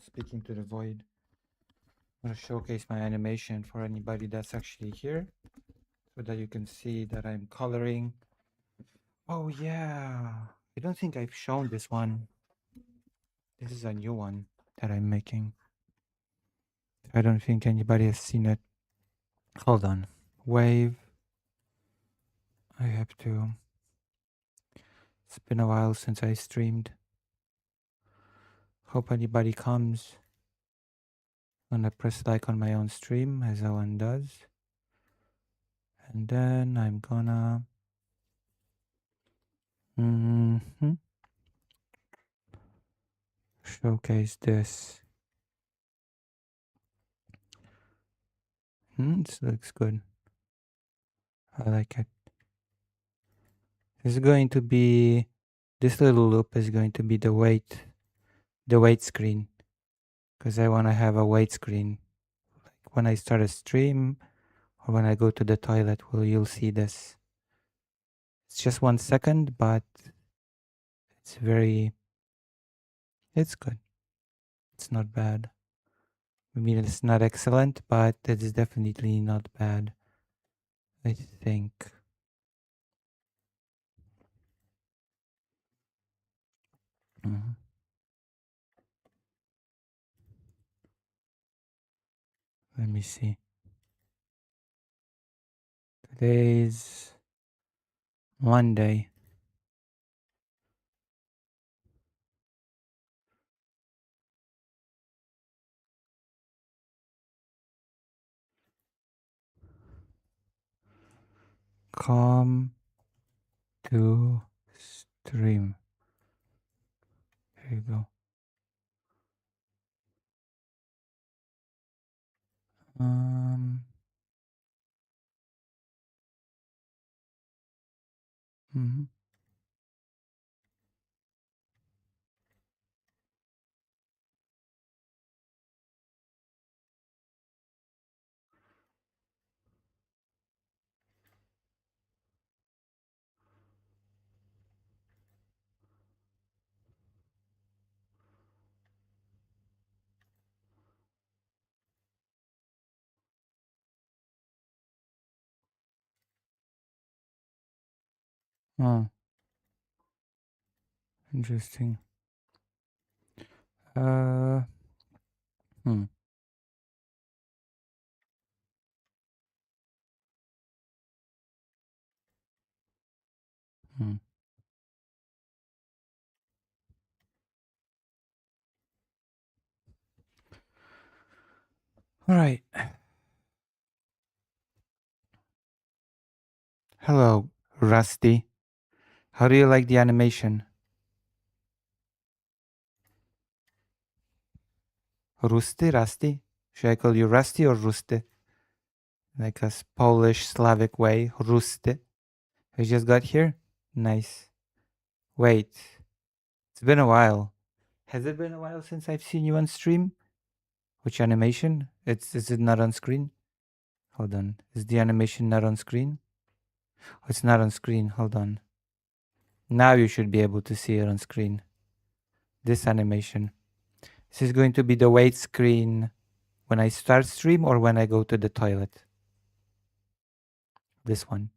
speaking to the void. I'm going to showcase my animation for anybody that's actually here so that you can see that I'm coloring. Oh, yeah. I don't think I've shown this one. This is a new one that I'm making. I don't think anybody has seen it. Hold on. Wave. I have to. It's been a while since I streamed. Hope anybody comes. I'm gonna press like on my own stream as one does. And then I'm gonna showcase this. This looks good. I like it. This is going to be, this little loop is going to be the wait screen. Because I want to have a wait screen. Like when I start a stream or when I go to the toilet, you'll see this. It's just 1 second, but it's good. It's not bad. I mean, it's not excellent, but it's definitely not bad, I think. Let me see. Today's Monday. Come to stream. There you go. Mhm. Oh, interesting. Uh, hmm. Hmm. All right. Hello, Rusty. How do you like the animation? Rusty? Should I call you Rusty or Rusty? Like a Polish Slavic way. Rusty. I just got here? Nice. Wait. It's been a while. Has it been a while since I've seen you on stream? Which animation? Is it not on screen? Hold on. Is the animation not on screen? Oh, it's not on screen. Hold on. Now you should be able to see it on screen. This animation. This is going to be the wait screen when I start stream or when I go to the toilet. This one.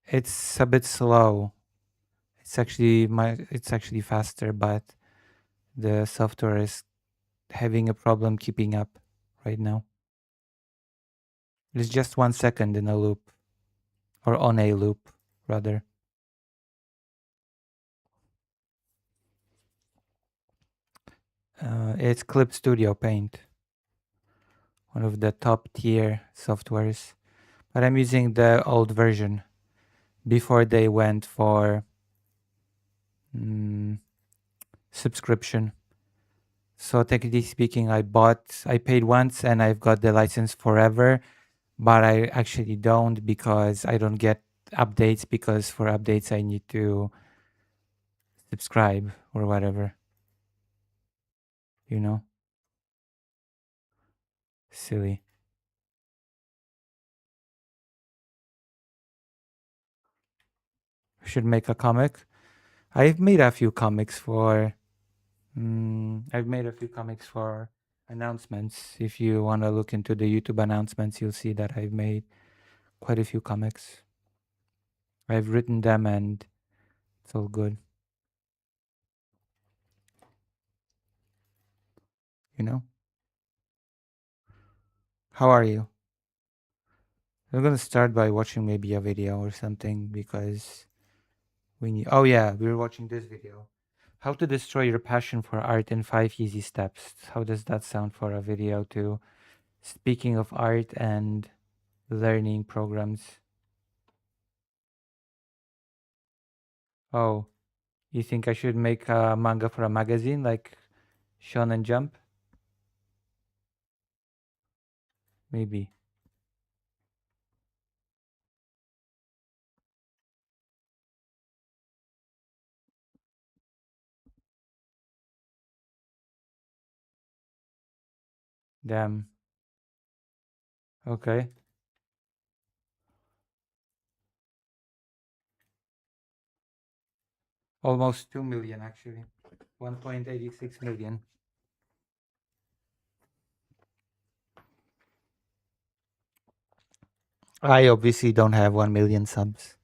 It's a bit slow. It's actually faster, but the software is having a problem keeping up right now. It's just 1 second in a loop, or on a loop, rather. It's Clip Studio Paint, one of the top tier softwares. But I'm using the old version before they went for subscription. So technically speaking, I paid once and I've got the license forever, but I actually don't because I don't get updates because for updates I need to subscribe or whatever, you know? Silly. I should make a comic. I've made a few comics for. I've made a few comics for announcements. If you want to look into the YouTube announcements, you'll see that I've made quite a few comics. I've written them and it's all good. You know? How are you? I'm gonna start by watching maybe a video or something because we need. Oh yeah, we were watching this video. How to destroy your passion for art in 5 easy steps. How does that sound for a video too? Speaking of art and learning programs. Oh, you think I should make a manga for a magazine like Shonen Jump? Maybe. Damn. Okay. Almost 2 million actually. 1.86 million. I obviously don't have 1 million subs.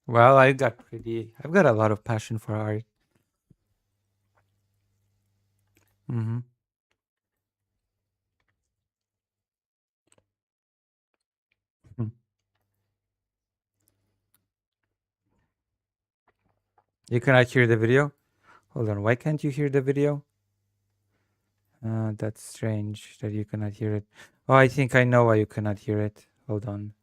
Well, I've got a lot of passion for art. Mm-hmm. You cannot hear the video? Hold on, why can't you hear the video? That's strange that you cannot hear it. Oh, I think I know why you cannot hear it. Hold on.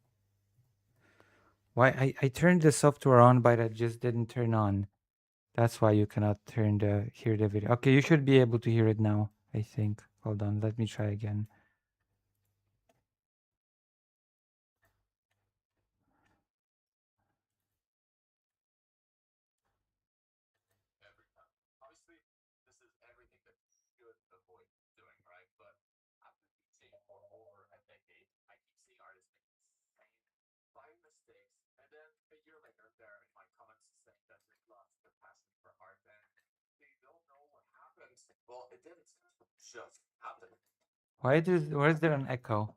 Why I turned the software on, but it just didn't turn on. That's why you cannot hear the video. Okay, you should be able to hear it now, I think. Hold on, let me try again. Why is there an echo?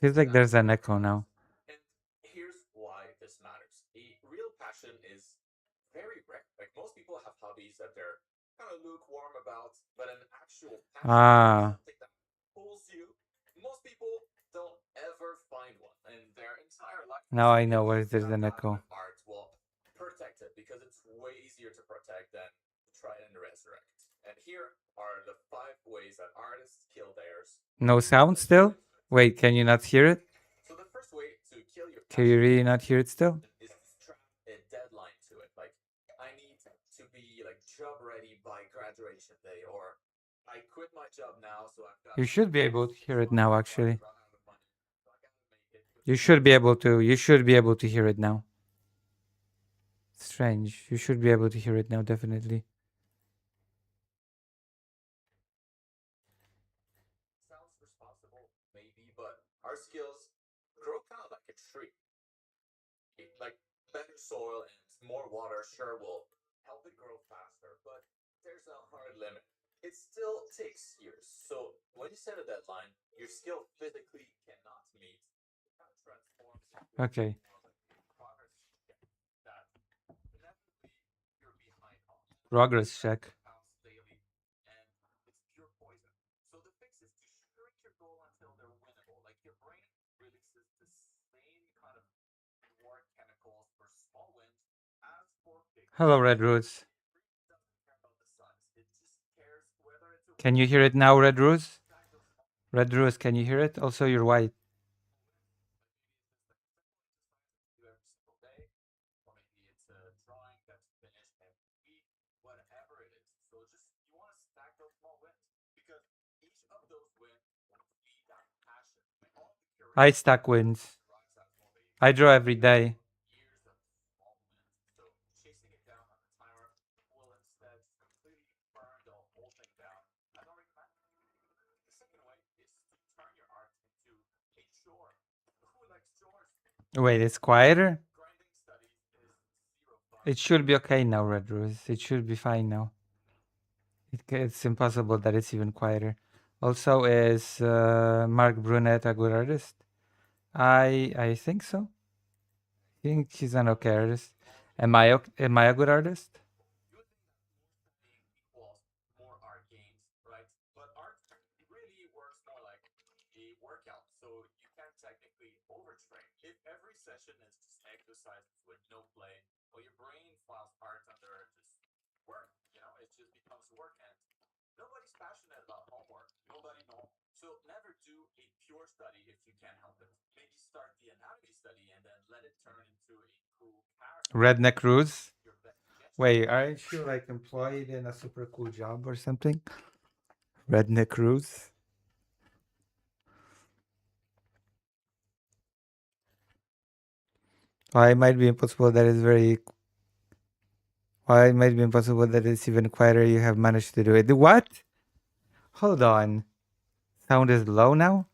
Feels like there's an echo now. Ah, now I know where there's an echo. No sound still? Wait, can you not hear it? Can you really not hear it still? You should be able to hear it now, actually. You should be able to hear it now. Strange. You should be able to hear it now, definitely. Okay. Progress check. Hello, Red Rose. Can you hear it now, Red Rose? Red Rose, can you hear it? Also, you're white. I stack wins. I draw every day. Wait, it's quieter? It should be okay now, Red Rose. It should be fine now. It's impossible that it's even quieter. Also, is Mark Brunette a good artist? I think so. I think he's an okay artist. Am I a good artist? Redneck Rose? Wait, aren't you like employed in a super cool job or something? Redneck Rose? Why it might be impossible that it's very. Why it might be impossible that it's even quieter. You have managed to do it. What? Hold on. Sound is low now?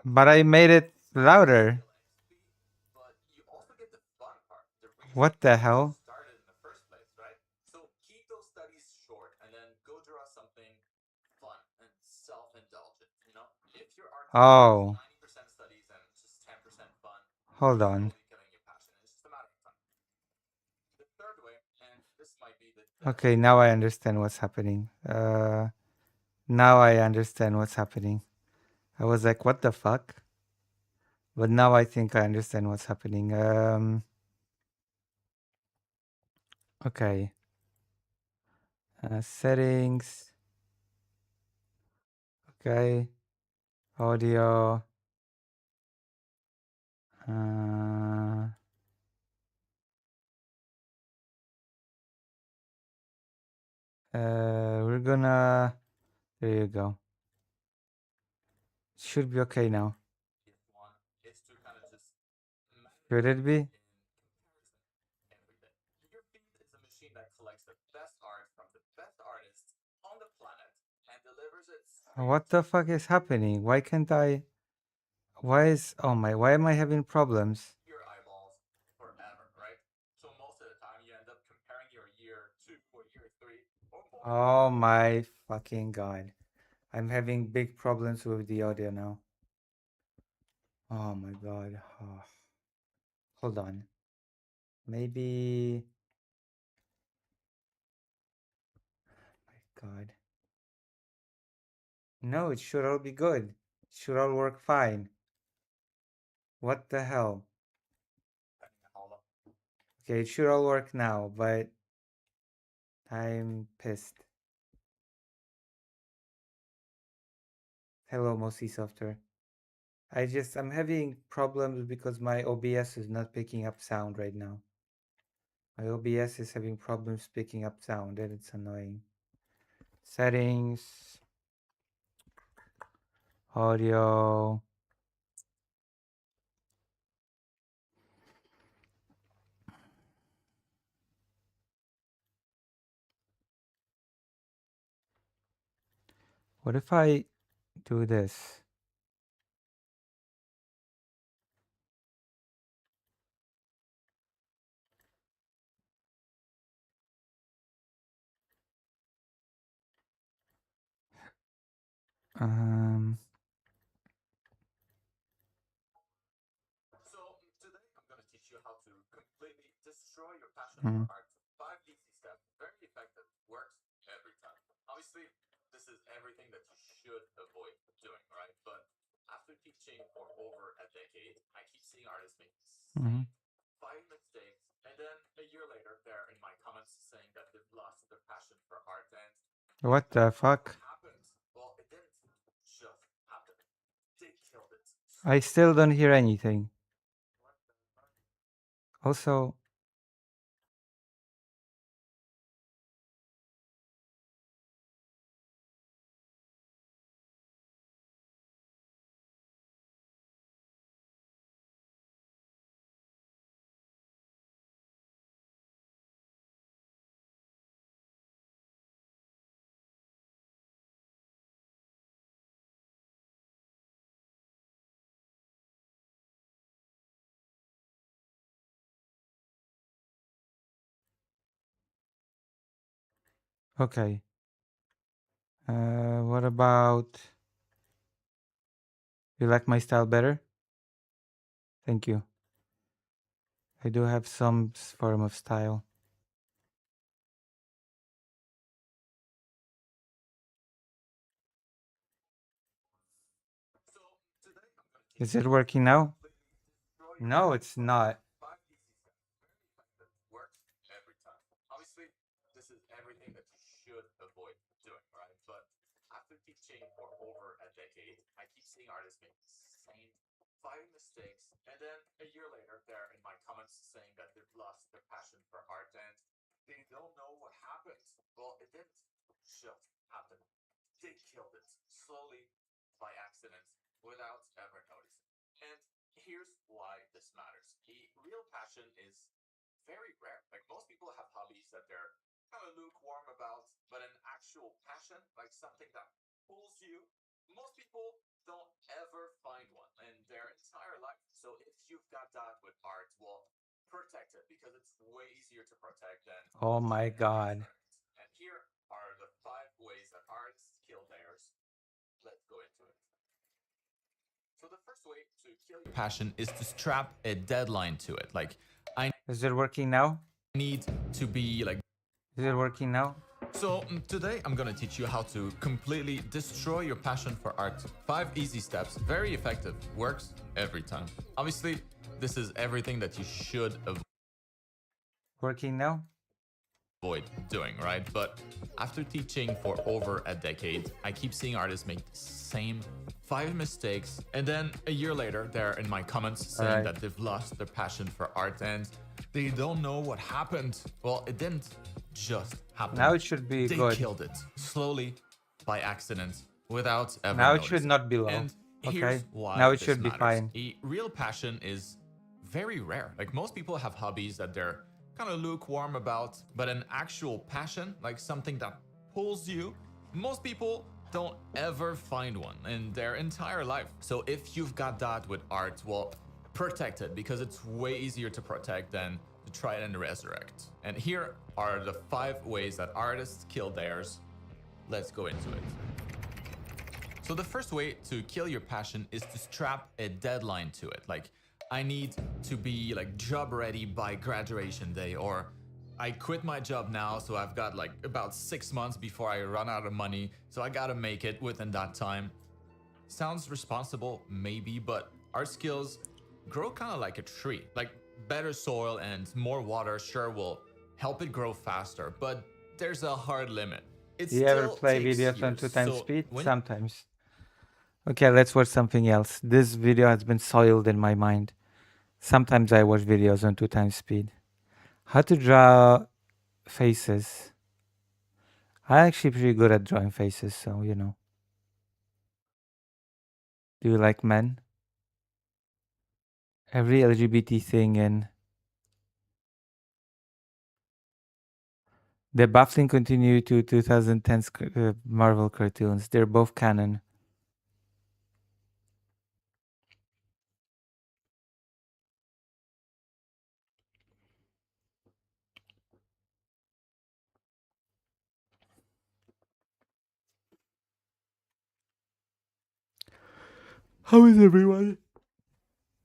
But I made it louder. What the hell? Oh. Hold on. Okay, now I understand what's happening. Now I understand what's happening. I was like, what the fuck? But now I think I understand what's happening. Okay. Settings. Okay. Audio. We're gonna. There you go. Should be okay now. Should it be? What the fuck is happening? Why can't I? Why is. Oh my. Why am I having problems? Oh my fucking god. I'm having big problems with the audio now. Oh my god. Oh. Hold on. Maybe. My god. No, it should all be good. It should all work fine. What the hell? Okay, it should all work now, but I'm pissed. Hello, Mosi Software. I'm having problems because my OBS is not picking up sound right now. My OBS is having problems picking up sound and it's annoying. Settings, audio. What if I do this? Um, mm. Mhm. What the fuck? I still don't hear anything. Also, Okay. What about... You like my style better? Thank you. I do have some form of style. Is it working now? No, it's not. Oh my god. Passion is to strap a deadline to it. Like, I Is it working now? need to be like. Is it working now? So today I'm gonna teach you how to completely destroy your passion for art. 5 easy steps, very effective, works every time. Obviously, this is everything that you should Working now? avoid doing, right? But after teaching for over a decade, I keep seeing artists make the same 5 mistakes, and then a year later, they're in my comments saying that they've lost their passion for art and they don't know what happened. Well, it didn't just happen. Now it should be They good. killed it slowly, by accident, without ever Now it noticing. should not be low. And Okay. here's why Now it this should be matters. fine. A real passion is very rare. Like, most people have hobbies that they're kind of lukewarm about, but an actual passion, like something that pulls you, most people don't ever find one in their entire life. So if you've got that with art, well, protect it, because it's way easier to protect than to try and resurrect. And here are the 5 ways that artists kill theirs. Let's go into it. So the first way to kill your passion is to strap a deadline to it. Like, I need to be like job ready by graduation day, or I quit my job now, so I've got like about 6 months before I run out of money, so I gotta make it within that time. Sounds responsible, maybe, but art skills grow kind of like a tree. Like, better soil and more water sure will help it grow faster, but there's a hard limit. It Do you ever still play takes videos on years. 2 times So speed? when Sometimes. Okay, let's watch something else. This video has been soiled in my mind. Sometimes I watch videos on 2 times speed. How to draw faces. I'm actually pretty good at drawing faces, so you know. Do you like men? Every LGBT thing in the buffing continue to 2010's Marvel cartoons. They're both canon. How is everyone?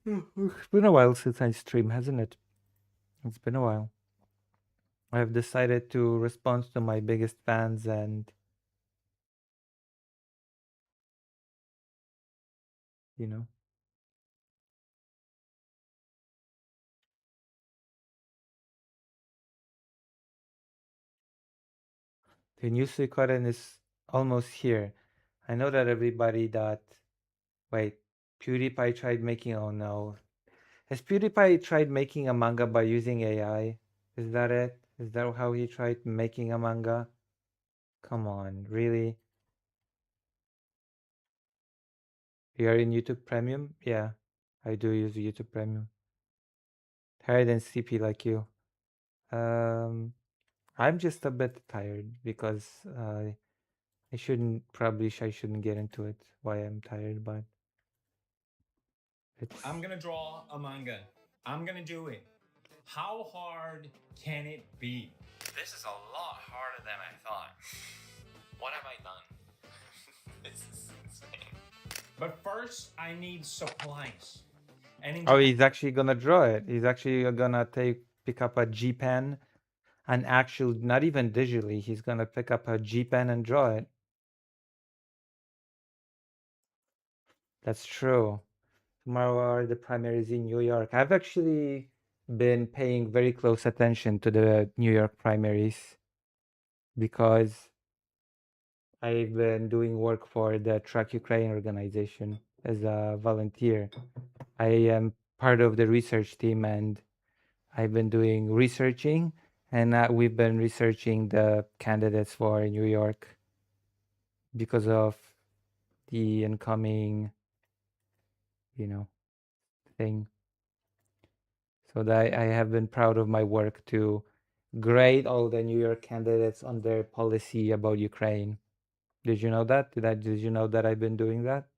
It's been a while since I stream, hasn't it? It's been a while. I have decided to respond to my biggest fans and, you know. The new Suikoden is almost here. I know that everybody that... Wait, PewDiePie tried making... Oh no. Has PewDiePie tried making a manga by using AI? Is that it? Is that how he tried making a manga? Come on, really? You're in YouTube Premium? Yeah, I do use YouTube Premium. Higher than CP like you. Um, I'm just a bit tired because I shouldn't... I shouldn't get into it why I'm tired, but it's... I'm gonna draw a manga. I'm gonna do it. How hard can it be? This is a lot harder than I thought. What have I done? This is insane. But first, I need supplies. And in Oh, he's actually gonna draw it. He's actually gonna pick up a G pen, an actual, not even digitally. He's gonna pick up a G pen and draw it. That's true. Tomorrow are the primaries in New York. I've actually been paying very close attention to the New York primaries because I've been doing work for the Track Ukraine organization as a volunteer. I am part of the research team and I've been doing researching and we've been researching the candidates for New York because of the incoming, thing. So that I have been proud of my work to grade all the New York candidates on their policy about Ukraine. Did you know that? Did you know that I've been doing that?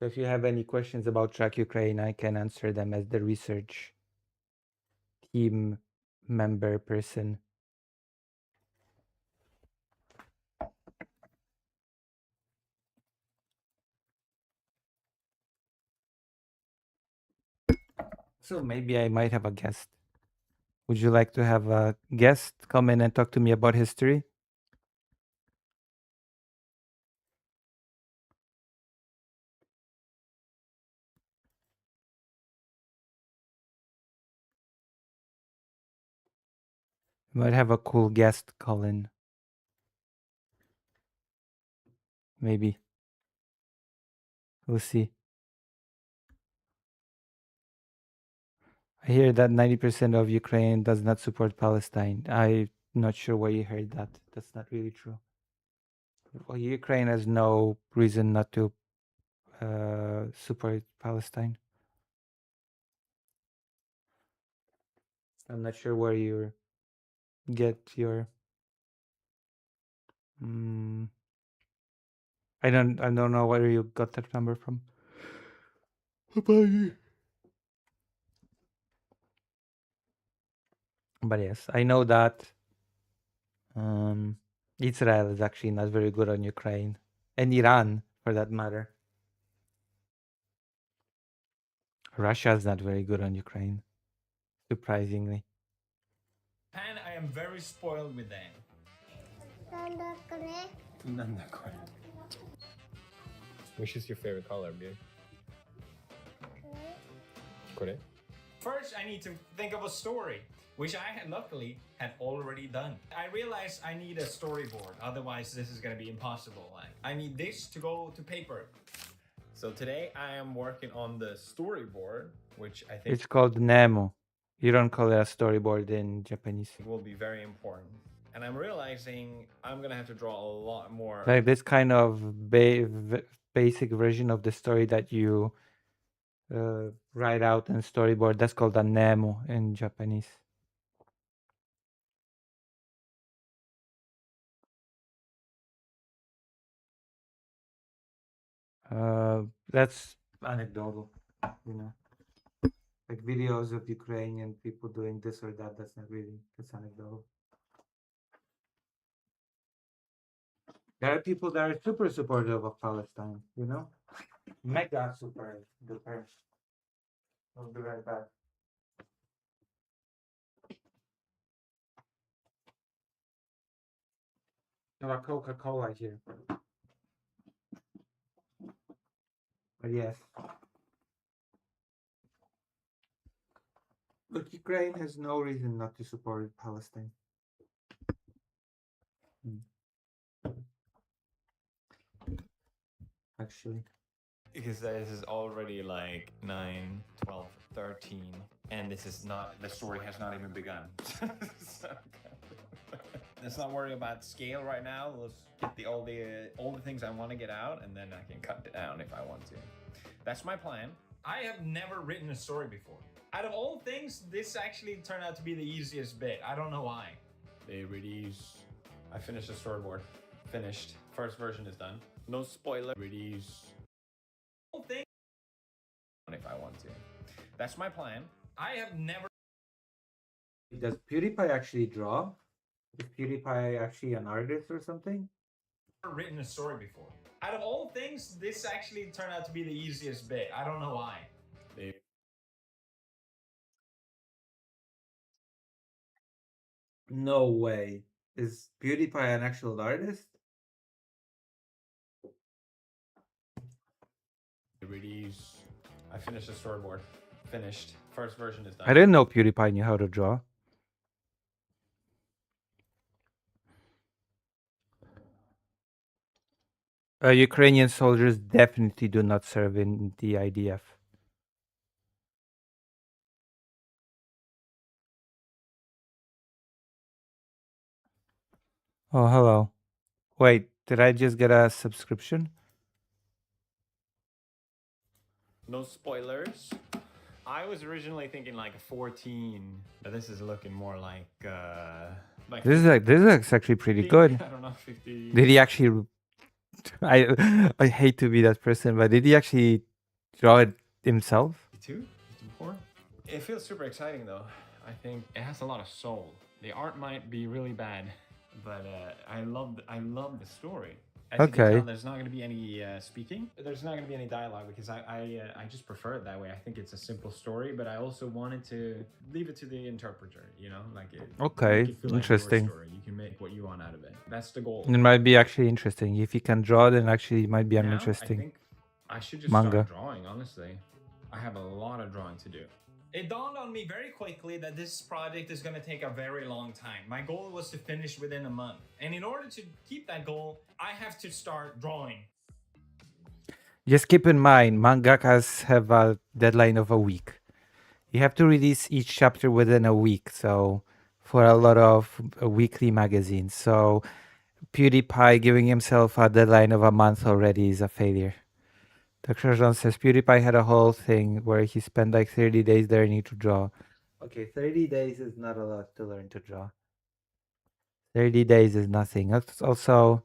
So if you have any questions about Track Ukraine, I can answer them as the research team member person. So maybe I might have a guest. Would you like to have a guest come in and talk to me about history? Might have a cool guest call in. Maybe. We'll see. I hear that 90% of Ukraine does not support Palestine. I'm not sure where you heard that. That's not really true. Well, Ukraine has no reason not to support Palestine. I'm not sure where you get your. I don't know where you got that number from. But yes, I know that Israel is actually not very good on Ukraine and Iran, for that matter. Russia is not very good on Ukraine, surprisingly. Japan, I am very spoiled with that. Which is your favorite color, babe? Correct. First, I need to think of a story, which I had luckily had already done. I realized I need a storyboard, otherwise this is gonna be impossible. I need this to go to paper. So today I am working on the storyboard, which I think It's called Nemo. You don't call it a storyboard in Japanese. will be very important. And I'm realizing I'm gonna have to draw a lot more. Like this kind of basic version of the story that you write out in storyboard, that's called a Nemo in Japanese. That's anecdotal, like videos of Ukrainian people doing this or that. That's not really, that's anecdotal. There are people that are super supportive of Palestine, mega super duper. I'll be right back. Have a Coca-Cola here. But yes. Look, Ukraine has no reason not to support Palestine. Actually. Because this is already like 9, 12, 13, and this is not, the story has not even begun. Let's not worry about scale right now. Let's get all the things I want to get out, and then I can cut it down if I want to. That's my plan. I have never written a story before. Out of all things, this actually turned out to be the easiest bit. I don't know why. They release. I finished the storyboard. Finished. First version is done. No spoiler. Release. Whole thing. If I want to. That's my plan. I have never. Does PewDiePie actually draw? Is PewDiePie actually an artist or something? Written a story before. Out of all things, this actually turned out to be the easiest bit. I don't know why. No way. Is PewDiePie an actual artist? Release. I finished the storyboard. Finished. First version is done. I didn't know PewDiePie knew how to draw. Ukrainian soldiers definitely do not serve in the IDF. Oh, hello. Wait, did I just get a subscription? No spoilers. I was originally thinking like 14, but this is looking more like This is actually pretty 50. good. I don't know, 50. Did he actually? I hate to be that person, but did he actually draw it himself? 52? 54? It feels super exciting though. I think it has a lot of soul. The art might be really bad, but I love the story. As you can Okay. tell, there's not going to be any speaking. There's not going to be any dialogue because I just prefer it that way. I think it's a simple story, but I also wanted to leave it to the interpreter. You know, like Okay, make it feel like interesting. your story. You can make what you want out of it. That's the goal. It might be actually interesting. If he can draw, then actually it might be an Now, I interesting think I should just manga. start drawing. Honestly, I have a lot of drawing to do. It dawned on me very quickly that this project is going to take a very long time. My goal was to finish within a month. And in order to keep that goal, I have to start drawing. Just keep in mind, mangakas have a deadline of a week. You have to release each chapter within a week. So, for a lot of weekly magazines. So, PewDiePie giving himself a deadline of a month already is a failure. Dr. John says PewDiePie had a whole thing where he spent like 30 days learning to draw. Okay, 30 days is not a lot to learn to draw. 30 days is nothing. That's also,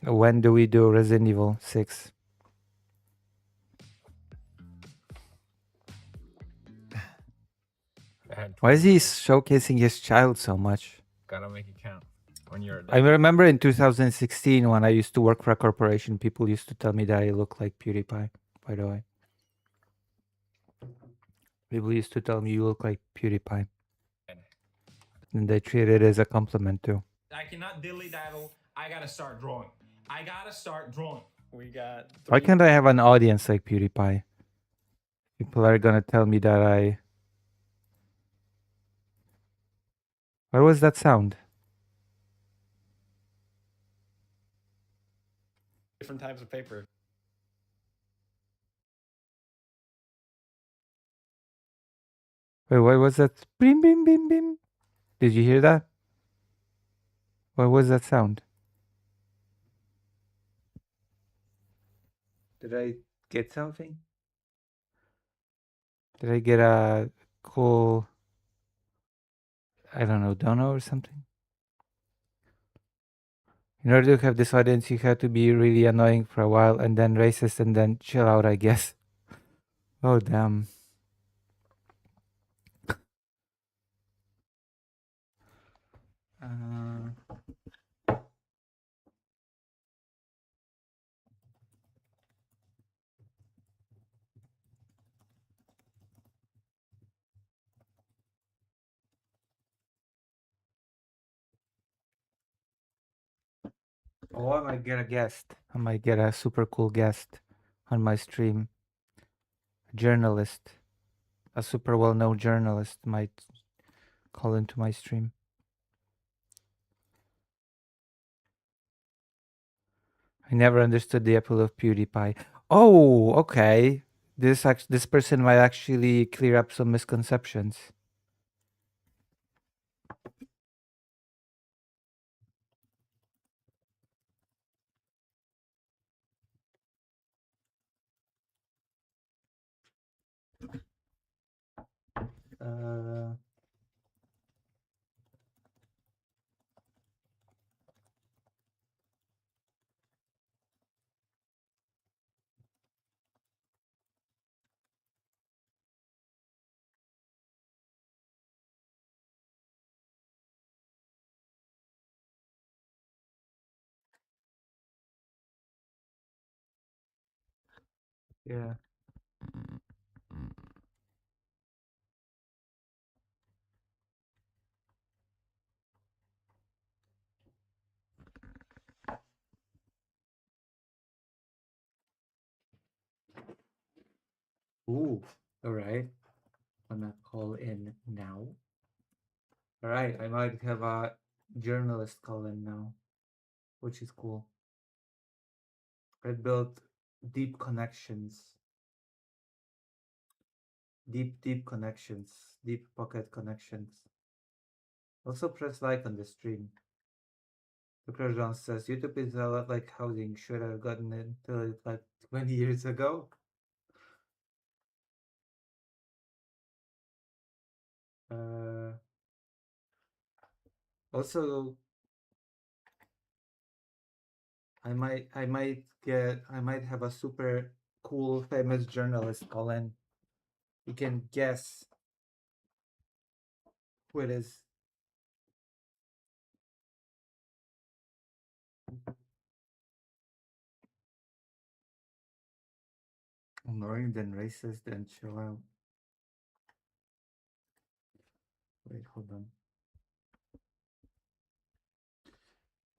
when do we do Resident Evil 6? Why is he showcasing his child so much? Gotta make it count when you're. I remember in 2016 when I used to work for a corporation, people used to tell me that I look like PewDiePie, by the way. People used to tell me you look like PewDiePie. And they treat it as a compliment too. I cannot dilly-daddle. I got to start drawing. I got to start drawing. We got. Why can't I have an audience like PewDiePie? People are gonna tell me that I... What was that sound? Different types of paper. Wait, what was that? Bim, bim, bim, bim. Did you hear that? What was that sound? Did I get something? Did I get a cool, I don't know, dono or something? In order to have this audience, you have to be really annoying for a while and then racist and then chill out, I guess. Oh, damn. Oh, I might get a guest. I might get a super cool guest on my stream. A journalist. A super well-known journalist might call into my stream. I never understood the appeal of PewDiePie. Oh, okay. This person might actually clear up some misconceptions. Yeah. Ooh. All right. I'm gonna call in now. All right. I might have a journalist call in now, which is cool. I built deep connections, deep connections, deep pocket connections. Also, press like on the stream. Dr. John says YouTube is a lot like housing. Should have gotten into it like 20 years ago. Also, I might have a super cool famous journalist call in. You can guess who it is. Annoying than racist and chill out. Wait, hold on.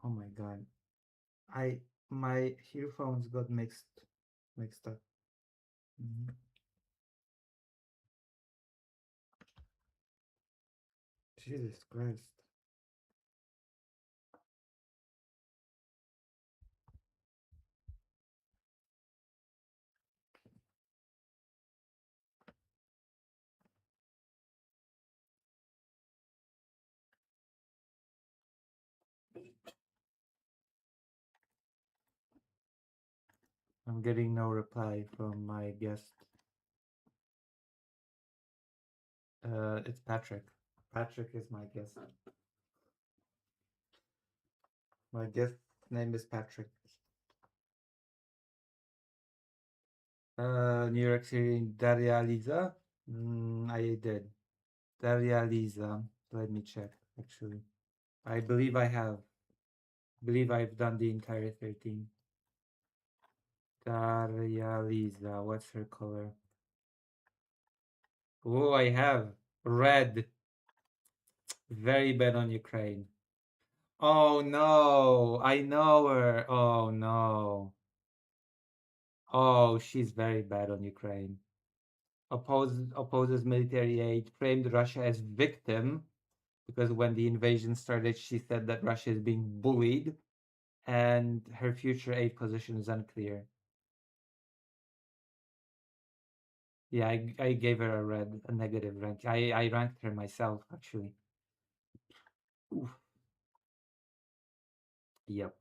Oh my god. My earphones got mixed up. Jesus Christ. I'm getting no reply from my guest. It's Patrick. Patrick is my guest. My guest name is Patrick. New York City, Daria Lisa? I did. Daria Lisa. Let me check, actually. I believe I have. Believe I've done the entire 13. Daria Lisa. What's her color? Oh, I have. Red. Very bad on Ukraine. Oh no. I know her. Oh no. Oh, she's very bad on Ukraine. Opposes military aid, framed Russia as victim because when the invasion started, she said that Russia is being bullied and her future aid position is unclear. Yeah, I gave her a negative rank. I ranked her myself, actually. Oof. Yep.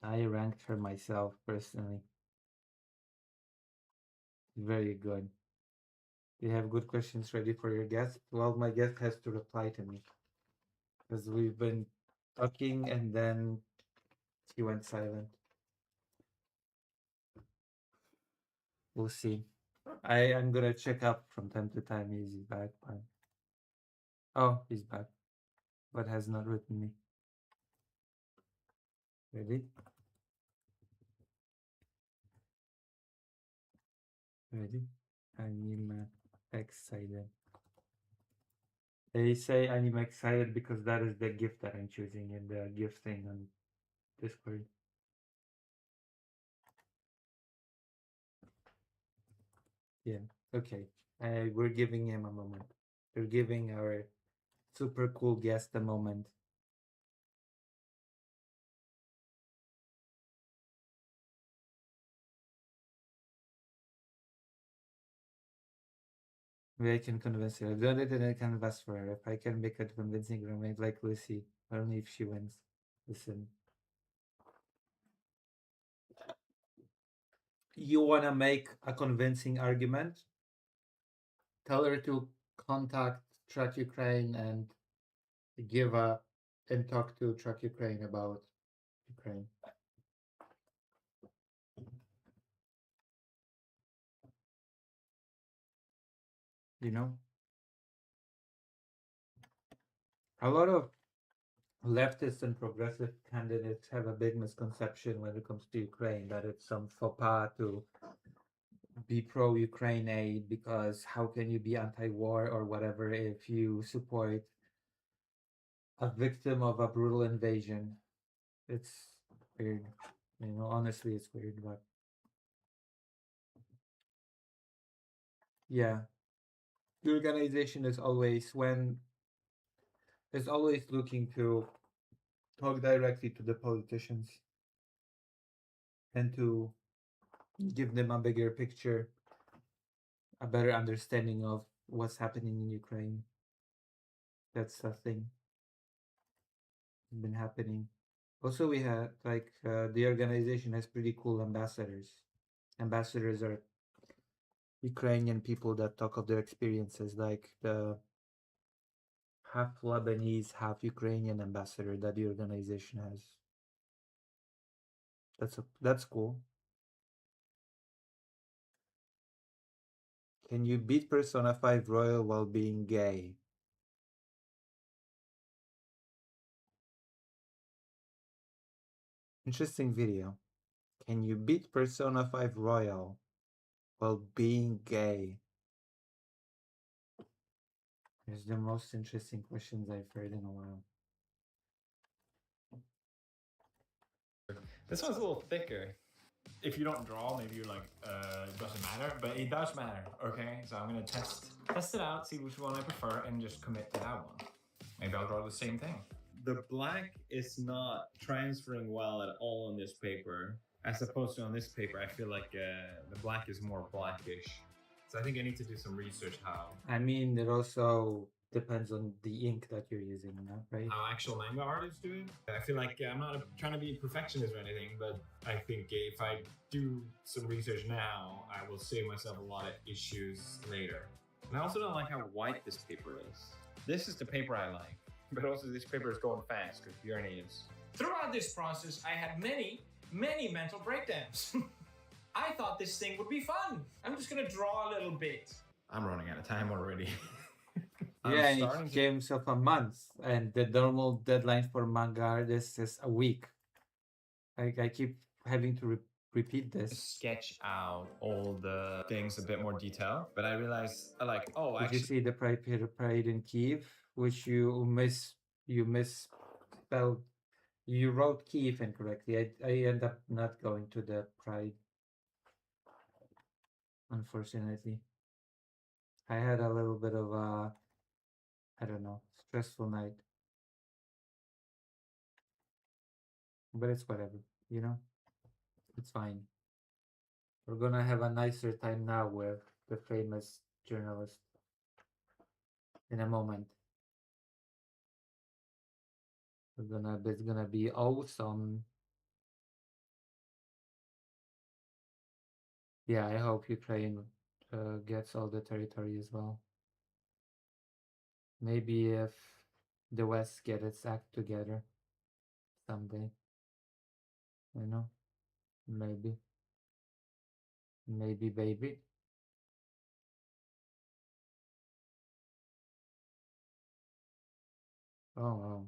I ranked her myself personally. Very good. Do you have good questions ready for your guest? Well, my guest has to reply to me because we've been talking and then he went silent. We'll see. I'm gonna check up from time to time. He's back. Oh, he's back, but has not written me. Ready? Ready? I'm excited. They say I'm excited because that is the gift that I'm choosing in the gift thing on Discord. Yeah. Okay. We're giving him a moment. We're giving our super cool guest a moment. Maybe I can convince her. I've done it and I can invest for her. If I can make a convincing argument like Lucy, only if she wins. Listen. You wanna make a convincing argument? Tell her to contact Track Ukraine and give a and talk to Track Ukraine about Ukraine. You know, a lot of leftist and progressive candidates have a big misconception when it comes to Ukraine, that it's some faux pas to be pro-Ukraine aid, because how can you be anti-war or whatever if you support a victim of a brutal invasion? It's weird. Honestly, it's weird, but yeah. The organization is always looking to talk directly to the politicians and to give them a bigger picture, a better understanding of what's happening in Ukraine. That's the thing been happening. Also, we had the organization has pretty cool ambassadors. Ambassadors are Ukrainian people that talk of their experiences, like the half Lebanese, half Ukrainian ambassador that the organization has. That's cool. Can you beat Persona 5 Royal while being gay? Interesting video. Can you beat Persona 5 Royal while being gay? It's the most interesting questions I've heard in a while. This one's a little thicker. If you don't draw, maybe you're like, it doesn't matter, but it does matter, okay? So I'm gonna test it out, see which one I prefer, and just commit to that one. Maybe I'll draw the same thing. The black is not transferring well at all on this paper. As opposed to on this paper, I feel like the black is more blackish. So I think I need to do some research how I mean, it also depends on the ink that you're using, right? actual manga artists do it. I feel like I'm not trying to be perfectionist or anything, but I think if I do some research now, I will save myself a lot of issues later. And I also don't like how white this paper is. This is the paper I like, but also this paper is going fast because Björn is. Throughout this process, I had many mental breakdowns. I thought this thing would be fun. I'm just gonna draw a little bit. I'm running out of time already. Yeah, and it gave himself a month, and the normal deadline for manga artists is a week. I keep having to repeat this. Sketch out all the things a bit more detail, but I realized Did you see the Pride in Kiev, which you misspelled? You wrote Kiev incorrectly. I end up not going to the Pride, unfortunately. I had a little bit of a, I don't know, stressful night. But it's whatever, It's fine. We're gonna have a nicer time now with the famous journalist in a moment. It's gonna be awesome. Yeah, I hope Ukraine gets all the territory as well. Maybe if the West get its act together someday, maybe, baby. Oh.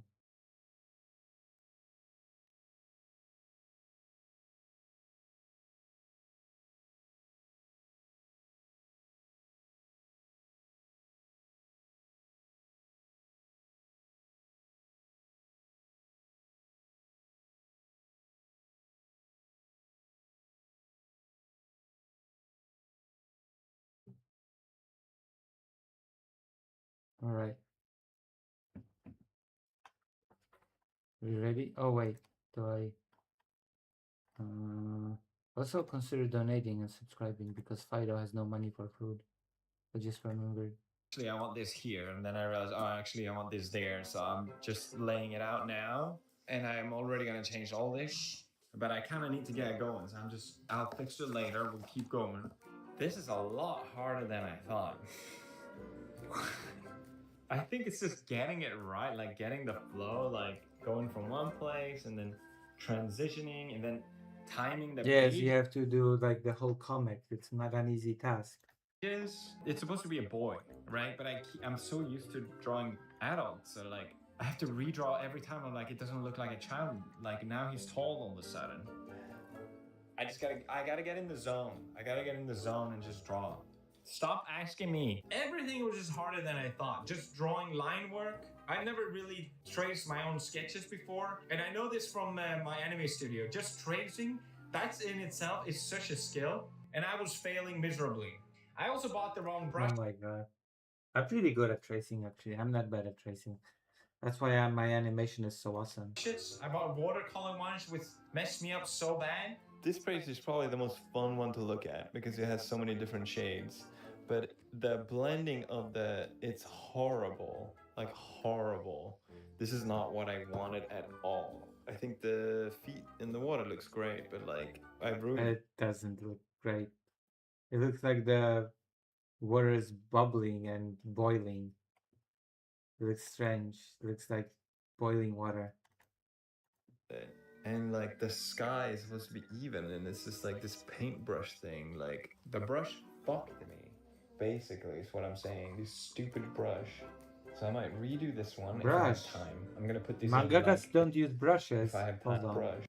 All right. We ready? Oh wait, do I? Also consider donating and subscribing, because Fido has no money for food. I just remembered. Actually, I want this here, and then I realized, actually, I want this there. So I'm just laying it out now, and I'm already gonna change all this. But I kind of need to get going, so I'll fix it later. We'll keep going. This is a lot harder than I thought. I think it's just getting it right, like getting the flow, like going from one place and then transitioning and then timing the Yes, page. you have to do like the whole comic. It's not an easy task. It's supposed to be a boy, right? But I'm so used to drawing adults, so like I have to redraw every time. I'm like, it doesn't look like a child. Like now he's tall all of a sudden. I gotta get in the zone. I gotta get in the zone and just draw. Stop asking me. Everything was just harder than I thought. Just drawing line work. I've never really traced my own sketches before. And I know this from my anime studio. Just tracing, that's in itself is such a skill. And I was failing miserably. I also bought the wrong brush. Oh my god. I'm pretty good at tracing, actually. I'm not bad at tracing. That's why my animation is so awesome. I bought watercolor ones, which messed me up so bad. This page is probably the most fun one to look at because it has so many different shades. But the blending of it's horrible. Like horrible. This is not what I wanted at all. I think the feet in the water looks great, but like I ruined It doesn't look great. It looks like the water is bubbling and boiling. It looks strange. It looks like boiling water. it. And like the sky is supposed to be even, and it's just like this paintbrush thing. Like the brush fucked me, basically, is what I'm saying. This stupid brush. So I might redo this one if I Brush. have time. I'm gonna put these Mangakas in, like, don't use brushes. if I have Hold time. on. Brush.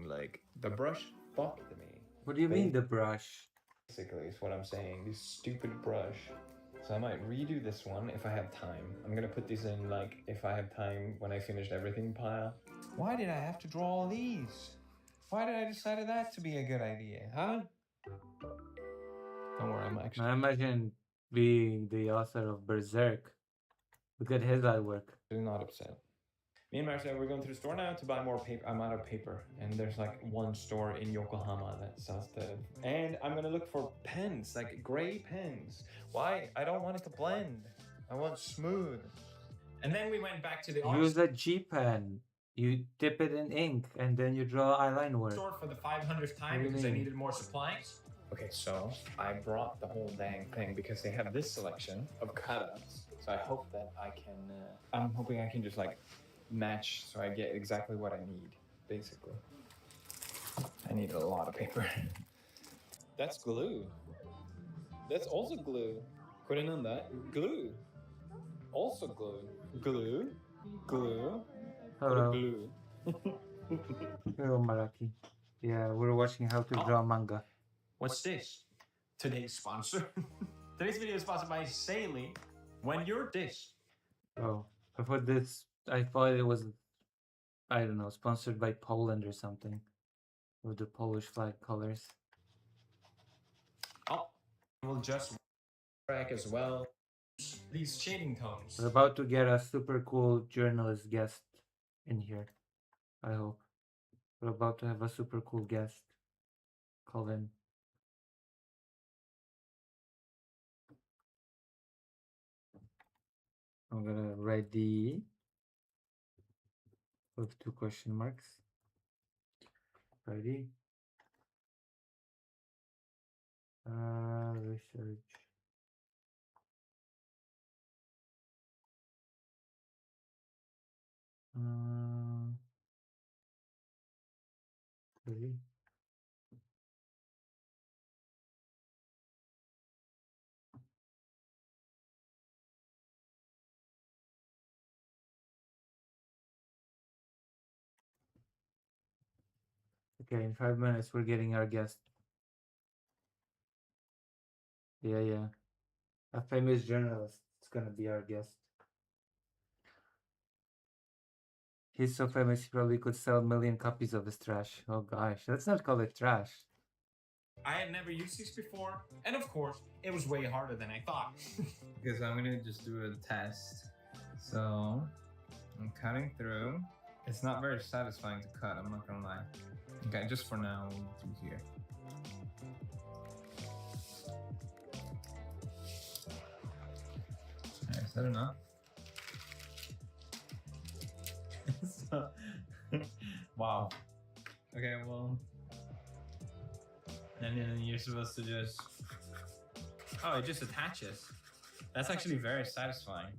Like the brush fucked me. What do you mean the brush? Basically, is what I'm saying. This stupid brush. So I might redo this one if I have time. I'm gonna put these in, like, if I have time when I finished everything pile. Why did I have to draw all these? Why did I decide that to be a good idea, huh? Don't worry, I'm actually I imagine being the author of Berserk. Look at his artwork. not upset. Me and Marcel, we're going to the store now to buy more paper. I'm out of paper, and there's like one store in Yokohama that sells the. And I'm gonna look for pens, like gray pens. Why? I don't want it to blend. I want smooth. And then we went back to the art Use a G pen. You dip it in ink and then you draw eyeline work. store for the 500th time What do you because I mean? needed more supplies. Okay, so I brought the whole dang thing because they have this selection of cutouts. So I hope that I can. I'm hoping I can just like match so I get exactly what I need, basically. I need a lot of paper. That's glue. That's also glue. Put in on that. Glue. Also glue. Glue. Glue. Hello. Glue. Hello, Maraki. Yeah, we're watching how to draw manga. What's this? Today's sponsor. Today's video is sponsored by Sailey. When you're this. Oh, I thought this. I thought it was, I don't know, sponsored by Poland or something, with the Polish flag colors. Oh, we'll just track as well. These shading tones. We're about to get a super cool journalist guest in here. I hope. We're about to have a super cool guest call in. I'm gonna write the with 2 question marks. Ready? Research. Ready? Okay, in 5 minutes we're getting our guest. Yeah. A famous journalist is gonna be our guest. He's so famous he probably could sell 1 million copies of his trash. Oh gosh, let's not call it trash. I had never used these before, and of course, it was way harder than I thought. Because I'm gonna just do a test. So I'm cutting through. It's not very satisfying to cut, I'm not gonna lie. Okay, just for now, we'll do here. Okay, is that enough? So- wow. Okay, well. And then you're supposed to just. Oh, it just attaches. That's actually very satisfying.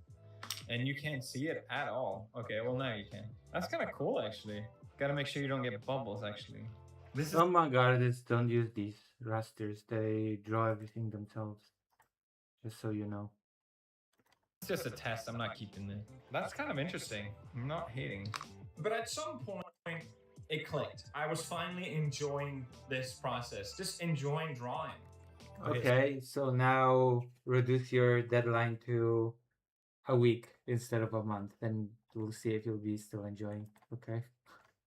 And you can't see it at all. Okay, well now you can. That's kind of cool, actually. Gotta make sure you don't get bubbles, actually. This is Some manga artists don't use these rasters, they draw everything themselves. Just so you know. It's just a test. I'm not keeping it. That's kind of interesting. I'm not hating. But at some point, it clicked. I was finally enjoying this process, just enjoying drawing. Okay, so now reduce your deadline to a week instead of a month, then we'll see if you'll be still enjoying. Okay.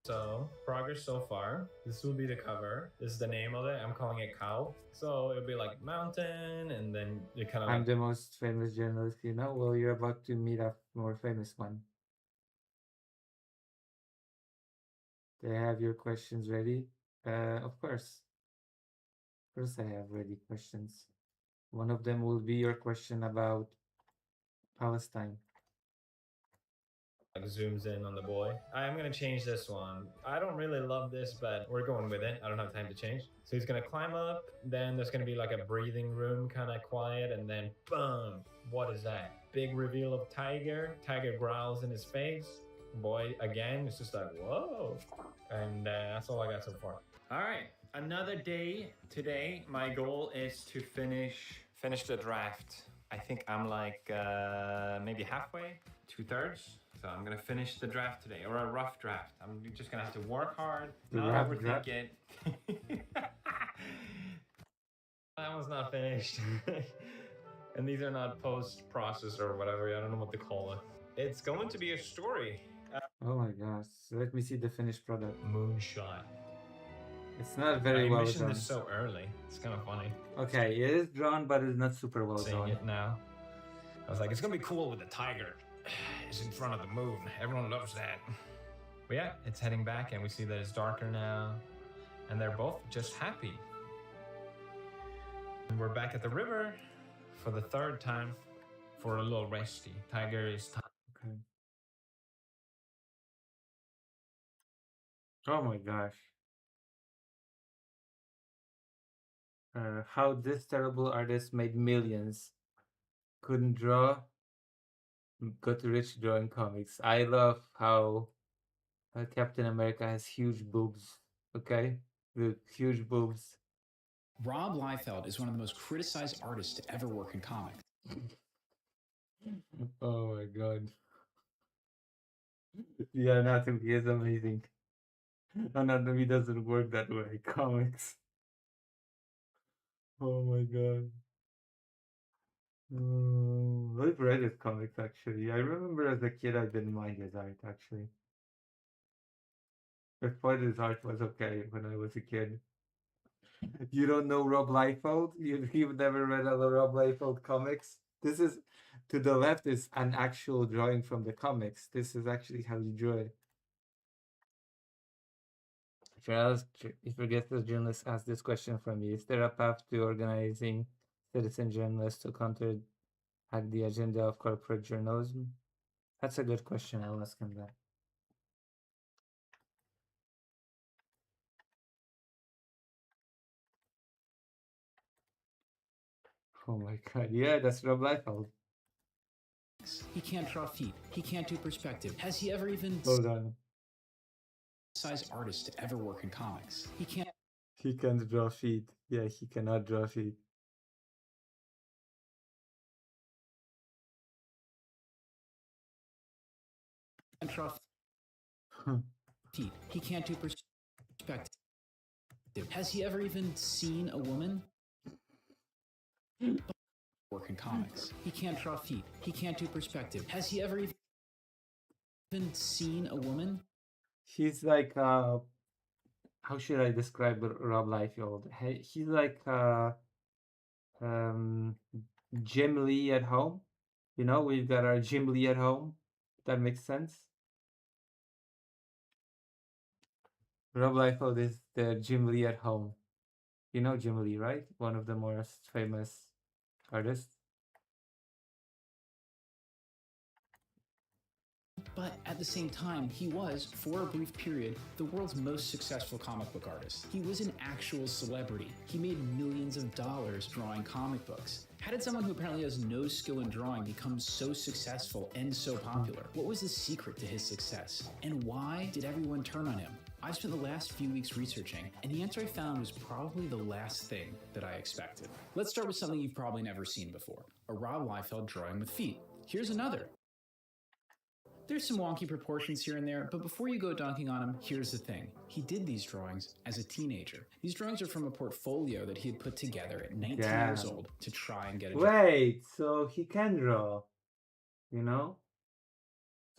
So, progress so far. This will be the cover. This is the name of it. I'm calling it Cow. So it'll be like mountain, and then you kind of I'm like. the most famous journalist, you know? Well, you're about to meet a more famous one. Do I have your questions ready? Of course. Of course, I have ready questions. One of them will be your question about Palestine. Like zooms in on the boy. I'm gonna change this one. I don't really love this, but we're going with it. I don't have time to change. So he's gonna climb up, then there's gonna be like a breathing room, kind of quiet, and then boom! What is that? Big reveal of Tiger. Tiger growls in his face. Boy, again, it's just like, whoa. And that's all I got so far. All right, another day today. My goal is to finish the draft. I think I'm like maybe halfway, 2/3. So I'm gonna finish the draft today, or a rough draft. I'm just gonna have to work hard, The not rough overthink draft? it. That one's not finished. And these are not post-process or whatever. I don't know what to call it. It's going to be a story. Oh my gosh. Let me see the finished product. Moonshot. It's not very I well mentioned drawn. this so early. It's kind of funny Okay, it is drawn, but it's not super well saying drawn. it now. I was like, it's gonna be cool with the tiger. It's in front of the moon. Everyone loves that. But yeah, it's heading back, and we see that it's darker now, and they're both just happy. And we're back at the river for the third time for a little resty. Tiger is Okay. Oh my gosh. How this terrible artist made millions. Couldn't draw, got rich drawing comics. I love how Captain America has huge boobs. Okay? Look, huge boobs. Rob Liefeld is one of the most criticized artists to ever work in comics. Oh my god. The anatomy is amazing. Anatomy doesn't work that way. Comics. Oh my god. I've read his comics actually. I remember as a kid I didn't mind his art actually. I thought his art was okay when I was a kid. You don't know Rob Liefeld? You've never read a Rob Liefeld comics? This is, to the left is an actual drawing from the comics. This is actually how you draw it. If your guest as journalist ask this question from you, is there a path to organizing citizen journalists to counteract the agenda of corporate journalism? That's a good question. I'll ask him that. Oh my god, yeah, that's Rob Liefeld. He can't draw feet. He can't do perspective. Has he ever even Hold on. criticized artists to ever work in comics? He can't He can't draw feet. Yeah, he cannot draw feet. draw feet. He can't do perspective. Has he ever even seen a woman work in comics? He can't draw feet. He can't do perspective. Has he ever even seen a woman? He's like, how should I describe Rob Liefeld? He's like Jim Lee at home. You know, we've got our Jim Lee at home. That makes sense. Rob Liefeld is the Jim Lee at home. You know Jim Lee, right? One of the most famous artists. But at the same time, he was, for a brief period, the world's most successful comic book artist. He was an actual celebrity. He made millions of dollars drawing comic books. How did someone who apparently has no skill in drawing become so successful and so popular? What was the secret to his success? And why did everyone turn on him? I've spent the last few weeks researching, and the answer I found was probably the last thing that I expected. Let's start with something you've probably never seen before, a Rob Liefeld drawing with feet. Here's another. There's some wonky proportions here and there, but before you go dunking on him, here's the thing. He did these drawings as a teenager. These drawings are from a portfolio that he had put together at 19 years old to try and get a job. Wait, so he can draw, you know?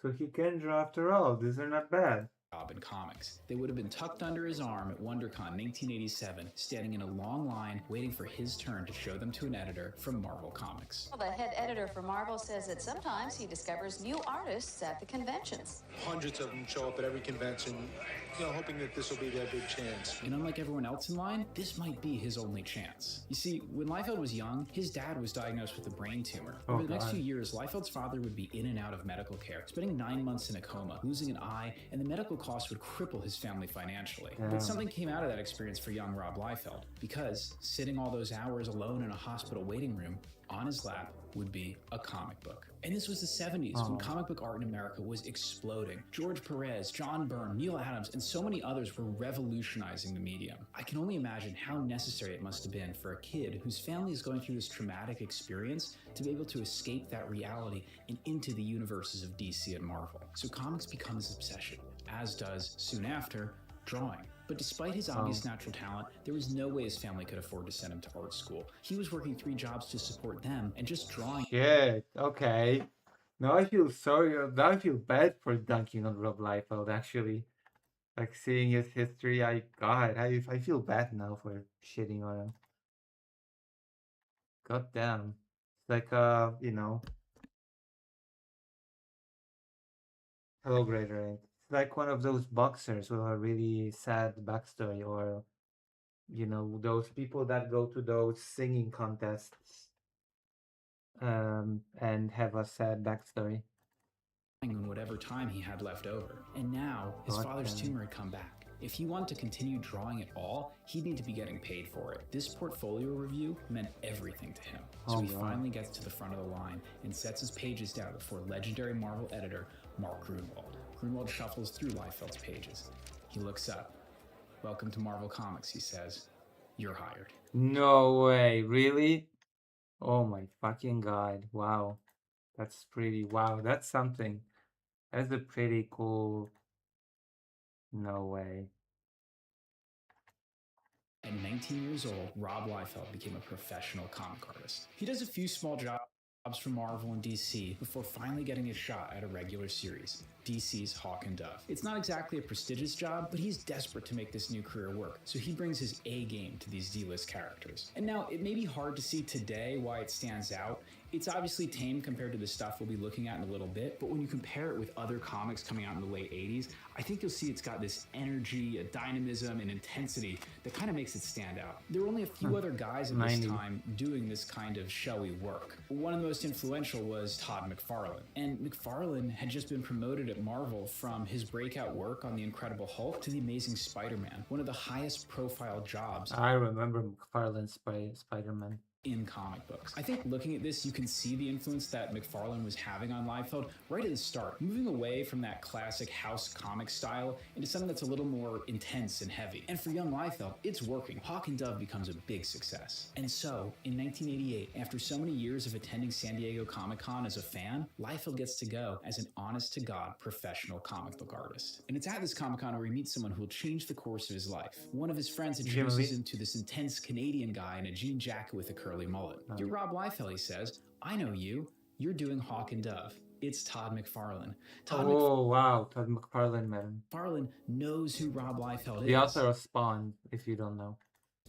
So he can draw after all. These are not bad. In comics. They would have been tucked under his arm at WonderCon 1987, standing in a long line waiting for his turn to show them to an editor from Marvel Comics. Well, the head editor for Marvel says that sometimes he discovers new artists at the conventions. Hundreds of them show up at every convention, hoping that this will be their big chance. And unlike everyone else in line, this might be his only chance. You see, when Liefeld was young, his dad was diagnosed with a brain tumor. Over the next few years, Liefeld's father would be in and out of medical care, spending 9 months in a coma, losing an eye, and the medical costs would cripple his family financially. But something came out of that experience for young Rob Liefeld, because sitting all those hours alone in a hospital waiting room, on his lap would be a comic book. And this was the 70s, when comic book art in America was exploding. George Perez, John Byrne, Neil Adams, and so many others were revolutionizing the medium. I can only imagine how necessary it must have been for a kid whose family is going through this traumatic experience to be able to escape that reality and into the universes of DC and Marvel. So comics become his obsession, as does, soon after, drawing. But despite his obvious natural talent, there was no way his family could afford to send him to art school. He was working 3 jobs to support them and just drawing. Shit, okay. Now I feel sorry, now I feel bad for dunking on Rob Liefeld, actually. Like, seeing his history, I feel bad now for shitting on him. God damn. It's like, hello, Greater. It's like one of those boxers with a really sad backstory, or, those people that go to those singing contests and have a sad backstory. In whatever time he had left over. And now, his father's tumor had come back. If he wanted to continue drawing at all, he'd need to be getting paid for it. This portfolio review meant everything to him. So he finally gets to the front of the line and sets his pages down before legendary Marvel editor Mark Gruenwald. Gruenwald shuffles through Liefeld's pages. He looks up. "Welcome to Marvel Comics," he says. "You're hired." No way, really? Oh my fucking god, wow. That's something. That's a pretty cool... No way. At 19 years old, Rob Liefeld became a professional comic artist. He does a few small jobs for Marvel and DC before finally getting a shot at a regular series, DC's Hawk and Dove. It's not exactly a prestigious job, but he's desperate to make this new career work, so he brings his A game to these D-list characters. And now, it may be hard to see today why it stands out. It's obviously tame compared to the stuff we'll be looking at in a little bit, but when you compare it with other comics coming out in the late 80s, I think you'll see it's got this energy, a dynamism, and intensity that kind of makes it stand out. There were only a few other guys at this time doing this kind of showy work. One of the most influential was Todd McFarlane. And McFarlane had just been promoted at Marvel from his breakout work on The Incredible Hulk to The Amazing Spider-Man, one of the highest profile jobs. I remember McFarlane's Spider-Man In comic books. I think looking at this, you can see the influence that McFarlane was having on Liefeld right at the start, moving away from that classic house comic style into something that's a little more intense and heavy. And for young Liefeld, it's working. Hawk and Dove becomes a big success. And so, in 1988, after so many years of attending San Diego Comic-Con as a fan, Liefeld gets to go as an honest-to-God professional comic book artist. And it's at this Comic-Con where he meets someone who will change the course of his life. One of his friends introduces him to this intense Canadian guy in a jean jacket with a curly mullet. "You're Rob Liefeld," he says. "I know you. You're doing Hawk and Dove." It's Todd McFarlane. Wow, Todd McFarlane, man. McFarlane knows who Rob Liefeld is. The author of Spawn, if you don't know.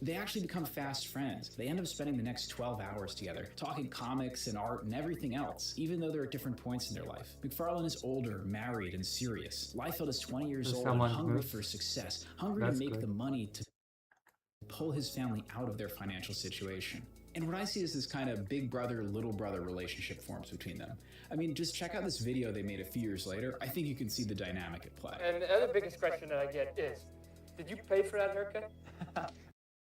They actually become fast friends. They end up spending the next 12 hours together, talking comics and art and everything else, even though they're at different points in their life. McFarlane is older, married, and serious. Liefeld is 20 years old and hungry for success, hungry to make the money to pull his family out of their financial situation. And what I see is this kind of big brother, little brother relationship forms between them. I mean, just check out this video they made a few years later. I think you can see the dynamic at play. And the other biggest question that I get is, did you pay for that haircut?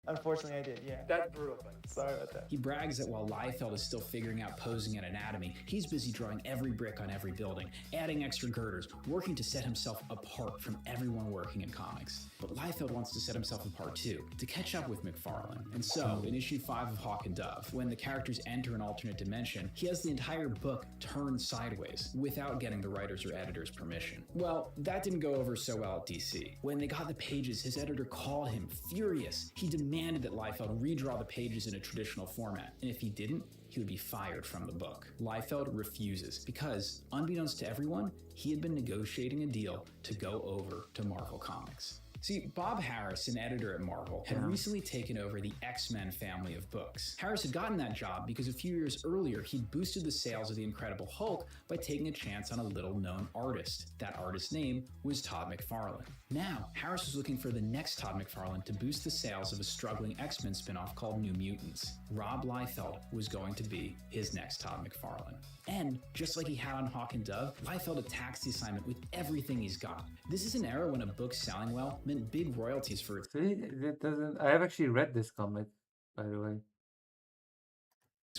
Unfortunately, I did, yeah. That's brutal. Sorry about that. He brags that while Liefeld is still figuring out posing and anatomy, he's busy drawing every brick on every building, adding extra girders, working to set himself apart from everyone working in comics. But Liefeld wants to set himself apart too, to catch up with McFarlane. And so, in issue 5 of Hawk and Dove, when the characters enter an alternate dimension, he has the entire book turned sideways, without getting the writers or editors' permission. Well, that didn't go over so well at DC. When they got the pages, his editor called him, furious. He demanded that Liefeld redraw the pages in a traditional format, and if he didn't, he would be fired from the book. Liefeld refuses, because, unbeknownst to everyone, he had been negotiating a deal to go over to Marvel Comics. See, Bob Harris, an editor at Marvel, had recently taken over the X-Men family of books. Harris had gotten that job because a few years earlier, he'd boosted the sales of the Incredible Hulk by taking a chance on a little-known artist. That artist's name was Todd McFarlane. Now, Harris was looking for the next Todd McFarlane to boost the sales of a struggling X-Men spin-off called New Mutants. Rob Liefeld was going to be his next Todd McFarlane. And, just like he had on Hawk and Dove, Liefeld attacks the assignment with everything he's got. This is an era when a book selling well meant big royalties for its See, that doesn't. I have actually read this comic, by the way.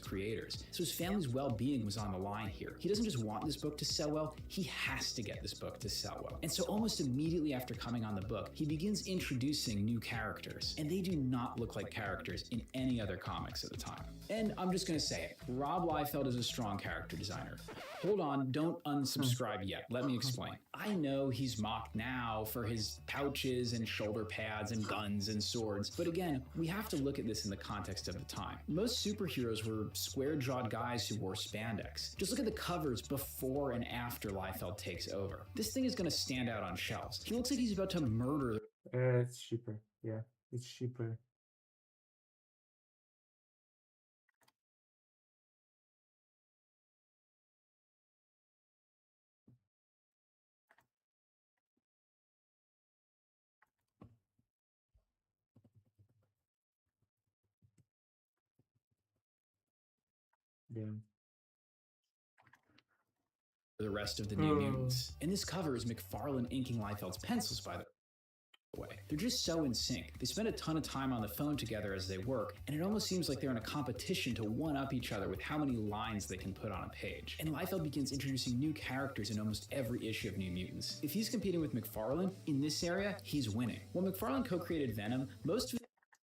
creators, so his family's well-being was on the line here. He doesn't just want this book to sell well, he has to get this book to sell well. And so almost immediately after coming on the book, he begins introducing new characters, and they do not look like characters in any other comics at the time. And I'm just gonna say it, Rob Liefeld is a strong character designer. Hold on, don't unsubscribe yet, let me explain. I know he's mocked now for his pouches and shoulder pads and guns and swords, but again, we have to look at this in the context of the time. Most superheroes were square-jawed guys who wore spandex. Just look at the covers before and after Liefeld takes over. This thing is gonna stand out on shelves. He looks like he's about to murder. It's cheaper. Yeah, it's cheaper. Yeah. The rest of the New Mutants. And this cover is McFarlane inking Liefeld's pencils, by the way. They're just so in sync. They spend a ton of time on the phone together as they work, and it almost seems like they're in a competition to one-up each other with how many lines they can put on a page. And Liefeld begins introducing new characters in almost every issue of New Mutants. If he's competing with McFarlane, in this area, he's winning. While McFarlane co-created Venom, most of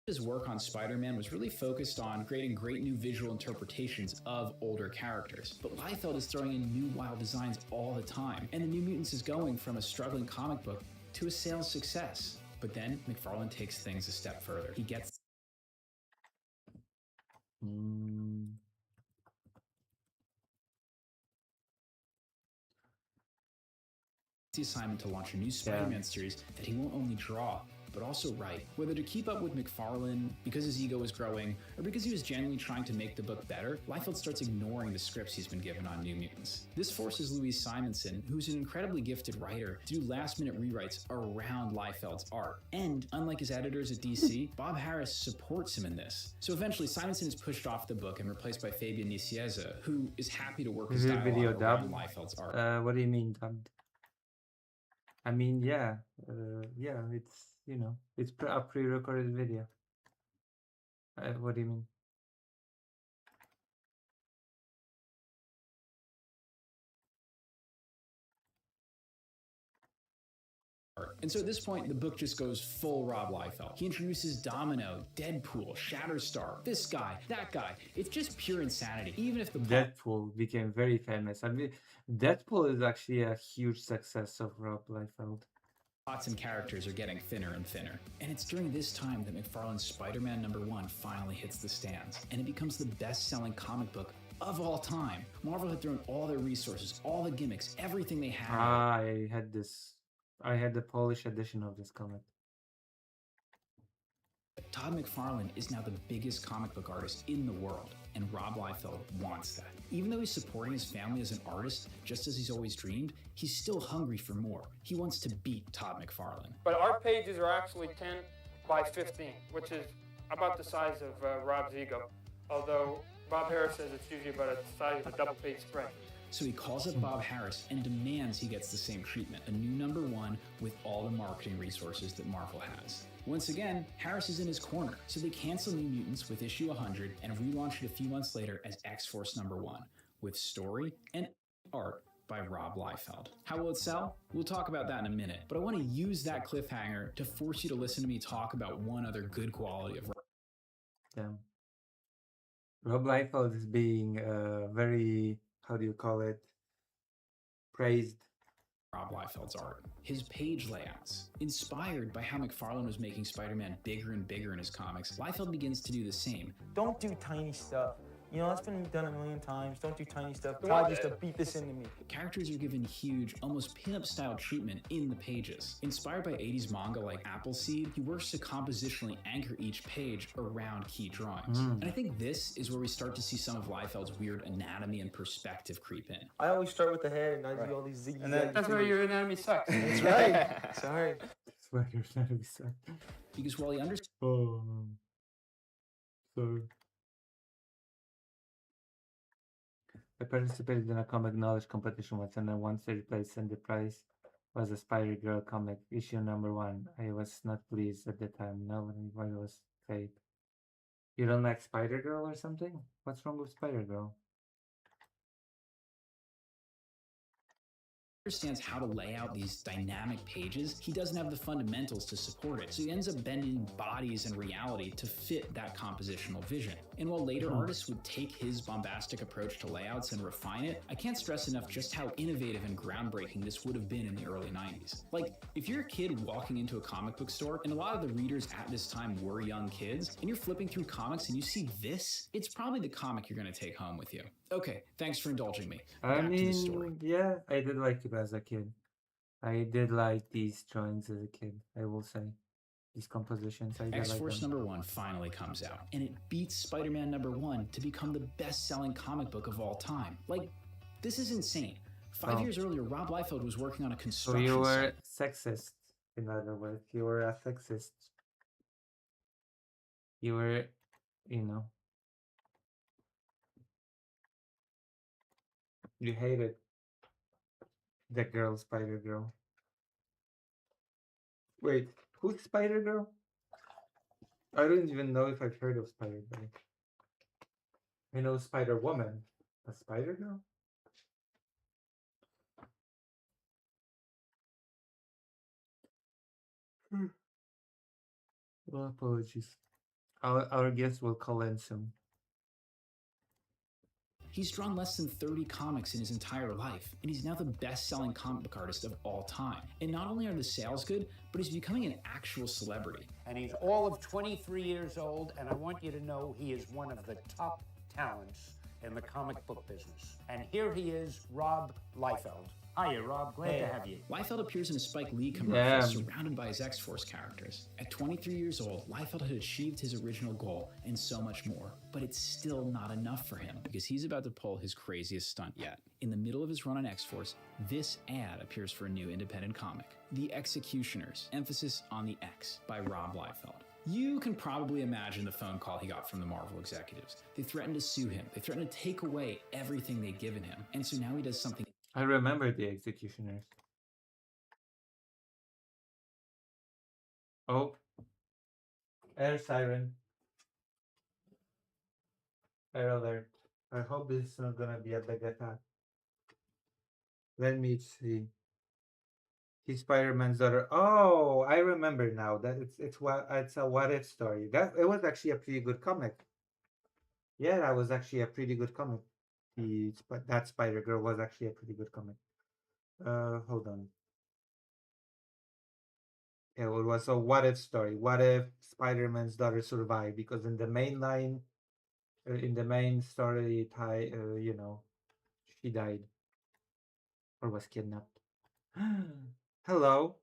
his work on Spider-Man was really focused on creating great new visual interpretations of older characters. But Liefeld is throwing in new wild designs all the time, and the New Mutants is going from a struggling comic book to a sales success. But then McFarlane takes things a step further. He gets the assignment to launch a new Spider-Man series that he won't only draw, but also write. Whether to keep up with McFarlane because his ego was growing, or because he was genuinely trying to make the book better, Liefeld starts ignoring the scripts he's been given on New Mutants. This forces Louise Simonson, who's an incredibly gifted writer, to do last-minute rewrites around Liefeld's art. And, unlike his editors at DC, Bob Harris supports him in this. So eventually, Simonson is pushed off the book and replaced by Fabian Nicieza, who is happy to work his Is it video dialogue around dubbed? Liefeld's art. What do you mean dubbed? I mean, yeah, yeah, it's, you know, it's a pre-recorded video. What do you mean? And so at this point, the book just goes full Rob Liefeld. He introduces Domino, Deadpool, Shatterstar, this guy, that guy. It's just pure insanity. Even if the Deadpool became very famous. I mean, Deadpool is actually a huge success of Rob Liefeld. plots and characters are getting thinner and thinner. And it's during this time that McFarlane's Spider-Man #1 finally hits the stands, and it becomes the best-selling comic book of all time. Marvel had thrown all their resources, all the gimmicks, everything they had. I had the Polish edition of this comic. Todd McFarlane is now the biggest comic book artist in the world, and Rob Liefeld wants that. Even though he's supporting his family as an artist, just as he's always dreamed, he's still hungry for more. He wants to beat Todd McFarlane. But our pages are actually 10 by 15, which is about the size of Rob's ego. Although Bob Harris says it's usually about the size of a double-page spread. So he calls up Bob Harris and demands he gets the same treatment, a new #1 with all the marketing resources that Marvel has. Once again, Harris is in his corner, so they cancel New Mutants with issue 100 and relaunch it a few months later as X-Force #1, with story and art by Rob Liefeld. How will it sell? We'll talk about that in a minute, but I want to use that cliffhanger to force you to listen to me talk about one other good quality of Damn. Rob Liefeld is being very, how do you call it, praised. Rob Liefeld's art. His page layouts. Inspired by how McFarlane was making Spider-Man bigger and bigger in his comics, Liefeld begins to do the same. Don't do tiny stuff. You know, that's been done a million times. Don't do tiny stuff. Todd used to beat this into me. Characters are given huge, almost pin-up-style treatment in the pages. Inspired by 80s manga like Appleseed, he works to compositionally anchor each page around key drawings. And I think this is where we start to see some of Liefeld's weird anatomy and perspective creep in. I always start with the head, and I do all these zigzags. And that's where your anatomy sucks. That's right. Sorry. That's why you're very sad. Because while he understands Oh, sorry. I participated in a comic knowledge competition once, and I won third place, and the prize was a Spider-Girl comic, issue #1. I was not pleased at the time. No, why was fake. You don't like Spider-Girl or something? What's wrong with Spider-Girl? how to lay out these dynamic pages, he doesn't have the fundamentals to support it. So he ends up bending bodies and reality to fit that compositional vision. And while later artists would take his bombastic approach to layouts and refine it, I can't stress enough just how innovative and groundbreaking this would have been in the early 90s. Like, if you're a kid walking into a comic book store, and a lot of the readers at this time were young kids, and you're flipping through comics and you see this, it's probably the comic you're going to take home with you. Okay, thanks for indulging me. I Back to the story. mean, yeah, I did like it as a kid. I did like these drawings as a kid, I will say. These compositions, I did like X-Force them. #1 finally comes out, and it beats Spider-Man #1 to become the best-selling comic book of all time. Like, this is insane. 5 years earlier, Rob Liefeld was working on a So construction you were site. sexist, in other words. You were a sexist. You were, you know. You hated the girl, Spider-Girl. Wait, who's Spider-Girl? I don't even know if I've heard of Spider-Girl. I know Spider-Woman. A Spider-Girl? Well, apologies. Our guest will call in soon. He's drawn less than 30 comics in his entire life, and he's now the best-selling comic book artist of all time. And not only are the sales good, but he's becoming an actual celebrity. And he's all of 23 years old, and I want you to know he is one of the top talents in the comic book business. And here he is, Rob Liefeld. Hiya, Rob. Glad to have you. Liefeld appears in a Spike Lee commercial surrounded by his X-Force characters. At 23 years old, Liefeld had achieved his original goal and so much more. But it's still not enough for him, because he's about to pull his craziest stunt yet. In the middle of his run on X-Force, this ad appears for a new independent comic, The Executioners, emphasis on the X, by Rob Liefeld. You can probably imagine the phone call he got from the Marvel executives. They threatened to sue him. They threatened to take away everything they'd given him. And so now he does something. I remember the Executioners. Oh. Air siren. Air alert. I hope this is not gonna be a big attack. Let me see. He's Spider-Man's daughter. Oh, I remember now. That it's a what if story. That it was actually a pretty good comic. Yeah, that was actually a pretty good comic. That Spider-Girl was actually a pretty good comic. Hold on. Yeah, it was a what if story. What if Spider-Man's daughter survived? Because in the main line, in the main story, you know, she died or was kidnapped. Hello.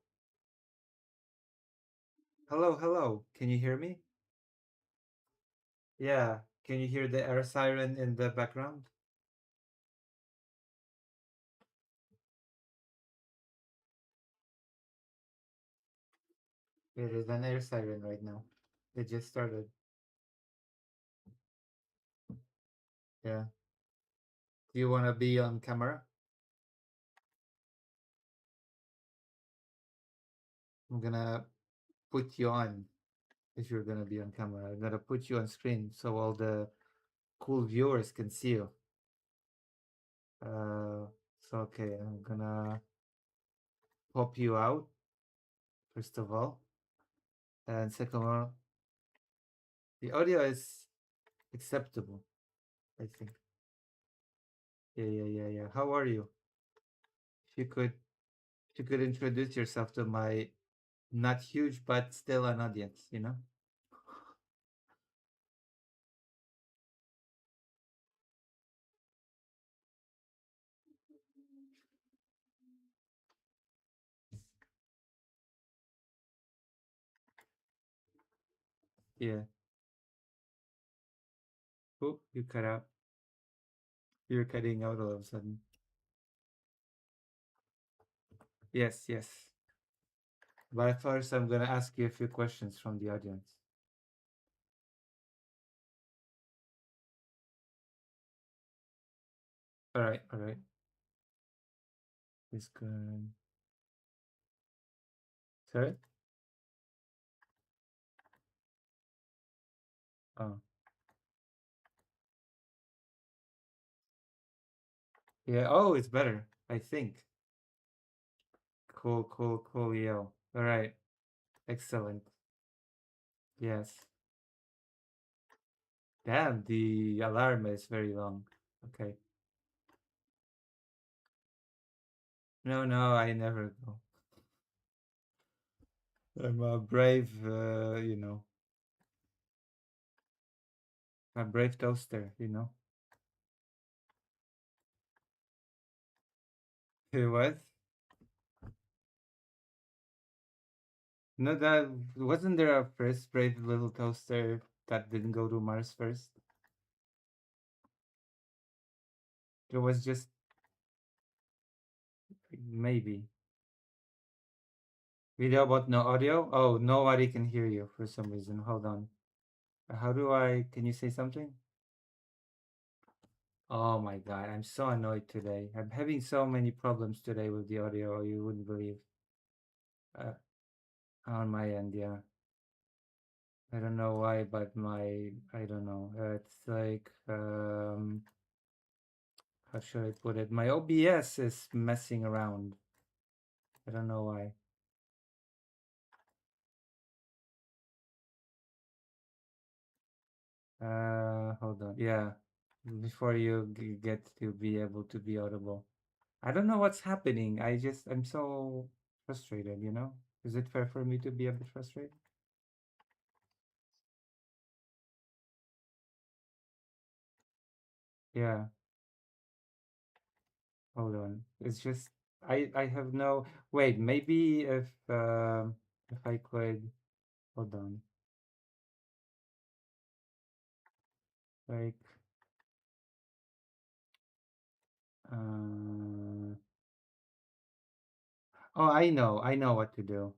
Hello. Can you hear me? Yeah. Can you hear the air siren in the background? It is an air siren right now. It just started. Yeah. Do you want to be on camera? I'm gonna put you on if you're gonna be on camera. I'm gonna put you on screen so all the cool viewers can see you. So okay, I'm gonna pop you out first of all, and second of all, the audio is acceptable, I think. Yeah. How are you? If you could introduce yourself to my not huge but still an audience, you know? Yeah. Oh, you cut out. You're cutting out all of a sudden. Yes. But first, I'm gonna ask you a few questions from the audience. All right. It's good. Sorry? Oh. Yeah. Oh, it's better, I think. Cool, yo. All right. Excellent. Yes. Damn, the alarm is very long. Okay. No, I never go. I'm a brave, a brave toaster, you know. What? No, that wasn't there a first brave little toaster that didn't go to Mars first? It was just maybe. Video but no audio? Oh, nobody can hear you for some reason. Hold on. How do can you say something? Oh my god, I'm so annoyed today. I'm having so many problems today with the audio, you wouldn't believe. On my end, yeah. I don't know why, but I don't know. It's like, how should I put it? My OBS is messing around. I don't know why. Hold on. Yeah, before you get to be able to be audible. I don't know what's happening. I'm so frustrated, you know? Is it fair for me to be a bit frustrated? Yeah. Hold on. It's just I have no wait, maybe if I could hold on. Like uh oh, I know what to do.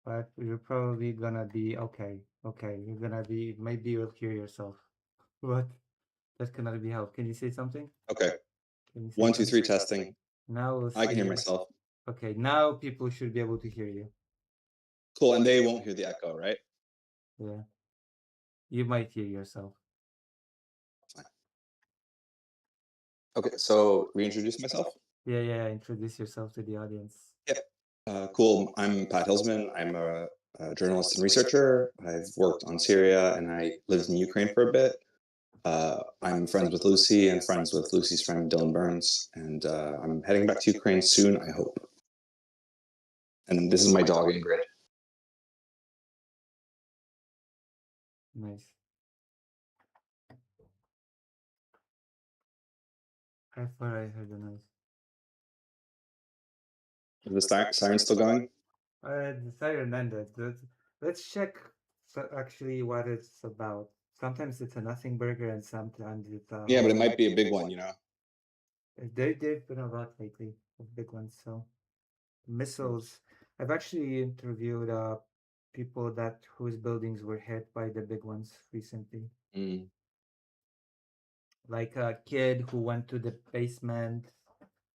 But you're probably gonna be okay. Okay, you're gonna be maybe you'll hear yourself. What? That cannot be helped. Can you say something? Okay. Can you say 1, 2, 3 something? testing. Now we'll I can hear see. myself. Okay, now people should be able to hear you. Cool, and they won't hear the echo, right? Yeah. You might hear yourself. Fine. Okay, so reintroduce myself? Yeah. Introduce yourself to the audience. Yep. Cool. I'm Pat Hilsman. I'm a journalist and researcher. I've worked on Syria and I lived in Ukraine for a bit. I'm friends with Lucy and friends with Lucy's friend Dylan Burns, and I'm heading back to Ukraine soon, I hope. And this is my dog Ingrid. Nice. I thought I heard a noise. Is the siren still going? The siren ended. Let's check actually what it's about. Sometimes it's a nothing burger and sometimes it's a Yeah, but it might be a big one, you know? They've been a lot lately of big ones. So missiles. I've actually interviewed people whose buildings were hit by the big ones recently. Mm. Like a kid who went to the basement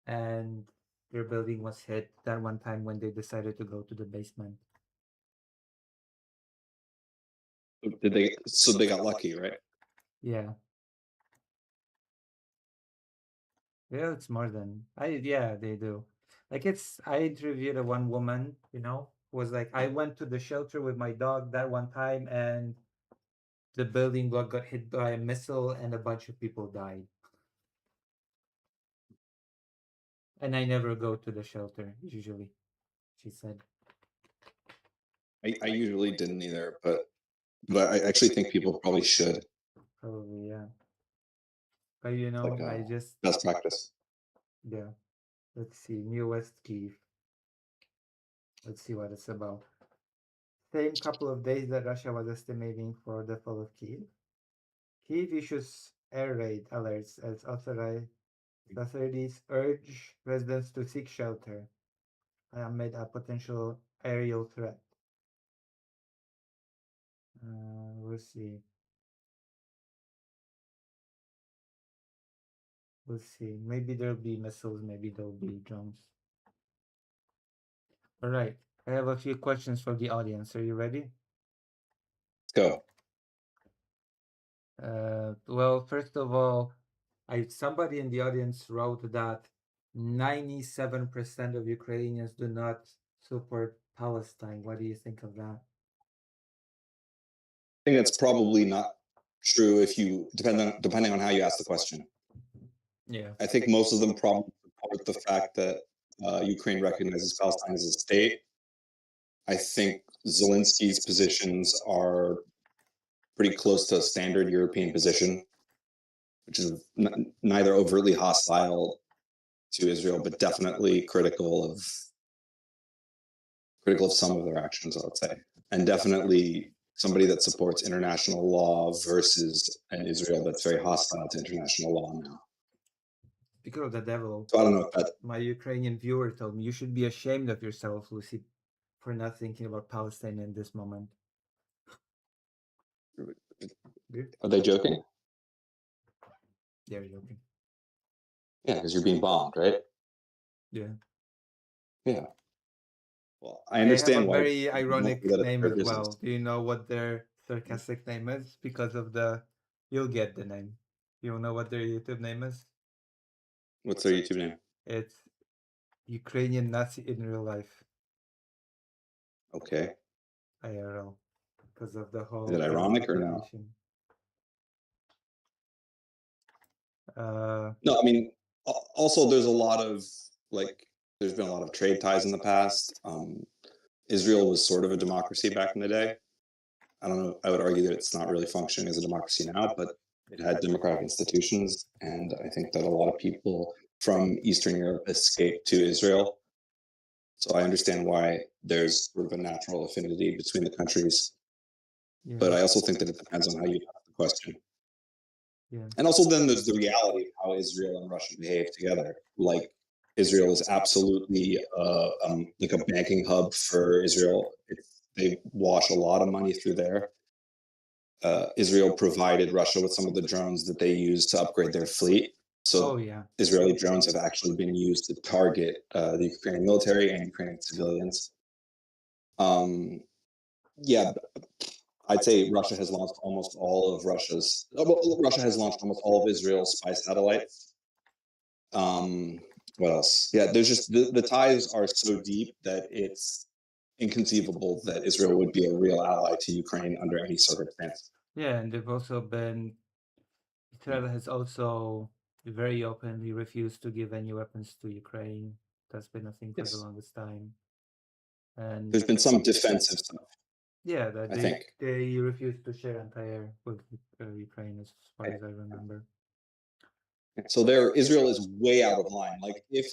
and their building was hit that one time when they decided to go to the basement. Did they? So they got lucky, right? Yeah. Yeah, it's more than yeah, they do. Like I interviewed a one woman, was like I went to the shelter with my dog that one time and the building block got hit by a missile and a bunch of people died. And I never go to the shelter usually, she said. I usually didn't either, but I actually think people probably should. Probably, yeah. But Like I just best practice. yeah. Let's see, newest Kiev. Let's see what it's about. Same couple of days that Russia was estimating for the fall of Kiev. Kiev issues air raid alerts as authorities urge residents to seek shelter amid a potential aerial threat. We'll see. We'll see. Maybe there'll be missiles, maybe there'll be drones. All right. I have a few questions for the audience. Are you ready? Go. Well, first of all, somebody in the audience wrote that 97% of Ukrainians do not support Palestine. What do you think of that? I think that's probably not true if you depending on how you ask the question. Yeah. I think most of them probably support the fact that Ukraine recognizes Palestine as a state. I think Zelensky's positions are pretty close to a standard European position, which is neither overtly hostile to Israel, but definitely critical of some of their actions, I would say, and definitely somebody that supports international law versus an Israel that's very hostile to international law now. Speaking of the devil, So I don't know if that. My Ukrainian viewer told me you should be ashamed of yourself, Lucy, for not thinking about Palestine in this moment. Are they joking? They're joking. Yeah, because you're being bombed, right? Yeah. Yeah. Well, I understand they have a why. very ironic name as business. well. Do you know what their sarcastic name is? Because of you'll get the name. You know what their YouTube name is? What's their YouTube name? It's Ukrainian Nazi in real life. Okay. IRL. Because of the whole. Is it ironic or no? No, I mean, also there's a lot of there's been a lot of trade ties in the past. Israel was sort of a democracy back in the day. I don't know. I would argue that it's not really functioning as a democracy now, but it had democratic institutions, and I think that a lot of people from Eastern Europe escaped to Israel. So I understand why there's sort of a natural affinity between the countries. Yeah. But I also think that it depends on how you ask the question. Yeah. And also then there's the reality of how Israel and Russia behave together. Like Israel is absolutely like a banking hub for Israel. They wash a lot of money through there. Israel provided Russia with some of the drones that they use to upgrade their fleet. So Israeli drones have actually been used to target the Ukrainian military and Ukrainian civilians. Yeah, I'd say Russia has launched almost all of Israel's spy satellites. What else? Yeah, there's just the ties are so deep that it's inconceivable that Israel would be a real ally to Ukraine under any circumstance. Yeah, and Israel has also very openly refused to give any weapons to Ukraine. That's been a thing for the longest time. And there's been some defensive stuff. Yeah, that they refused to share anti-air with Ukraine, as far as I remember. So Israel is way out of line. Like, if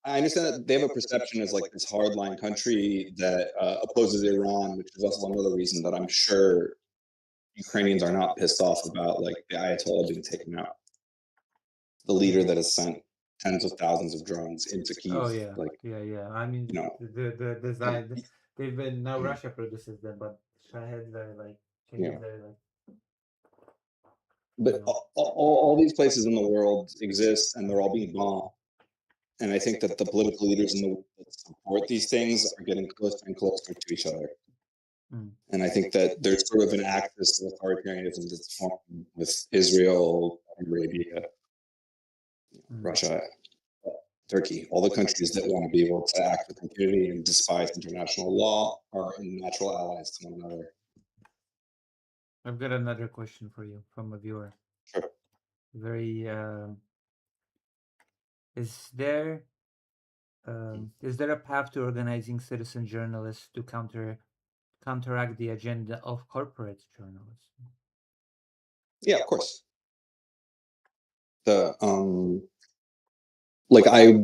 I understand that they have a perception as like this hardline country that opposes Iran, which is also another reason that I'm sure Ukrainians are not pissed off about, like the Ayatollah being taken out. The leader that has sent tens of thousands of drones into Kyiv. Oh yeah, yeah. I mean, the design. They've been now Russia produces them, but Shaheds are like Chinese are like. But all these places in the world exist, and they're all being bombed. And I think that the political leaders in the world that support these things are getting closer and closer to each other. And I think that there's sort of an axis of authoritarianism that's formed with Israel, Arabia, Russia, Turkey. All the countries that want to be able to act with impunity and despise international law are natural allies to one another. I've got another question for you from a viewer. Sure. Very. Is there a path to organizing citizen journalists to counteract the agenda of corporate journalism? Yeah, of course. Like I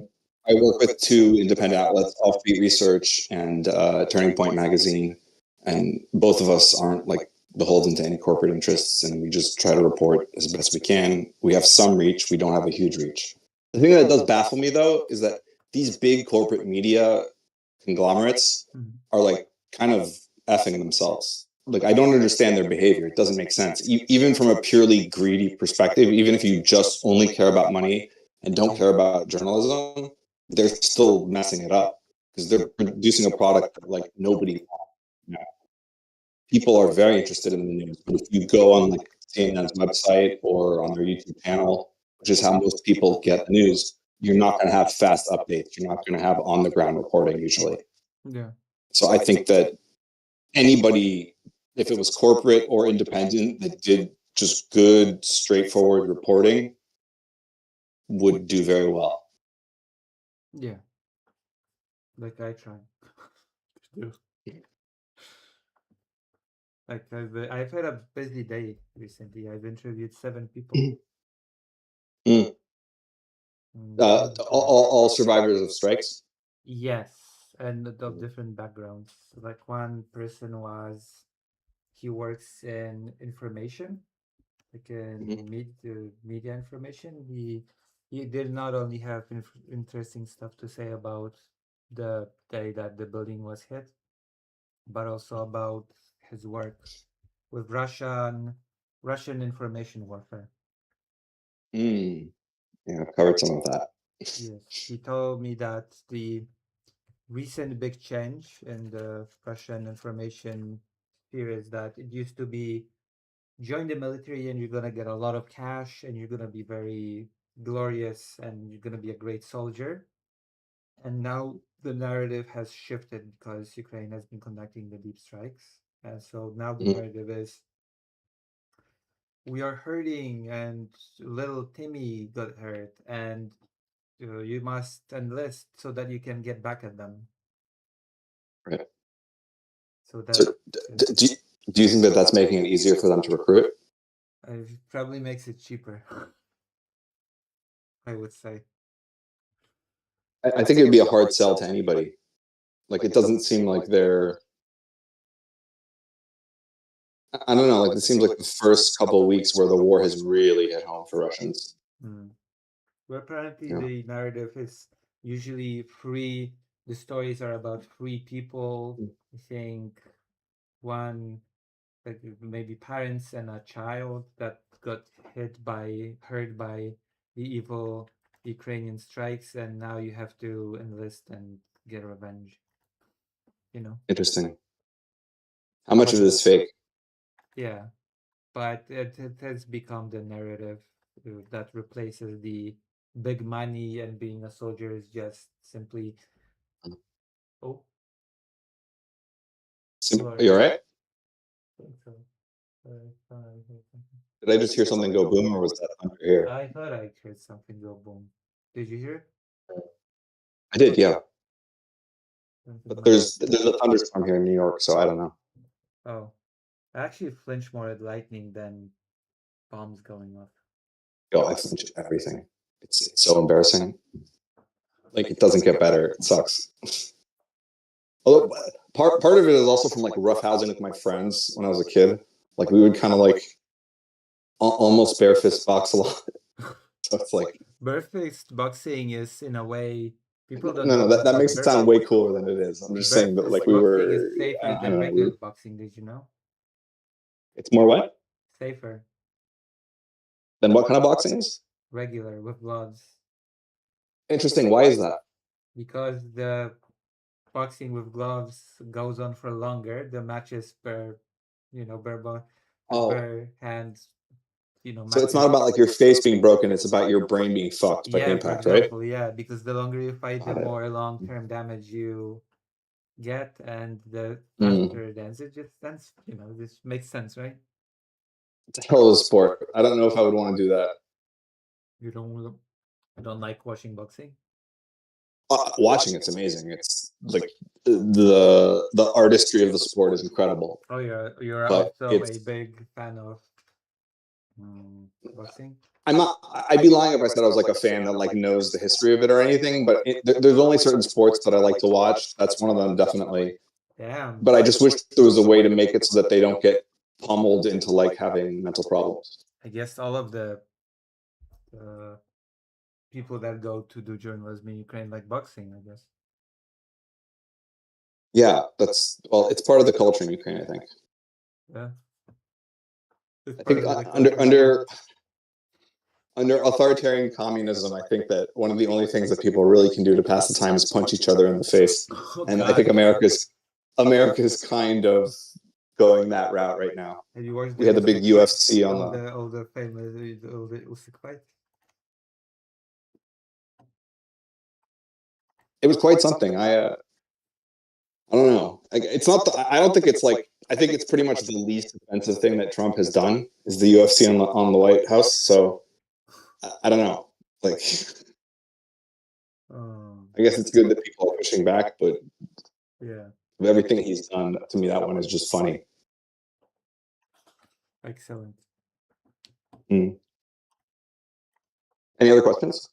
work with two independent outlets, Offbeat Research and Turning Point Magazine, and both of us aren't like beholden to any corporate interests, and we just try to report as best we can. We have some reach, we don't have a huge reach. The thing that does baffle me though is that these big corporate media conglomerates are like kind of effing themselves. Like I don't understand their behavior. It doesn't make sense. Even from a purely greedy perspective, even if you just only care about money and don't care about journalism, they're still messing it up because they're producing a product that like nobody wants. You know? People are very interested in the news, but if you go on like CNN's website or on their YouTube channel, which is how most people get the news, you're not going to have fast updates. You're not going to have on the ground reporting usually. Yeah. So I think that anybody, if it was corporate or independent, that did just good, straightforward reporting would do very well. Yeah. Like I try to do. Like I've had a busy day recently. I've interviewed 7 people. All survivors of strikes? Yes, and of different backgrounds. Like one person he works in information, like in media information. He did not only have interesting stuff to say about the day that the building was hit, but also about his work with Russian information warfare. Yeah, I've covered some of that. Yes, he told me that the recent big change in the Russian information sphere is that it used to be join the military and you're gonna get a lot of cash and you're gonna be very glorious and you're gonna be a great soldier. And now the narrative has shifted because Ukraine has been conducting the deep strikes. And so now the narrative is we are hurting and little Timmy got hurt and you must enlist so that you can get back at them. Right. So that do you think that that's making it easier for them to recruit? it probably makes it cheaper. I would say. I think it would be a hard sell to anybody. Like it doesn't seem like they're. I don't know. Like it seems like the first couple of weeks where the war has really hit home for Russians. Well, apparently the narrative is usually free. The stories are about free people. I think one, like maybe parents and a child that got hurt by the evil Ukrainian strikes, and now you have to enlist and get revenge. Interesting. How much of it is fake? Yeah, but it has become the narrative that replaces the big money, and being a soldier is just simply. Oh. Are you all right? Did I just hear something go boom, or was that under here? I thought I heard something go boom. Did you hear it? I did, yeah. But there's a thunderstorm here in New York, so I don't know. Oh, I actually flinch more at lightning than bombs going off. Yo, I flinch at everything. It's so embarrassing. Like it doesn't get better. It sucks. Although part of it is also from like rough housing with my friends when I was a kid. Like we would kind of like almost barefist box a lot. So it's like barefist boxing is in a way People don't No, know that this, makes it sound way cooler than it is. I'm just saying that like we boxing is were, safer I than don't know, regular boxing. Did you know? it's more what? Safer, Then what kind of boxing is? regular with gloves, Interesting. Why is that? because the boxing with gloves goes on for longer. The matches per, Oh, per hand, so it's matches. not about like your face being broken. It's about your brain being fucked by the Yeah, for impact, right? example, yeah, because the longer you fight, the Got it. more long-term damage you get, and the Mm. faster it ends. It just ends, this makes sense, right? It's a hell of a sport. I don't know if I would want to do that. You don't like watching boxing? Watching it's amazing. It's like the artistry of the sport is incredible. Oh, you're But also a it's big fan of boxing? I'm not. I'd be lying if I said I was like a fan that like knows the history of it or anything. But there's only certain sports that I like to watch. That's one of them, definitely. Damn. But I just wish there was a way to make it so that they don't get pummeled into like having mental problems. I guess all of the people that go to do journalism in Ukraine like boxing, I guess. Yeah, it's part of the culture in Ukraine, I think. Yeah. I think under authoritarian communism, I think that one of the only things that people really can do to pass the time is punch each other in the face. And I think America's kind of going that route right now. Have you watched We had the big UFC on all the famous all the Usyk fight? It was quite something. I don't know. It's not. I don't think it's like. I think it's pretty much the least offensive thing that Trump has done is the UFC on the White House. So I don't know. Like, I guess it's good that people are pushing back, but yeah, everything he's done to me, that one is just funny. Excellent. Mm. Any other questions?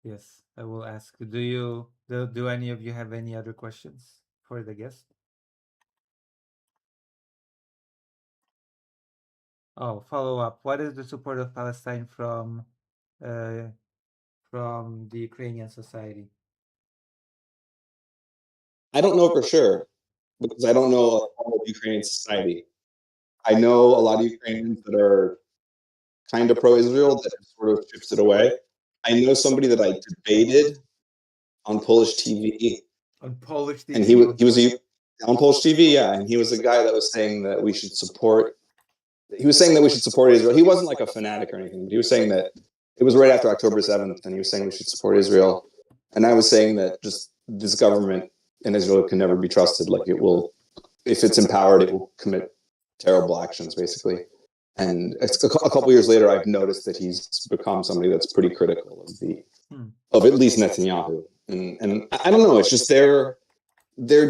Yes, I will ask. Do any of you have any other questions for the guest? Oh, follow up. What is the support of Palestine from the Ukrainian society? I don't know for sure because I don't know all of Ukrainian society. I know a lot of Ukrainians that are kind of pro-Israel that sort of chips it away. I know somebody that I debated on Polish TV. On Polish TV? And he was on Polish TV, yeah, and he was a guy that was saying that we should support. He was saying that we should support Israel. He wasn't like a fanatic or anything, but he was saying that it was right after October 7th, and he was saying we should support Israel. And I was saying that just this government in Israel can never be trusted. Like it will, if it's empowered, it will commit terrible actions, basically. And a couple years later, I've noticed that he's become somebody that's pretty critical of at least Netanyahu. And I don't know. It's just they're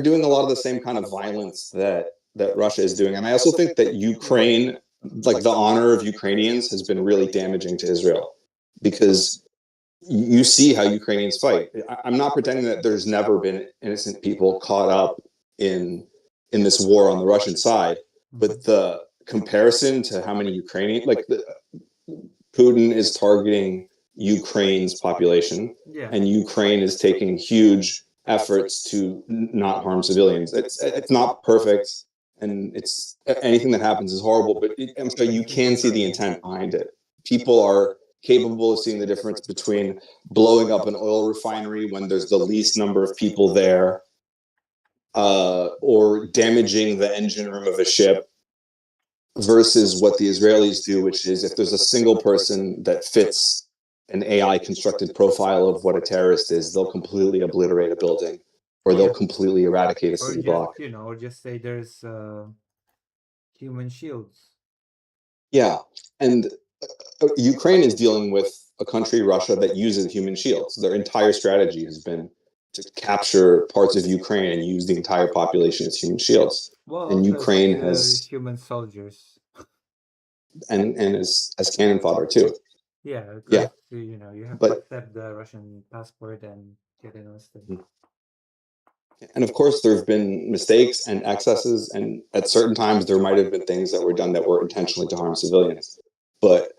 doing a lot of the same kind of violence that Russia is doing. And I also think that Ukraine, like the honor of Ukrainians, has been really damaging to Israel because you see how Ukrainians fight. I'm not pretending that there's never been innocent people caught up in this war on the Russian side, but the comparison to how many Ukrainian, Putin is targeting Ukraine's population, and Ukraine is taking huge efforts to not harm civilians. It's not perfect, and it's anything that happens is horrible. But I'm sorry, you can see the intent behind it. People are capable of seeing the difference between blowing up an oil refinery when there's the least number of people there, or damaging the engine room of a ship, versus what the Israelis do, which is if there's a single person that fits an AI constructed profile of what a terrorist is, they'll completely obliterate a building, or they'll completely eradicate a city block. Or just say there's human shields. Yeah, and Ukraine is dealing with a country, Russia, that uses human shields. Their entire strategy has been to capture parts of Ukraine and use the entire population as human shields. Well, and Ukraine has human soldiers, and as cannon fodder too. Yeah, yeah. You have to accept the Russian passport and get enlisted. And of course, there have been mistakes and excesses, and at certain times there might have been things that were done that were intentionally to harm civilians. But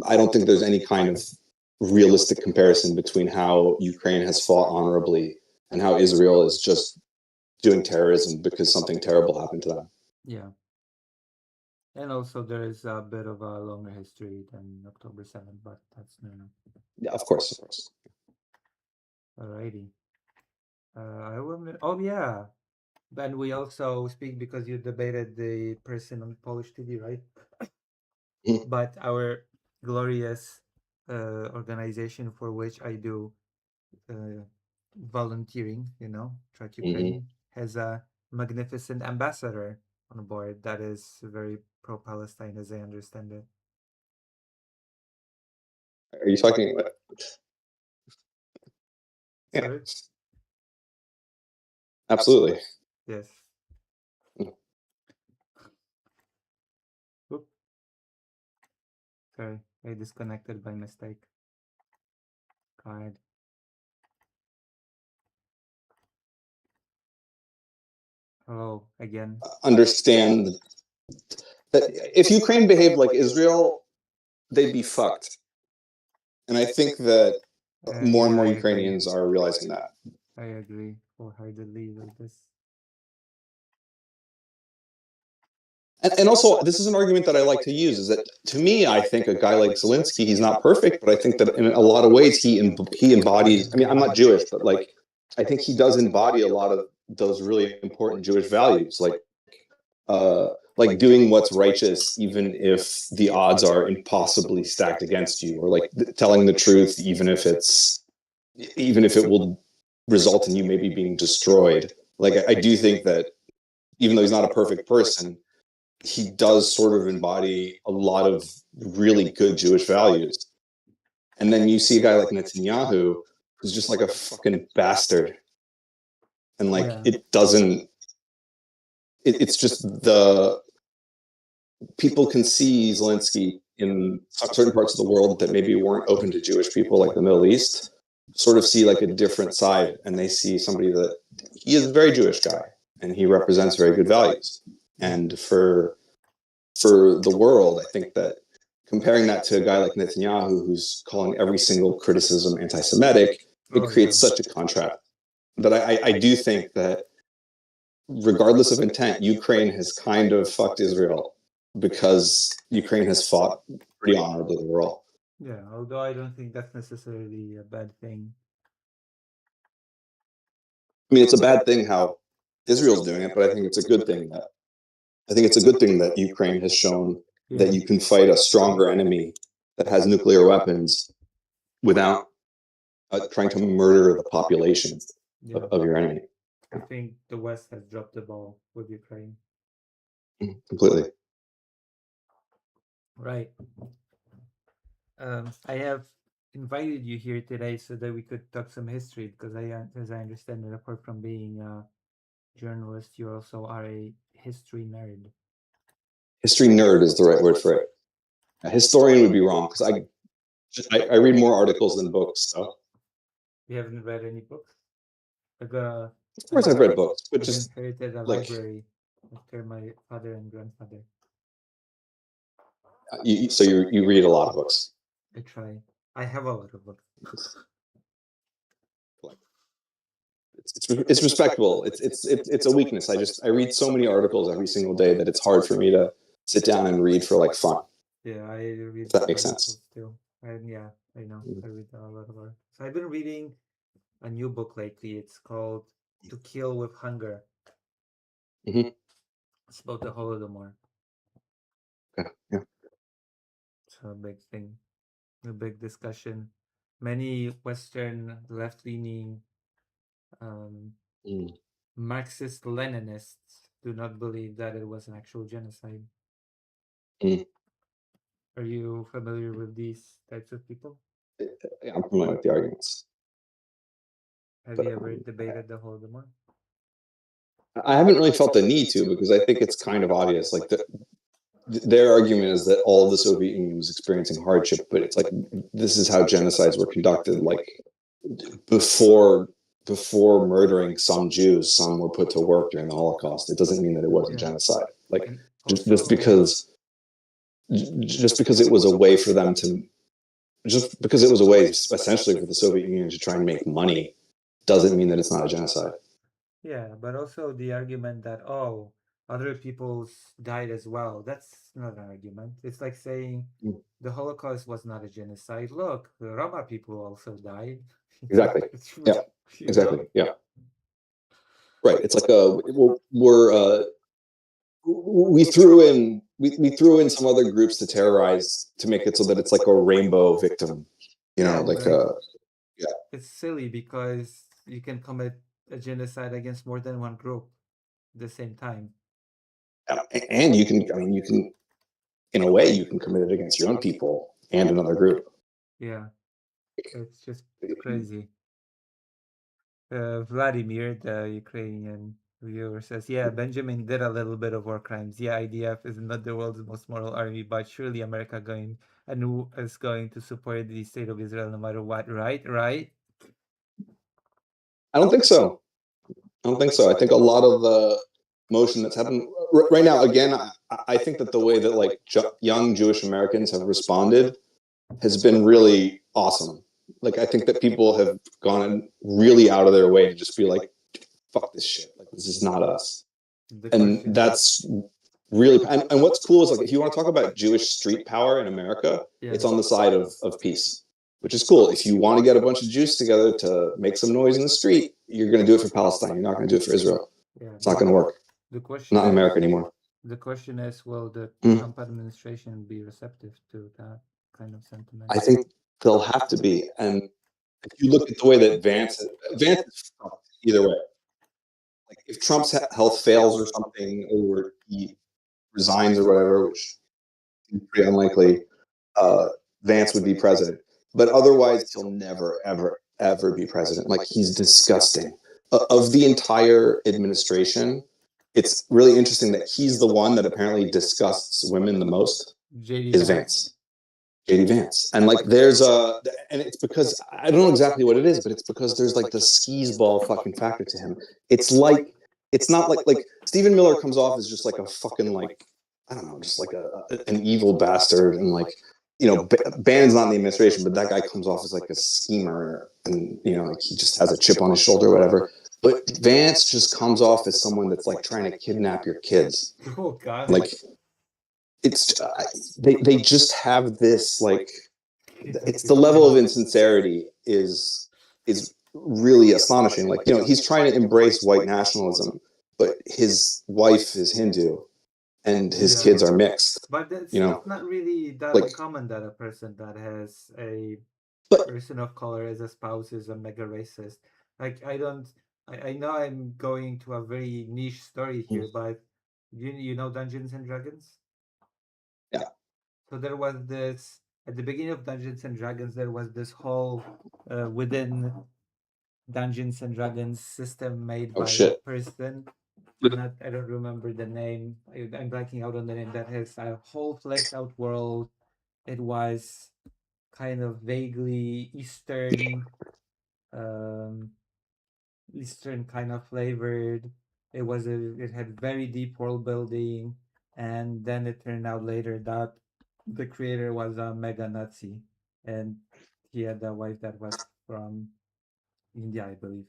I don't think there's any kind of realistic comparison between how Ukraine has fought honorably and how Israel is just doing terrorism because something terrible happened to them. Yeah. And also there is a bit of a longer history than October 7th, but that's no. Yeah, of course. Alrighty. I will. Oh yeah. And we also speak because you debated the person on Polish TV, right? Mhm. But our glorious organization for which I do volunteering, Track Ukraine, has a magnificent ambassador on board that is very pro-Palestine, as I understand it. Are you talking about? Yeah, Sorry? absolutely. Yes. Oop. Sorry, I disconnected by mistake. God. Hello again. Understand that if Ukraine behaved like Israel, they'd be fucked. And I think that more and more Ukrainians are realizing that. I agree wholeheartedly with this. And also, this is an argument that I like to use, is that to me, I think a guy like Zelensky, he's not perfect, but I think that in a lot of ways he embodies, I mean, I'm not Jewish, but like, I think he does embody a lot of those really important Jewish values, like doing what's righteous, even if the odds are impossibly stacked against you, or like telling the truth, even if it will result in you maybe being destroyed. Like, I do think that even though he's not a perfect person, he does sort of embody a lot of really good Jewish values. And then you see a guy like Netanyahu, who's just like a fucking bastard. And like, it's just people can see Zelensky in certain parts of the world that maybe weren't open to Jewish people, like the Middle East, sort of see like a different side, and they see somebody that he is a very Jewish guy and he represents very good values. And for the world, I think that comparing that to a guy like Netanyahu, who's calling every single criticism anti-Semitic, it creates such a contrast. But I do think that regardless of intent, Ukraine has kind of fucked Israel because Ukraine has fought pretty honorably overall. Yeah, although I don't think that's necessarily a bad thing. I mean, it's a bad thing how Israel's doing it, but I think it's a good thing that Ukraine has shown that you can fight a stronger enemy that has nuclear weapons without trying to murder the population of your enemy. I think the West has dropped the ball with Ukraine. Completely. Right. I have invited you here today so that we could talk some history, because as I understand it, apart from being a journalist, you also are a history nerd. History nerd is the right word for it. A historian would be wrong, because I read more articles than books. So. You haven't read any books? Of course I've read books, but just inherited a library after my father and grandfather. So you read a lot of books. I try. I have a lot of books. It's respectable. It's a weakness. I read so many articles every single day that it's hard for me to sit down and read for like fun. Yeah, I read. If that makes sense. Too. And yeah, I know. I read a lot of articles. So I've been reading a new book lately. It's called "To Kill with Hunger." It's about the Holodomor. Okay. Yeah. It's a big thing, a big discussion. Many Western left-leaning Marxist-Leninists do not believe that it was an actual genocide. Are you familiar with these types of people? Yeah, I'm familiar with the arguments. Have you ever debated the Holodomor? I haven't really felt the need to, because I think it's kind of obvious. Like their argument is that all of the Soviet Union was experiencing hardship, but it's like this is how genocides were conducted. Like before murdering some Jews, some were put to work during the Holocaust. It doesn't mean that it wasn't genocide. Like just because it was a way for them to just because it was a way, essentially, for the Soviet Union to try and make money, doesn't mean that it's not a genocide. Yeah, but also the argument that, oh, other people's died as well. That's not an argument. It's like saying the Holocaust was not a genocide. Look, the Roma people also died. Exactly. Yeah. You Exactly. know? Yeah. Right. It's like we threw in some other groups to terrorize to make it so that it's like a rainbow victim. You know, like yeah. It's silly because you can commit a genocide against more than one group at the same time. And you can, I mean, you can, in a way, you can commit it against your own people and another group. Yeah, it's just crazy. Vladimir, the Ukrainian viewer, says, yeah, Benjamin did a little bit of war crimes. Yeah, IDF is not the world's most moral army, but surely America is going to support the state of Israel no matter what, right? Right? I don't think so. I don't think so. I think a lot of the motion that's happened right now, again, I think that the way that like young Jewish Americans have responded has been really awesome. Like, I think that people have gone really out of their way to just be like, fuck this shit. Like, this is not us. And that's really, and what's cool is, like, if you want to talk about Jewish street power in America, it's on the side of peace, which is cool. If you want to get a bunch of Jews together to make some noise in the street, you're going to do it for Palestine. You're not going to do it for Israel. It's not going to work. The question Not in America anymore. The question is, will the Trump administration be receptive to that kind of sentiment? I think they'll have to be. And if you look at the way that Vance is either way. Like, if Trump's health fails or something, or he resigns or whatever, which is pretty unlikely, Vance would be president. But otherwise, he'll never, ever, ever be president. Like, he's disgusting. Of the entire administration, it's really interesting that he's the one that apparently disgusts women the most. Is Vance. JD Vance. And like, there's and it's because, I don't know exactly what it is, but it's because there's like the skis ball fucking factor to him. It's like, it's not like Stephen Miller comes off as just like a fucking, like, I don't know, just like an evil bastard. And like, you know, Bannon's not in the administration, but that guy comes off as like a schemer, and, you know, like, he just has a chip on his shoulder or whatever. But Vance just comes off as someone that's like trying to kidnap your kids. Oh God! Like, it's they just have this, like, it's the level of insincerity is really astonishing. Like, you know, he's trying to embrace white nationalism, but his wife is Hindu, and his kids are mixed. But it's not really that uncommon that a person that has a person of color as a spouse is a mega racist. Like, I know I'm going to a very niche story here, but you know Dungeons and Dragons? Yeah. So there was this, at the beginning of Dungeons and Dragons, there was this whole within Dungeons and Dragons system made by a person. I don't remember the name. I'm blanking out on the name. That has a whole fleshed out world. It was kind of vaguely Eastern kind of flavored. It had very deep world building, and then it turned out later that the creator was a mega Nazi, and he had a wife that was from India, I believe.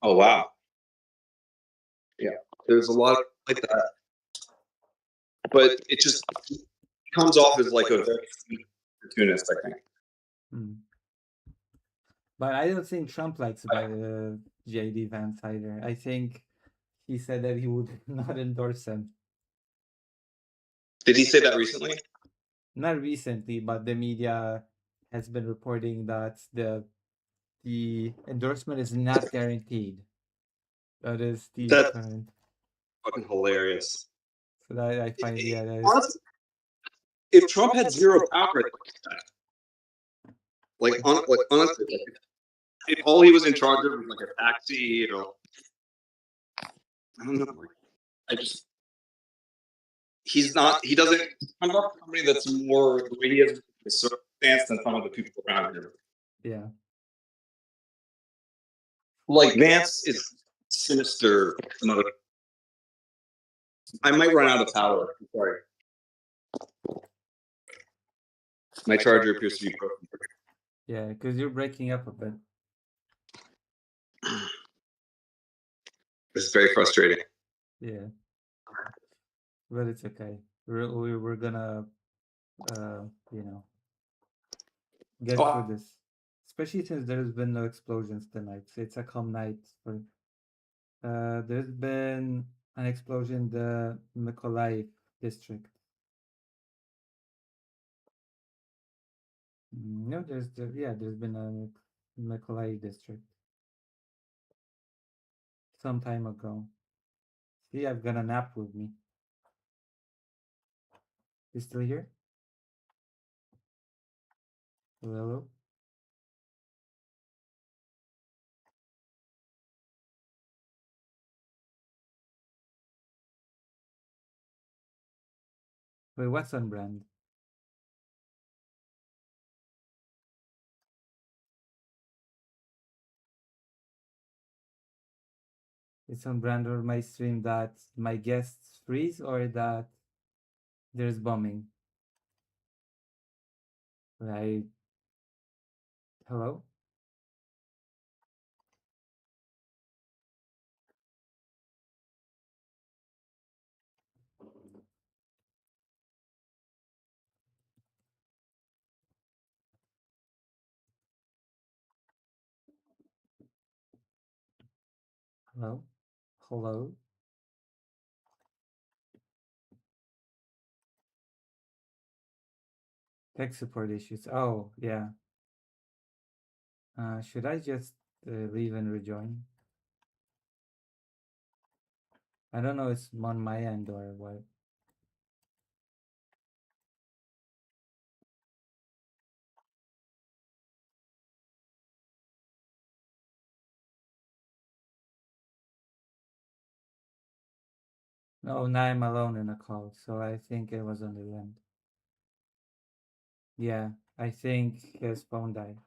Oh wow. Yeah, there's a lot like that, but it just comes off as like a very opportunist, I think. But I don't think Trump likes JD Vance either. I think he said that he would not endorse him. Did he say that recently? Not recently, but the media has been reporting that the endorsement is not guaranteed. That is the current. Fucking hilarious. So that I find honestly, if Trump had zero power, like honestly, like, if all he was in charge of was like a taxi, I don't know. He doesn't come off somebody that's more the way he is his circumstance than some of the people around him. Yeah. Like, Vance is sinister. I might run out of power. Sorry. My charger appears to be broken. Yeah, because you're breaking up a bit. This is very frustrating. Yeah. But it's okay. We're gonna, you know, get through this. Especially since there's been no explosions tonight. So it's a calm night. For, there's been an explosion in the Mykolaiv district. No, there's been a Mykolaiv district some time ago. See, I've got an app with me. You still here? Hello? Wait, what's on brand? It's on brand or my stream that my guests freeze or that there's bombing. Right. Hello? Hello? Hello? Tech support issues. Oh, yeah. Should I just leave and rejoin? I don't know, it's on my end or what. No, now I'm alone in a call, so I think it was on the end. Yeah, I think his phone died.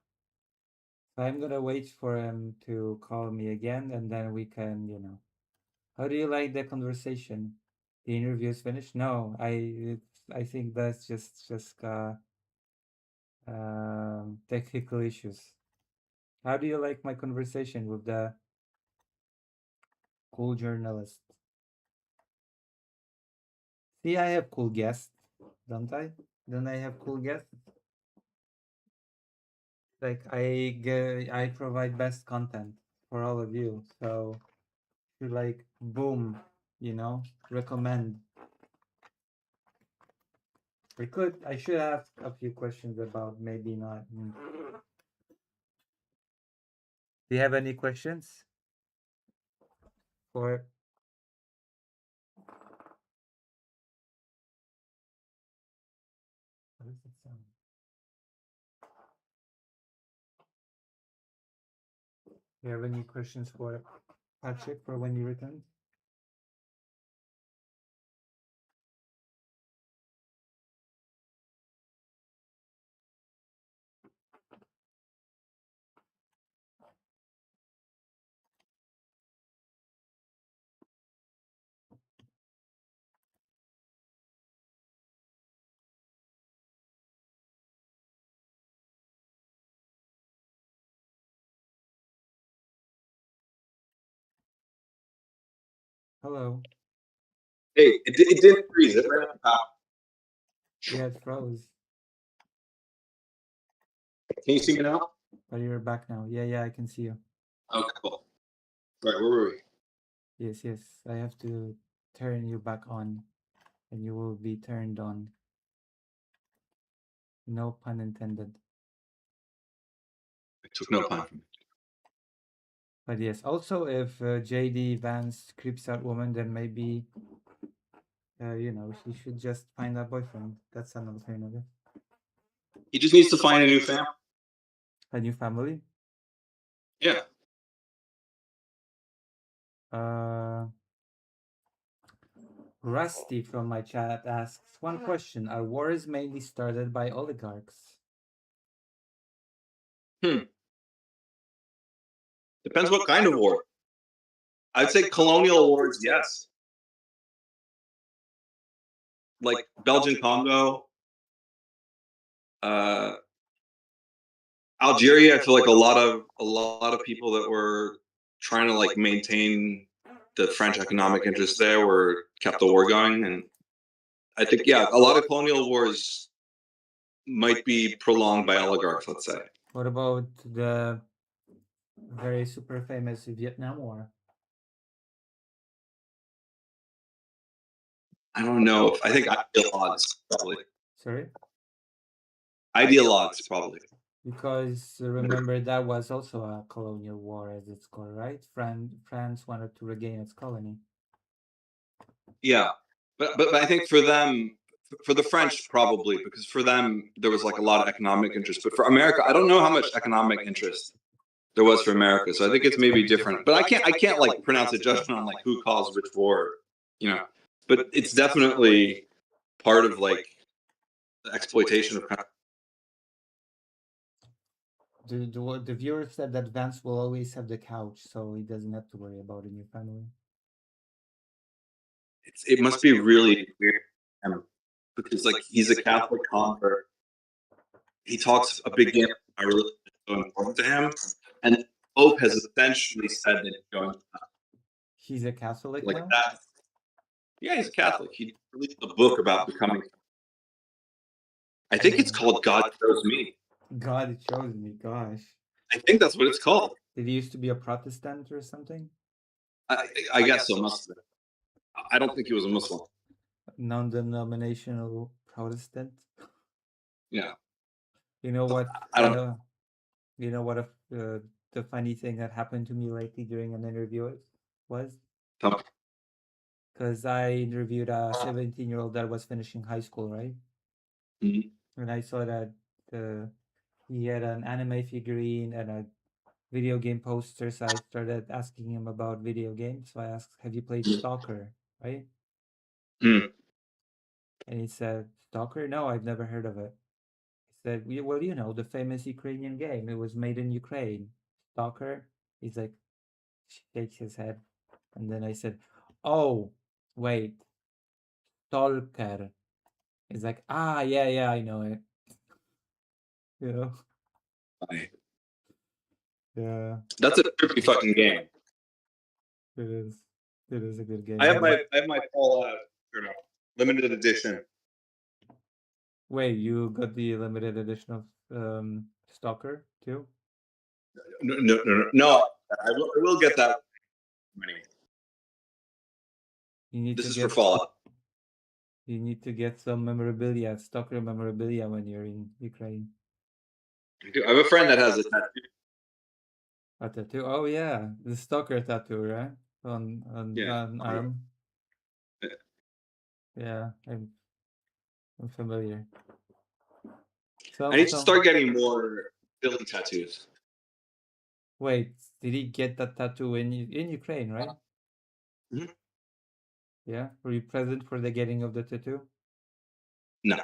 So I'm gonna wait for him to call me again and then we can, you know. How do you like the conversation? The interview is finished? No, I think that's just technical issues. How do you like my conversation with the cool journalist? See, I have cool guests, don't I? Don't I have cool guests? Like I provide best content for all of you, so you like boom, you know, recommend. I should ask a few questions about maybe not. Do you have any questions for? What does it sound? Do you have any questions for Patrick for when you return? Hello. Hey, it didn't freeze. It ran out of power. Yeah, it froze. Can you see me now? But you're back now. Yeah, I can see you. Okay, cool. All right, where were we? Yes. I have to turn you back on, and you will be turned on. No pun intended. I took no pun from it. But yes, also if JD Vance creeps out woman, then maybe, you know, she should just find a boyfriend. That's an alternative. He just needs to find a new family. A new family? Yeah. Rusty from my chat asks one question: Are wars mainly started by oligarchs? Depends what kind of war. I'd say colonial wars, yes. Like Belgian Congo, Algeria, I feel like a lot of people that were trying to like maintain the French economic interests there were kept the war going, and I think a lot of colonial wars might be prolonged by oligarchs. Let's say. What about the very super famous Vietnam War? I don't know. I think ideologues probably. Sorry? Ideologues probably. Because remember that was also a colonial war, as it's called, right? France wanted to regain its colony. Yeah, but I think for them, for the French probably, because for them there was like a lot of economic interest. But for America, I don't know how much economic interest there was for America. So I think it's maybe different. But I can't like pronounce a judgment on like who caused which war, you know. But it's definitely part of like the exploitation of. The viewer said that Vance will always have the couch, so he doesn't have to worry about a new family. It must be really weird because like he's a Catholic convert. He talks a big game about religion is so important to him, and the Pope has essentially said that he's going to He's a Catholic like now? that. Yeah, he's a Catholic. He released a book about becoming. I think it's called God Chose Me. God chose me, gosh. I think that's what it's called. Did he used to be a Protestant or something? I guess so. Must have been. I don't think he was a Muslim. Non-denominational Protestant. Yeah. You know what? I don't. You know what? The funny thing that happened to me lately during an interview was because I interviewed a 17-year-old that was finishing high school, right? Mm-hmm. And I saw that he had an anime figurine and a video game poster. So I started asking him about video games. So I asked, "Have you played Stalker?" Right? Mm. And he said, "Stalker? No, I've never heard of it." He said, "Well, you know, the famous Ukrainian game. It was made in Ukraine. Stalker?" He's like, shakes his head. And then I said, "Oh, wait, Stalker." He's like, yeah, I know it. You know? Yeah. That's a trippy fucking game. It is. It is a good game. I have my Fallout limited edition. Wait, you got the limited edition of Stalker too? No. I will get that. You need This to is get, for Fallout. You need to get some memorabilia, Stalker memorabilia, when you're in Ukraine. I have a friend that has a tattoo. A tattoo? Oh yeah, the Stalker tattoo, right? On arm. Yeah, I'm familiar. I need to start getting more Philly tattoos. Wait, did he get that tattoo in Ukraine, right? Mm-hmm. Yeah, were you present for the getting of the tattoo? No.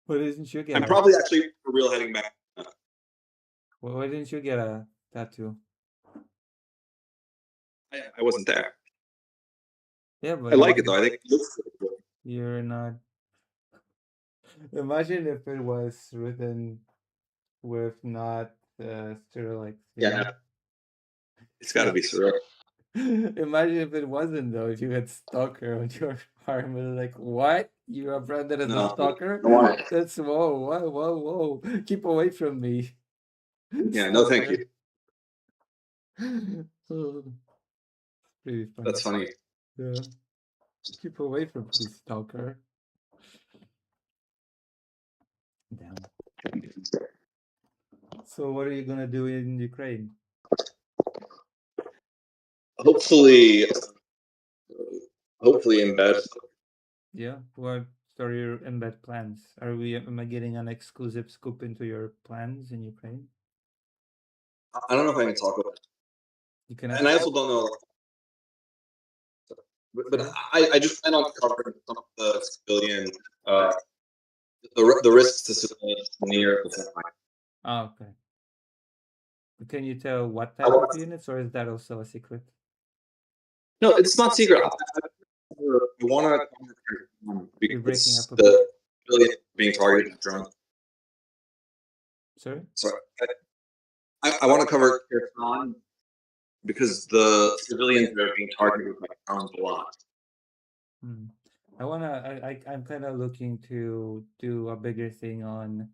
Why didn't you get? I'm probably actually for real heading back. Why didn't you get a tattoo? I wasn't there. Yeah, but I like it though. I think it looks really cool. You're not. Imagine if it was written with not Cyrillic. Yeah. It's got to be surreal. Imagine if it wasn't though. If you had Stalker on your arm, and like, what? You are branded as a stalker? That's whoa! Keep away from me. Yeah, no, thank you. Pretty funny. That's funny. Yeah. Keep away from me, stalker. Damn. So what are you gonna do in Ukraine? Hopefully in bed. Yeah. What are your embed plans? Am I getting an exclusive scoop into your plans in Ukraine? I don't know if I can talk about it. You can. And I also don't know. But I just plan on covering some of the civilian, the risks to civilians near the front line. Oh, okay. Can you tell what type of units, or is that also a secret? No, it's not secret. I want to because civilians being targeted with drones. Sorry? Sorry, I want to cover Kherson because the civilians are being targeted with drones a lot. Hmm. I'm kind of looking to do a bigger thing on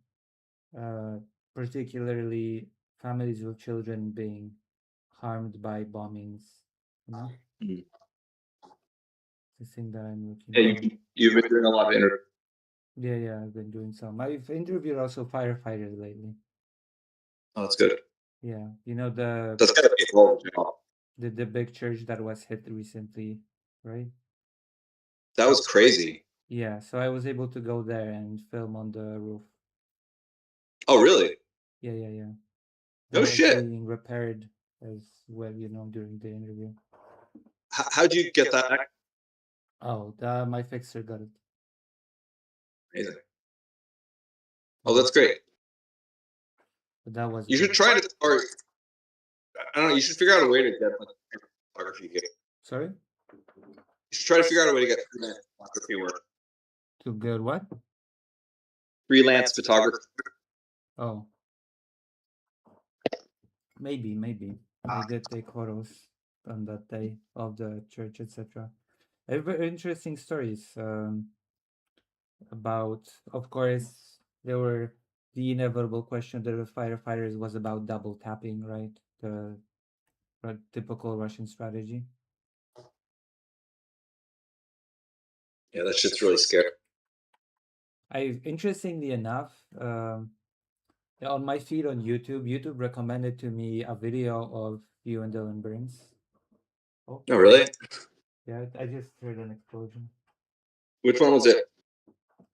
particularly families with children being harmed by bombings, you know? Mm. The thing that I'm looking Yeah, at. you've been doing a lot of interviews. Yeah, I've been doing some. I've interviewed also firefighters lately. Oh, that's good. Yeah, you know the That's gotta be a global job. the big church that was hit recently, right? That was crazy. Yeah, so I was able to go there and film on the roof. Oh, really? Yeah. No That was shit. being repaired as well, you know, during the interview. How'd you get that? Oh, my fixer got it. Amazing. Oh, that's great. But that was You should big. try to start. I don't know. You should figure out a way to get photography here. Sorry? You should try to figure out a way to get freelance photography work. To get what? Freelance photography. Oh. Maybe. I did take photos on that day of the church, etc. Very interesting stories about, of course, there were the inevitable question that the firefighters was about double tapping, right? The typical Russian strategy. Yeah, that shit's really scary. Interestingly enough, on my feed on YouTube recommended to me a video of you and Dylan Burns. Oh, really? Yeah, I just heard an explosion. Which one was it?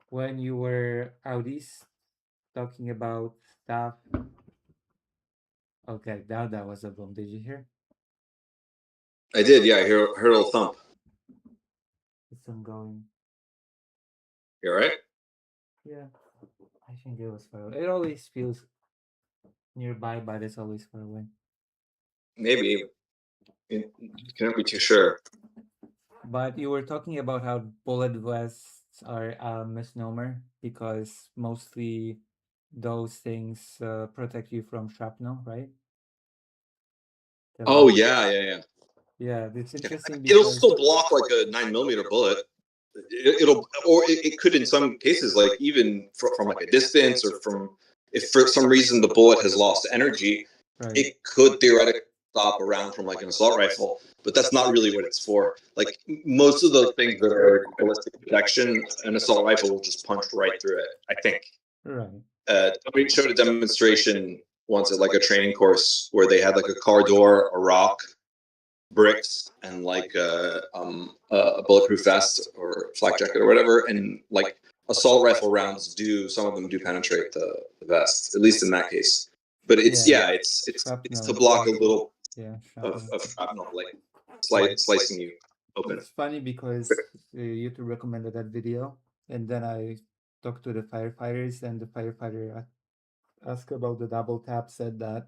When you were out east talking about stuff. Okay, that was a boom. Did you hear? I did. Yeah, I heard a little thump. It's ongoing. You all right? Yeah, I think it was far away. It always feels nearby, but it's always far away. Maybe. You can't be too sure. But you were talking about how bullet vests are a misnomer because mostly those things protect you from shrapnel, right? Oh yeah. Yeah, it's interesting It'll because still block like a 9mm bullet. It'll, or it could in some cases, like even from like a distance, or from if for some reason the bullet has lost energy, it could theoretically stop a round from like an assault rifle. But that's not really what it's for. Like most of those things that are ballistic protection, an assault rifle will just punch right through it, I think. Right. Somebody showed a demonstration once at like a training course where they had like a car door, a rock, bricks, and like a bulletproof vest or flak jacket or whatever, and like assault rifle rounds some of them do penetrate the vest, at least in that case. But it's to block a little of shrapnel, like slicing you open. It's funny because YouTube recommended that video, and then I talked to the firefighters, and the firefighter asked about the double tap, said that,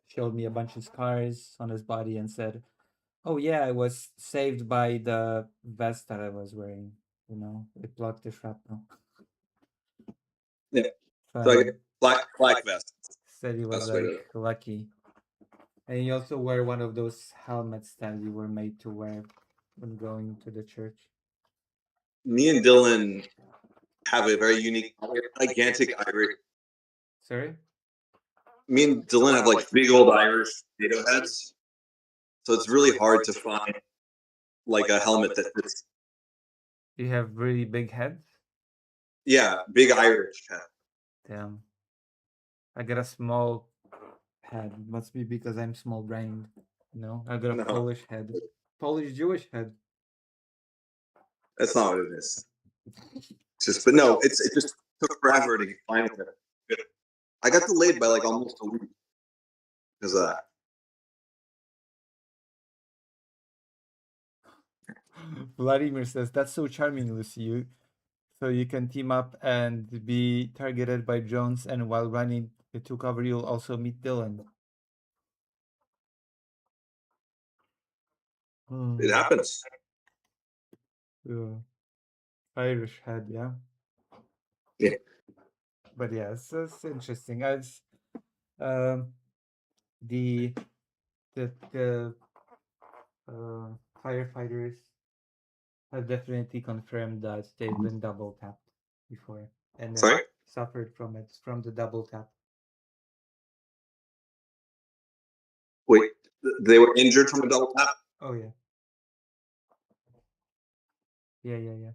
showed me a bunch of scars on his body, and said, "Oh yeah, I was saved by the vest that I was wearing. You know, it blocked the shrapnel." Yeah. So I get black vest. Said he was lucky. And you also wear one of those helmets that you were made to wear when going to the church. Me and Dylan have a very unique, gigantic Irish. Sorry? Me and Dylan have like big old Irish potato heads, so it's really hard to find like a helmet that fits. You have really big heads? Yeah, big Irish head. Damn. I got a small head. Must be because I'm small brained. No, I got a Polish head. Polish Jewish head. That's not what it is. It's just, but no, it just took forever to find it. I got delayed by like almost a week because of that. Vladimir says, "That's so charming, Lucy. So you can team up and be targeted by drones, and while running to cover, you'll also meet Dylan." It happens. Yeah. Irish head, yeah. Yeah. But yeah, it's interesting. As um, the the firefighters have definitely confirmed that they've been double tapped before and then Sorry? suffered from it from the double tap. Wait, they were injured from a double tap? Oh yeah, yeah.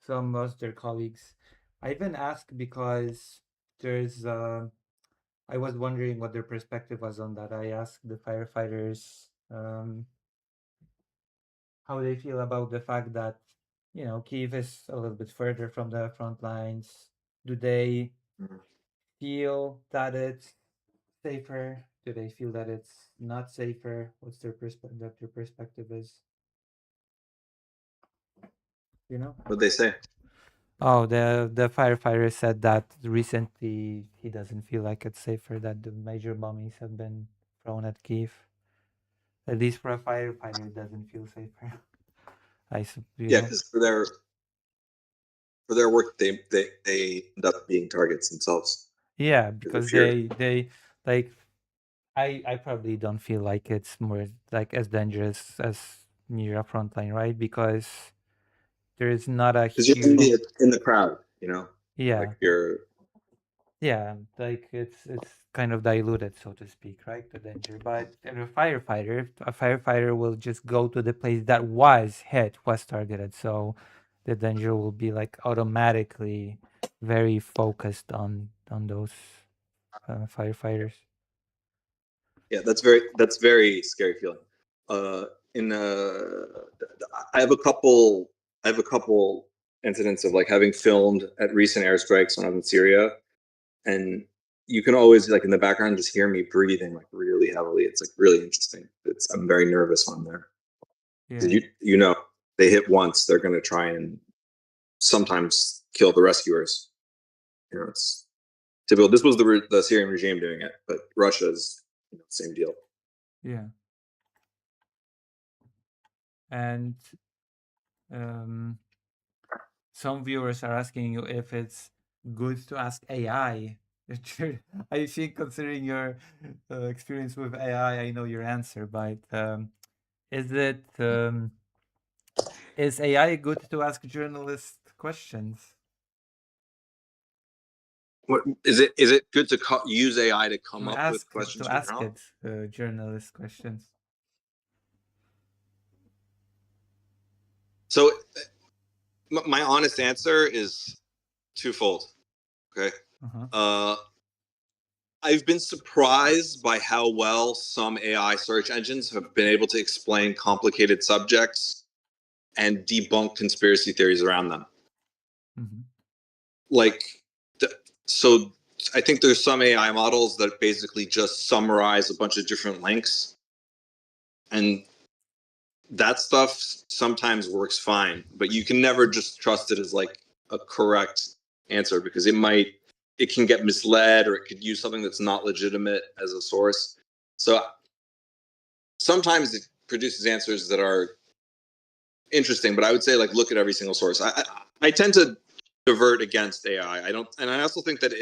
Some of their colleagues. I even asked because there's. I was wondering what their perspective was on that. I asked the firefighters how they feel about the fact that Kiev is a little bit further from the front lines. Do they feel that it's safer? Do they feel that it's not safer? What's their perspective? Their perspective is, you know? What'd they say? Oh, the firefighter said that recently he doesn't feel like it's safer, that the major bombings have been thrown at Kiev. At least for a firefighter, it doesn't feel safer. Yeah, because for their work, they end up being targets themselves. Yeah, They're because feared. they like I probably don't feel like it's more like as dangerous as near a front line, right? Because there is not a Because you're huge in the crowd, yeah. like you're. Yeah, like it's kind of diluted, so to speak, right? The danger. But a firefighter will just go to the place that was hit, was targeted. So the danger will be like automatically very focused on those firefighters. Yeah, that's very scary feeling. In I have a couple incidents of like having filmed at recent airstrikes when I was in Syria, and you can always like in the background just hear me breathing like really heavily. It's like really interesting. I'm very nervous when I'm there. Yeah. 'Cause they hit once, they're gonna try and sometimes kill the rescuers. It's typical. This was the Syrian regime doing it, but Russia's same deal. Yeah. And um, some viewers are asking you if it's good to ask AI. I think, considering your experience with AI, I know your answer, but is it is AI good to ask journalists questions? What is it? Is it good to use AI to come To up with ask questions to for ask journalists? it journalist questions. So, my honest answer is twofold. Okay. Uh-huh. I've been surprised by how well some AI search engines have been able to explain complicated subjects and debunk conspiracy theories around them. Mhm. Like, so I think there's some AI models that basically just summarize a bunch of different links, and that stuff sometimes works fine, but you can never just trust it as like a correct answer because it can get misled or it could use something that's not legitimate as a source. So sometimes it produces answers that are interesting, but I would say like look at every single source. I tend to divert against AI. I also think that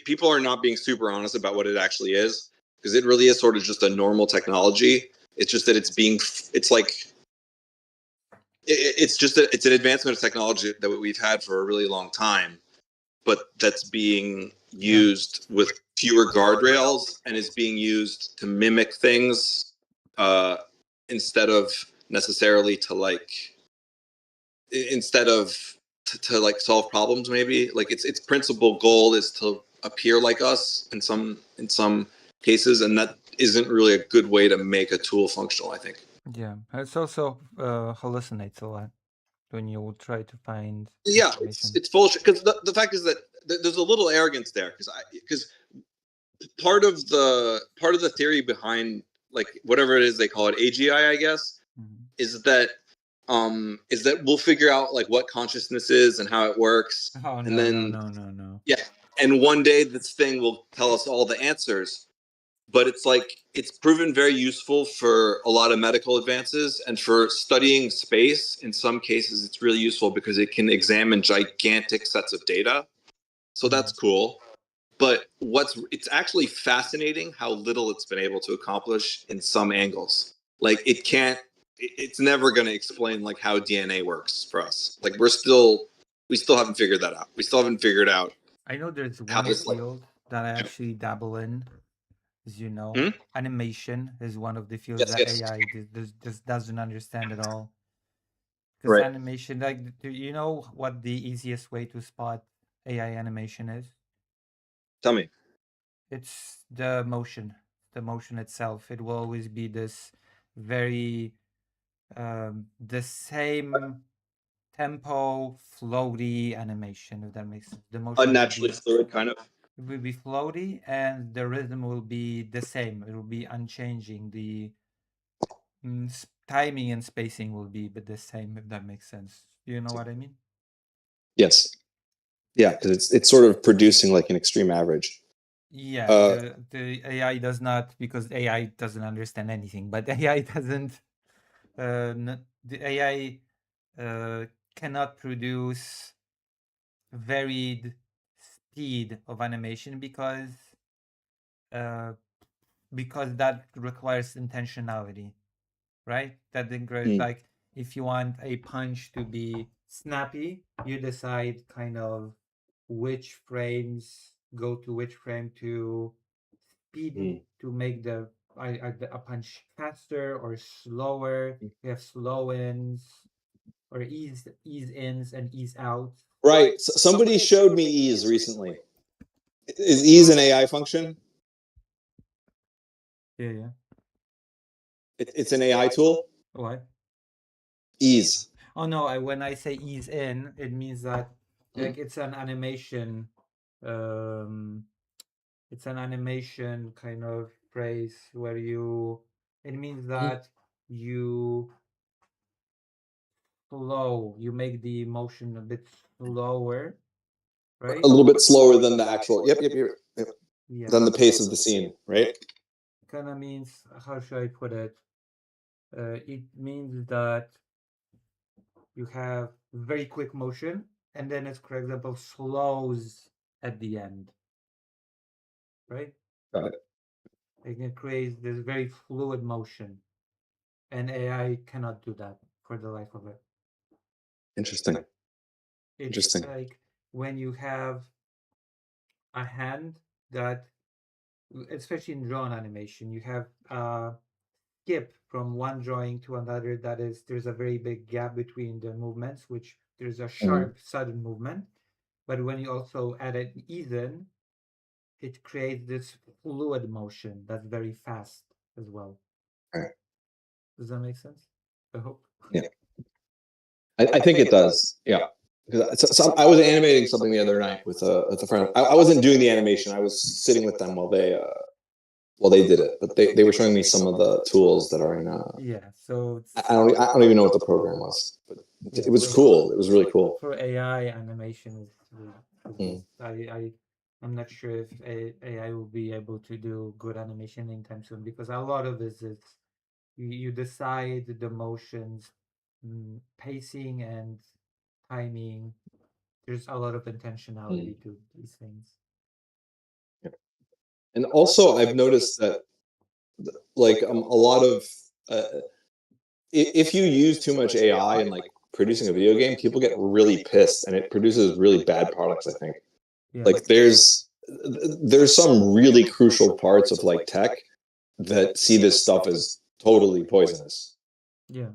people are not being super honest about what it actually is because it really is sort of just a normal technology. It's just that it's like it's an advancement of technology that we've had for a really long time, but that's being used with fewer guardrails and is being used to mimic things instead of necessarily to like solve problems. Maybe like its principal goal is to appear like us in some cases, and that isn't really a good way to make a tool functional, I think. Yeah, it's also hallucinates a lot when you try to find Yeah, information. it's bullshit because the fact is that there's a little arrogance there because part of the theory behind like whatever it is they call it AGI, I guess, is that we'll figure out like what consciousness is and how it works, Oh and no then no. yeah, and one day this thing will tell us all the answers. but it's like it's proven very useful for a lot of medical advances and for studying space. In some cases, it's really useful because it can examine gigantic sets of data. So that's cool. But it's actually fascinating how little it's been able to accomplish in some angles. Like it's never going to explain like how DNA works for us. Like we still haven't figured that out. We still haven't figured out I know there's how one this like. field that I actually dabble in, as you know. Hmm? Animation is one of the fields Yes, that yes. AI just doesn't understand at all. Because Right. animation, like, do you know what the easiest way to spot AI animation is? Tell me. It's the motion itself. It will always be this very the same tempo, floaty animation, if that makes sense. The motion will Unnaturally be fluid, kind of. it will be floaty, and the rhythm will be the same. It will be unchanging. The timing and spacing will be but the same, if that makes sense. Do you know what I mean? Yes. Yeah, because it's sort of producing like an extreme average. Yeah, Uh, the AI does not, because AI doesn't understand anything, but AI doesn't the AI cannot produce varied speed of animation uh, because that requires intentionality, right? That requires, like, if you want a punch to be snappy, you decide kind of which frames go to which frame to speed to make a punch faster or slower. We have slow ins or ease ins and ease outs. right. Somebody showed me ease recently. Is ease an AI function? Yeah, yeah. It's an AI tool. What? Ease. Oh no, when I say ease in, it means that like it's an animation um it's an animation kind of phrase where it means that you you make the motion a bit slower, right? A little bit slower than the actual. Yep. Yeah. Than the pace of the scene, right? Kind of means, how should I put it? It means that you have very quick motion, and then it's, for example, slows at the end, right? Got it. It can create this very fluid motion, and AI cannot do that for the life of it. Interesting. It's like when you have a hand that, especially in drawn animation, you have skip from one drawing to another, there's a very big gap between the movements, which there's a sharp sudden movement. But when you also add an ease in, it creates this fluid motion that's very fast as well. Right. Does that make sense? I hope. Yeah. I think it does. Yeah. Because I was animating something the other night with a friend. I wasn't doing the animation. I was sitting with them while they did it. But they were showing me some of the tools that are in. Yeah. So I don't even know what the program was, but it was cool. It was really cool. For AI animation I'm not sure if AI will be able to do good animation anytime soon, because a lot of this is you decide the motions, pacing and timing. There's a lot of intentionality to these things. And also, I've noticed that, like, a lot of if you use too much AI in like producing a video game, people get really pissed, and it produces really bad products. I think. Yeah. Like, there's some really crucial parts of like tech that see this stuff as totally poisonous. Yeah.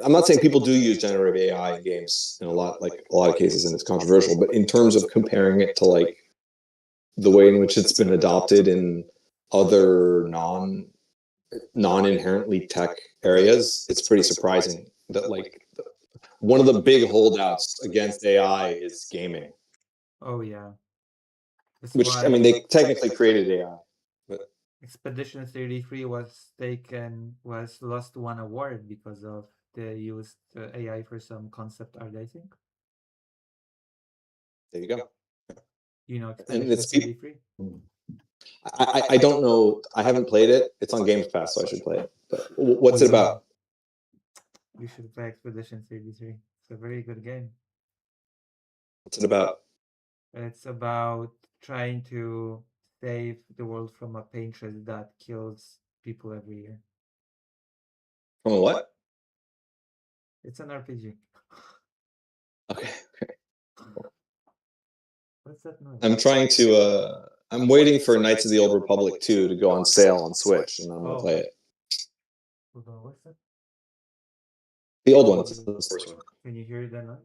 I'm not saying people do use generative AI in games in a lot of cases, and it's controversial. But in terms of comparing it to like the way in which it's been adopted in other non-inherently tech areas, it's pretty surprising that like one of the big holdouts against AI is gaming. Oh yeah. That's Which, I mean, they technically created AI. But Expedition 33 was lost one award because of they used AI for some concept art, I think. there you go. You know, And Expedition 33. I don't know. I haven't played it. It's on Games Pass, so I should play it. But what's it about? You should play Expedition 33. It's a very good game. What's it about? It's about trying to save the world from a paintress that kills people every year. From a what? It's an RPG. Okay. What's that noise? I'm trying to. I'm waiting for Knights of the Old Republic 2 to go on sale on Switch, and I'm gonna play it. Hold on, what's that? The old one. It's the first one. Can you hear that noise?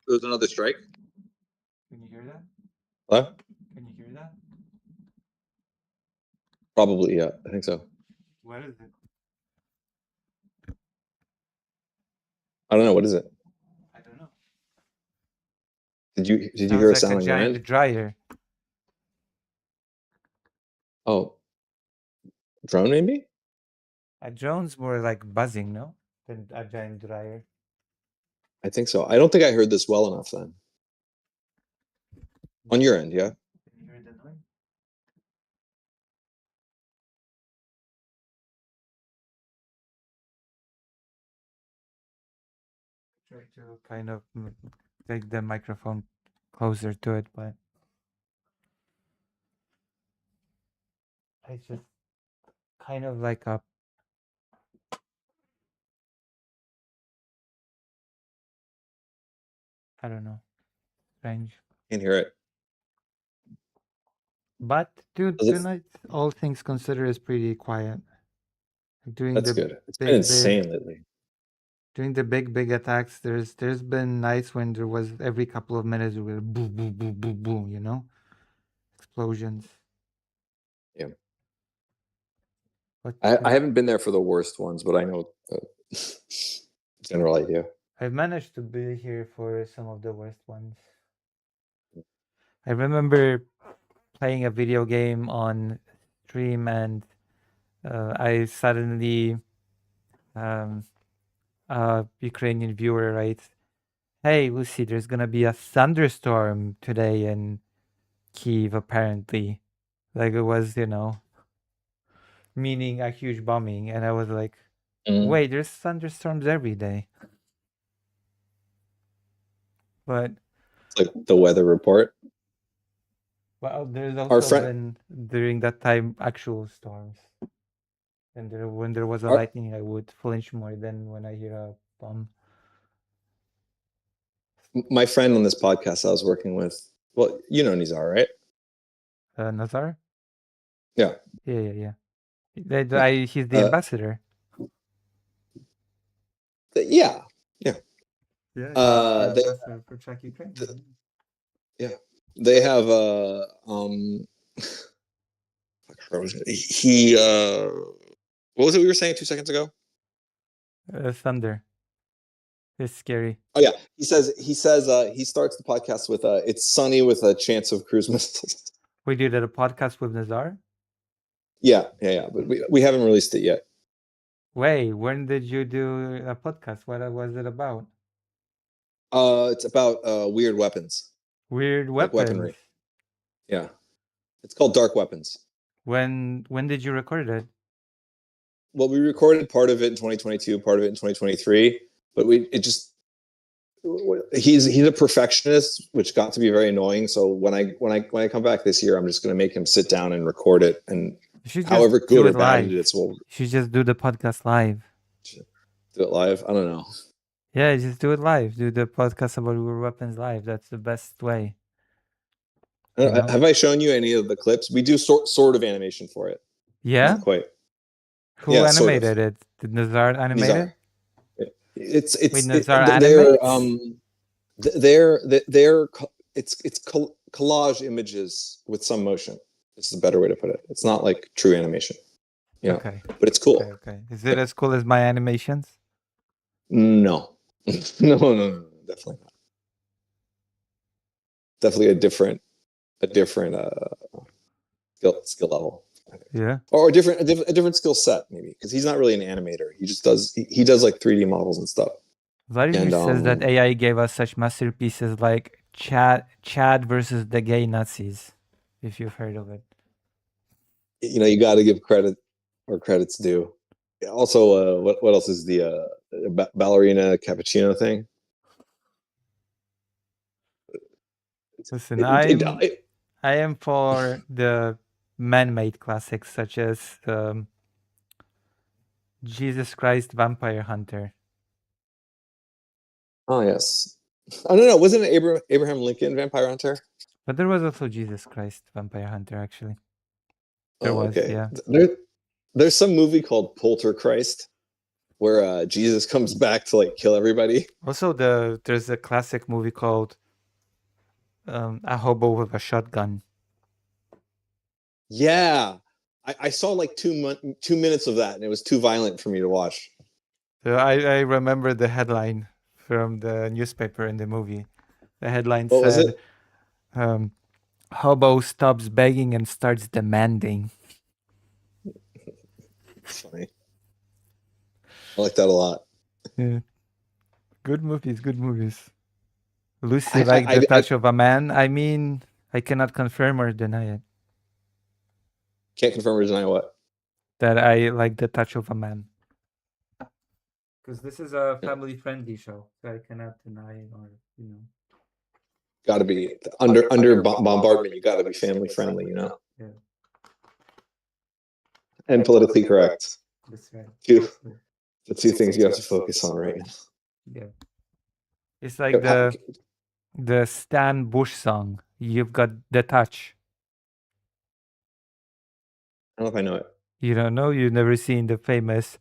There's another strike. Can you hear that? What? Can you hear that? Probably, yeah. I think so. What is it? I don't know. What is it? I don't know. Did you hear a sound on your giant end? dryer. Oh, drone maybe? A drone's more like buzzing, no? Than a giant dryer. I think so. I don't think I heard this well enough then. On your end, yeah? Can you hear the noise? Try to kind of take the microphone closer to it, but it's just kind of like a I don't know, strange. Can't hear it. But dude, Does it- tonight, all things considered, is pretty quiet. During That's the good. It's been big insane lately. during the big attacks, there's been nights when there was every couple of minutes there were boom boom boom boom boom, you know, explosions. Yeah. But I haven't been there for the worst ones, but I know the general idea. I've managed to be here for some of the worst ones. I remember playing a video game on stream and I suddenly a Ukrainian viewer writes, "Hey Lucy, there's gonna be a thunderstorm today in Kyiv apparently." Like it was, meaning a huge bombing, and I was like, "Wait, there's thunderstorms every day." But It's like the weather report. well, there's Our also friend- been during that time actual storms. And when there was a Our- lightning, I would flinch more than when I hear a bomb. My friend on this podcast I was working with, well, you know Nizar, right? Nazar? Yeah. Yeah. He's the ambassador. Yeah. Yeah. He's the ambassador for Czech Ukraine. Yeah. They have he what was it we were saying 2 seconds ago? Thunder. It's scary. Oh yeah. He says he starts the podcast with it's sunny with a chance of cruise missiles. We did a podcast with Nazar? Yeah. But we haven't released it yet. Wait, when did you do a podcast? What was it about? It's about weird weapons. Weird like weapons. weaponry. Yeah. It's called Dark Weapons. When did you record it? Well, we recorded part of it in 2022, part of it in 2023, but he's a perfectionist, which got to be very annoying. So when I come back this year, I'm just going to make him sit down and record it, and however good or bad it is, we'll should just do the podcast live. Do it live. I don't know. Yeah, just do it live. Do the podcast about weird weapons live. That's the best way. Have I shown you any of the clips? We do sort of animation for it. Yeah? Not quite. Who animated it? Did Nazar animate Nizar. it? It's Wait, Nazar animates? It's collage images with some motion. This is a better way to put it. It's not like true animation. Yeah. Okay. But it's cool. Okay. Is it as cool as my animations? No. No, definitely not. Definitely a different skill level. Yeah. Or a different skill set maybe, because he's not really an animator. He just does like 3D models and stuff. Vladimir says that AI gave us such masterpieces like Chad versus the gay Nazis, if you've heard of it. You got to give credit where credit's due. Also, what else is the ballerina cappuccino thing? Listen, I am for the man-made classics such as Jesus Christ Vampire Hunter. Oh yes. Oh no, wasn't it Abraham Lincoln Vampire Hunter? But there was also Jesus Christ Vampire Hunter, actually. There was, okay. yeah. There's some movie called Poltergeist where Jesus comes back to like kill everybody. Also, there's a classic movie called A Hobo with a Shotgun. Yeah, I saw like 2 minutes of that, and it was too violent for me to watch. So I remember the headline from the newspaper in the movie. The headline What was said, it? Hobo stops begging and starts demanding. It's funny. I like that a lot. Yeah. Good movies. Lucy liked The Touch of a Man. I mean, I cannot confirm or deny it. Can't confirm or deny what? That I like The Touch of a Man. Because this is a family-friendly show, so I cannot deny it or, Got to be under bombardment. You got to be family friendly, Yeah. And politically correct. That's right. The two things you have to focus on right now. Yeah. It's like the Stan Bush song. You've got the touch. I don't know if I know it. You don't know? You've never seen the famous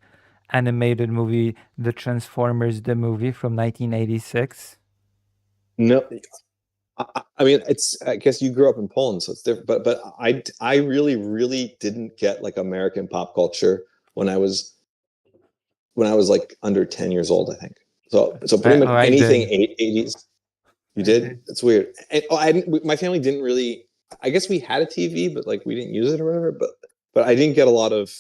animated movie, The Transformers, the movie from 1986? No. I mean, I guess you grew up in Poland, so it's different. But I really didn't get like American pop culture when I was like under 10 years old, I think. So pretty much anything 80s. You did? It's weird. And, my family didn't really. I guess we had a TV, but like we didn't use it or whatever. But I didn't get a lot of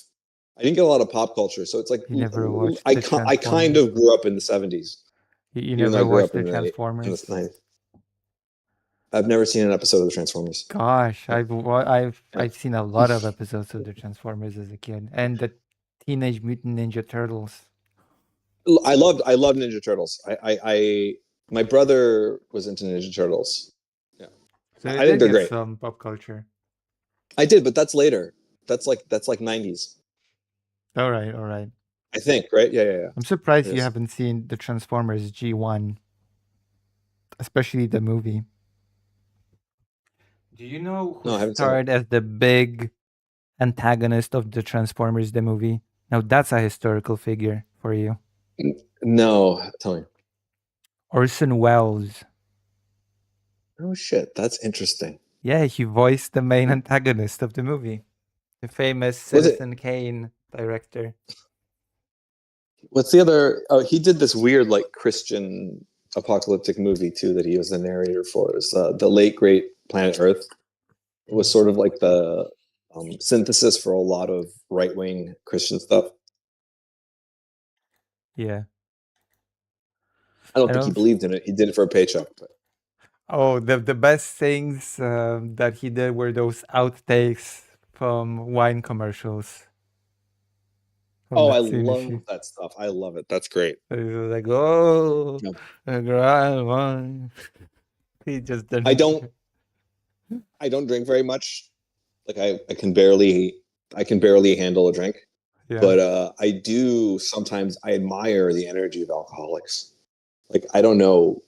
pop culture. So it's like you never watched I kind of grew up in the 70s. You never watched the Transformers? In the 90s. I've never seen an episode of the Transformers. Gosh, I've seen a lot of episodes of the Transformers as a kid, and the Teenage Mutant Ninja Turtles. I loved Ninja Turtles. My brother was into Ninja Turtles. Yeah, so I think they're great. Some pop culture. I did, but that's later. That's like 90s. All right. I think, right? Yeah. I'm surprised you haven't seen the Transformers G1, especially the movie. Do you know who starred as the big antagonist of the Transformers, the movie? Now, that's a historical figure for you. No, tell me. Orson Welles. Oh, shit. That's interesting. Yeah, he voiced the main antagonist of the movie. The famous Citizen Kane director. What's the other? Oh, he did this weird, like, Christian apocalyptic movie, too, that he was the narrator for. It was The Late Great Planet Earth. It was sort of like the synthesis for a lot of right-wing Christian stuff. Yeah. I don't think he believed in it. He did it for a paycheck. But. Oh, the best things that he did were those outtakes from wine commercials. Oh, I love that stuff. I love it. That's great. So he was like, oh, a grand wine. He just didn't. I don't drink very much. Like I can barely handle a drink. Yeah. But I do sometimes. I admire the energy of alcoholics. Like I don't know.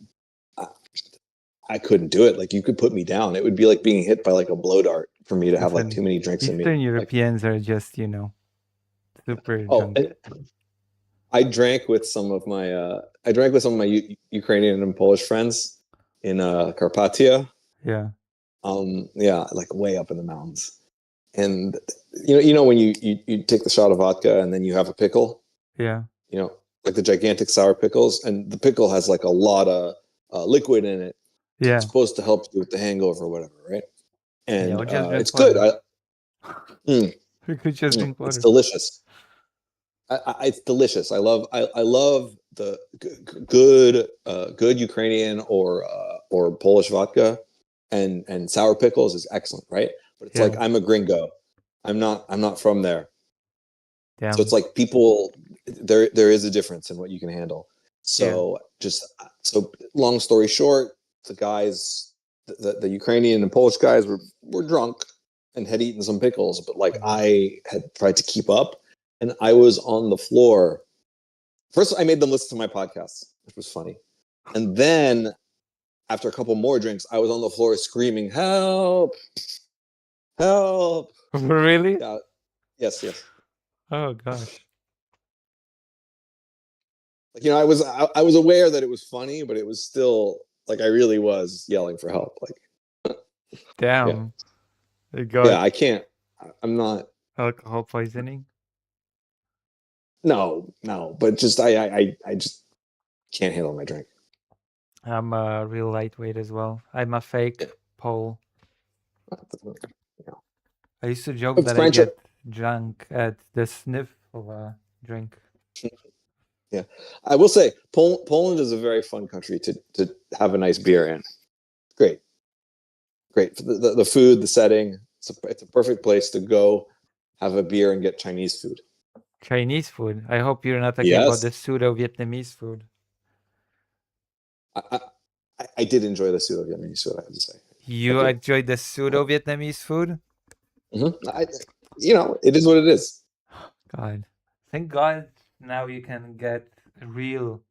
I couldn't do it. Like you could put me down. It would be like being hit by like a blow dart for me to have like too many drinks in me. Eastern Europeans are just, super drunk. I drank with some of my Ukrainian and Polish friends in Carpathia. Yeah. Yeah, like way up in the mountains. And when you take the shot of vodka and then you have a pickle. Yeah. Like the gigantic sour pickles, and the pickle has like a lot of liquid in it. Yeah. It's supposed to help you with the hangover or whatever, right? And it's water. Good. You could just drink water. It's delicious. It's delicious. I love the good Ukrainian or or Polish vodka and sour pickles is excellent, right? But it's like I'm a gringo. I'm not from there. Damn. So it's like people there is a difference in what you can handle. So so long story short, the guys the Ukrainian and Polish guys were drunk and had eaten some pickles, but like I had tried to keep up and I was on the floor. First I made them listen to my podcast, which was funny. And then after a couple more drinks, I was on the floor screaming, "Help! Help!" Really? Yeah. Yes. Oh gosh. Like, I was aware that it was funny, but it was still like I really was yelling for help. Like, damn. Yeah, I can't. I'm not alcohol poisoning. No, but just I just can't handle my drink. I'm a real lightweight as well. I'm a fake Pole. I used to joke that I get drunk at the sniff of a drink. Yeah, I will say Poland is a very fun country to have a nice beer in. Great. The food, the setting. It's a perfect place to go have a beer and get Chinese food. Chinese food. I hope you're not talking about the pseudo Vietnamese food. I did enjoy the pseudo Vietnamese food. I have to say. You enjoyed the pseudo Vietnamese food? It is what it is. God, thank God now you can get real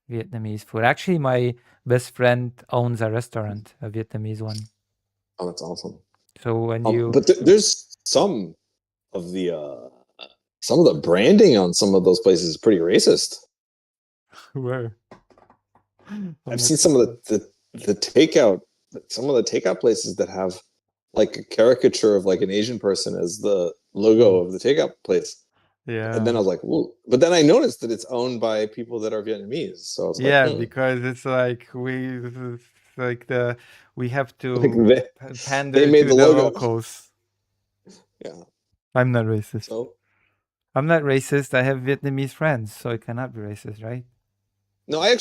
Vietnamese food. Actually, my best friend owns a restaurant, a Vietnamese one. Oh, that's awesome. So when but there's some of the branding on some of those places is pretty racist. Where? I've seen some of the takeout, some of the takeout places that have like a caricature of like an Asian person as the logo of the takeout place. Yeah. And then I was like, "Whoa!" But then I noticed that it's owned by people that are Vietnamese. So I was like, because it's like we have to like pander they made to the the logo. locals. Yeah. I'm not racist. So I'm not racist. I have Vietnamese friends, so I cannot be racist, right? No, I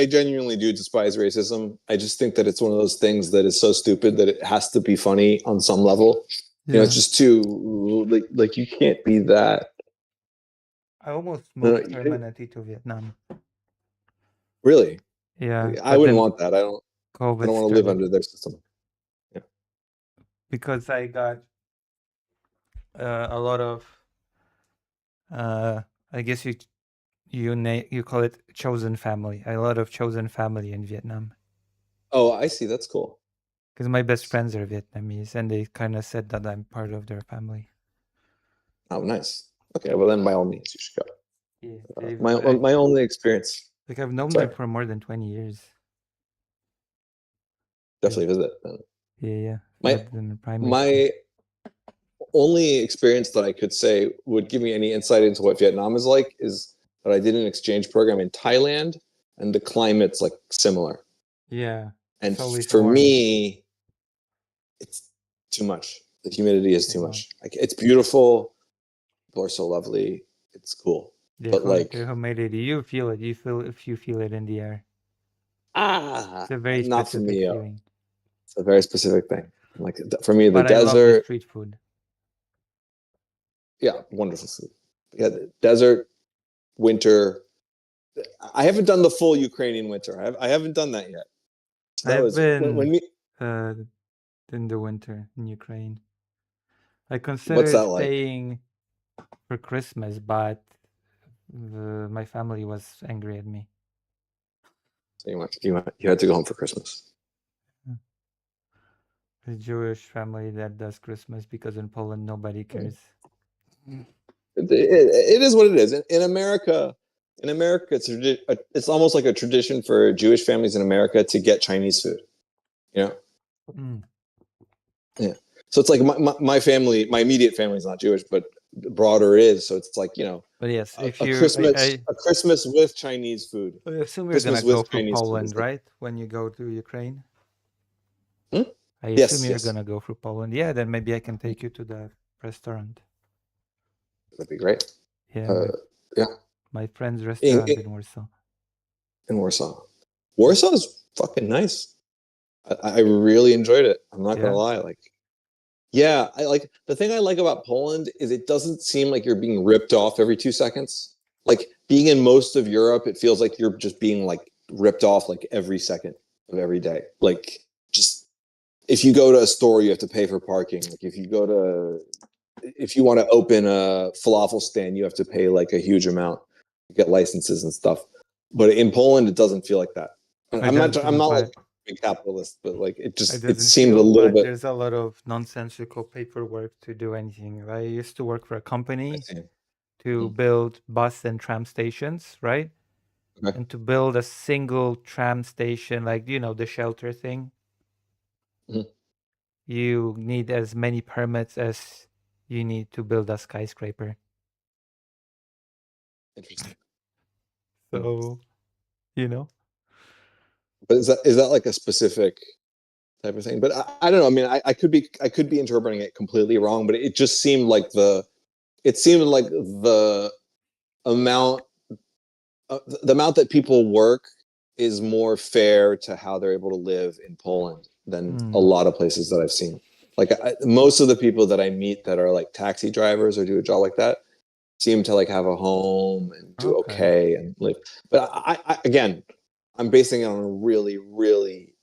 genuinely do despise racism. I just think that it's one of those things that is so stupid that it has to be funny on some level. It's just too like you can't be that. I almost moved permanently to Vietnam. Really? Yeah. I wouldn't want that. I don't want to live under their system. Yeah. Because I got a lot of I guess you call it chosen family. A lot of chosen family in Vietnam. Oh, I see. That's cool. Because my best friends are Vietnamese, and they kind of said that I'm part of their family. Oh, nice. Okay, well then, by all means, you should go. Yeah, my only experience. Like I've known them for more than 20 years. Definitely visit. Yeah. My only experience that I could say would give me any insight into what Vietnam is like is that I did an exchange program in Thailand, and the climate's like similar. Yeah. And for me, it's too much. The humidity is too much. Like, it's beautiful. People are so lovely. It's cool. Yeah, but like the humidity, you feel it. You feel it in the air. It's a very not for specific me. feeling. It's a very specific thing. Like for me, the But desert. I love the street food. Yeah, wonderful food. Yeah, the desert, winter. I haven't done the full Ukrainian winter. I haven't done that yet. So I've been in the winter in Ukraine. I considered staying for Christmas, but my family was angry at me. So you had to go home for Christmas. A Jewish family that does Christmas, because in Poland nobody cares. It is what it is. In America, it's almost like a tradition for Jewish families in America to get Chinese food. Yeah. So it's like my family, my immediate family is not Jewish, but broader is. So it's like, But yes, if a Christmas with Chinese food. I assume you're gonna go for Poland, right? When you go to Ukraine. I assume you're gonna go for Poland. Yeah, then maybe I can take you to the restaurant. That'd be great. Yeah. Yeah. My friend's restaurant in Warsaw. In Warsaw. Warsaw is fucking nice. I really enjoyed it. I'm not gonna Yeah. lie. Like, yeah, I like the thing I like about Poland is it doesn't seem like you're being ripped off every 2 seconds. Like being in most of Europe, it feels like you're just being like ripped off like every second of every day. Like just if you go to a store, you have to pay for parking. Like if you want to open a falafel stand, you have to pay like a huge amount to get licenses and stuff. But in Poland, it doesn't feel like that. And It I'm not. doesn't I'm feel not like bad. a big capitalist, but like It it doesn't seemed a feel little bad. bit. There's a lot of nonsensical paperwork to do anything. I used to work for a I company see. to build bus and tram stations, right? Okay. And to build a single tram station, like, you know, the shelter thing, Mhm. you need as many permits as you need to build a skyscraper. Interesting. So, you know, But is that like a specific type of thing? But I don't know. I mean, I could be interpreting it completely wrong, but it just seemed like the amount the amount that people work is more fair to how they're able to live in Poland than a lot of places that I've seen. Like most of the people that I meet that are like taxi drivers or do a job like that seem to like have a home and do okay and live. But again, I'm basing it on a really, really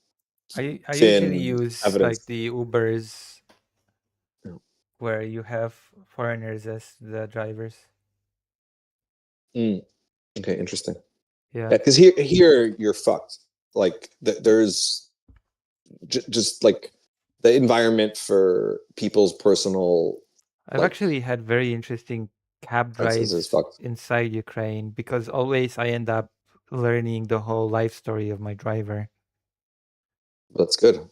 I usually thin use like evidence. the Ubers Yeah. where you have foreigners as the drivers. Okay, interesting. Yeah. Yeah, because here you're fucked. Like there's just like the environment for people's personal I've actually had very interesting cab expenses is drives fucked. inside Ukraine because always I end up learning the whole life story of my driver. That's good.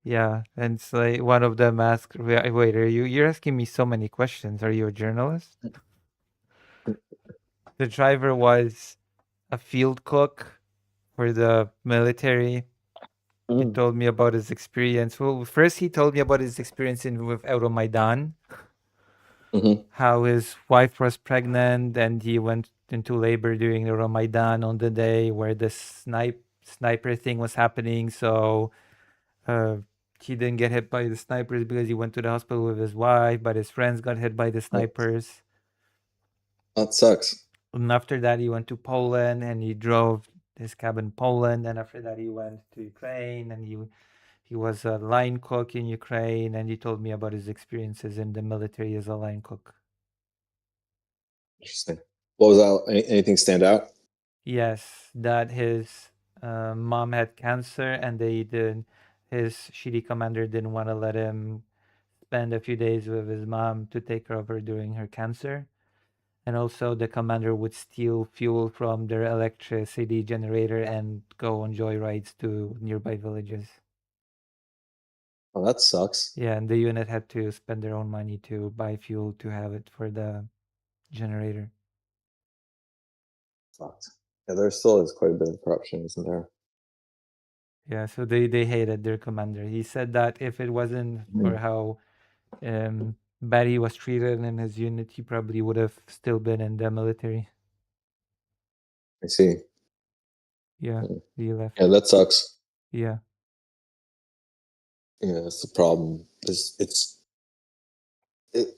Yeah, and it's like one of them asked, Wait, you're asking me so many questions. Are you a journalist?" The driver was a field cook for the military. He told me about his experience. Well, first he told me about his experience with Euromaidan, how his wife was pregnant and he went into labor during Euromaidan on the day where the sniper thing was happening. So he didn't get hit by the snipers because he went to the hospital with his wife, but his friends got hit by the snipers. That sucks. And after that, he went to Poland and he drove his cab in Poland. And after that, he went to Ukraine and he was a line cook in Ukraine. And he told me about his experiences in the military as a line cook. Interesting. What was that? Anything stand out? Yes, that his mom had cancer and his shitty commander didn't want to let him spend a few days with his mom to take care of her during her cancer. And also the commander would steal fuel from their electricity generator and go on joyrides to nearby villages. Oh, that sucks. Yeah, and the unit had to spend their own money to buy fuel to have it for the generator. Fucked. Yeah, there still is quite a bit of corruption, isn't there? Yeah, so they hated their commander. He said that if it wasn't for how bad he was treated in his unit, he probably would have still been in the military. I see. Yeah, he left. Yeah, that sucks. Yeah. Yeah, that's the problem.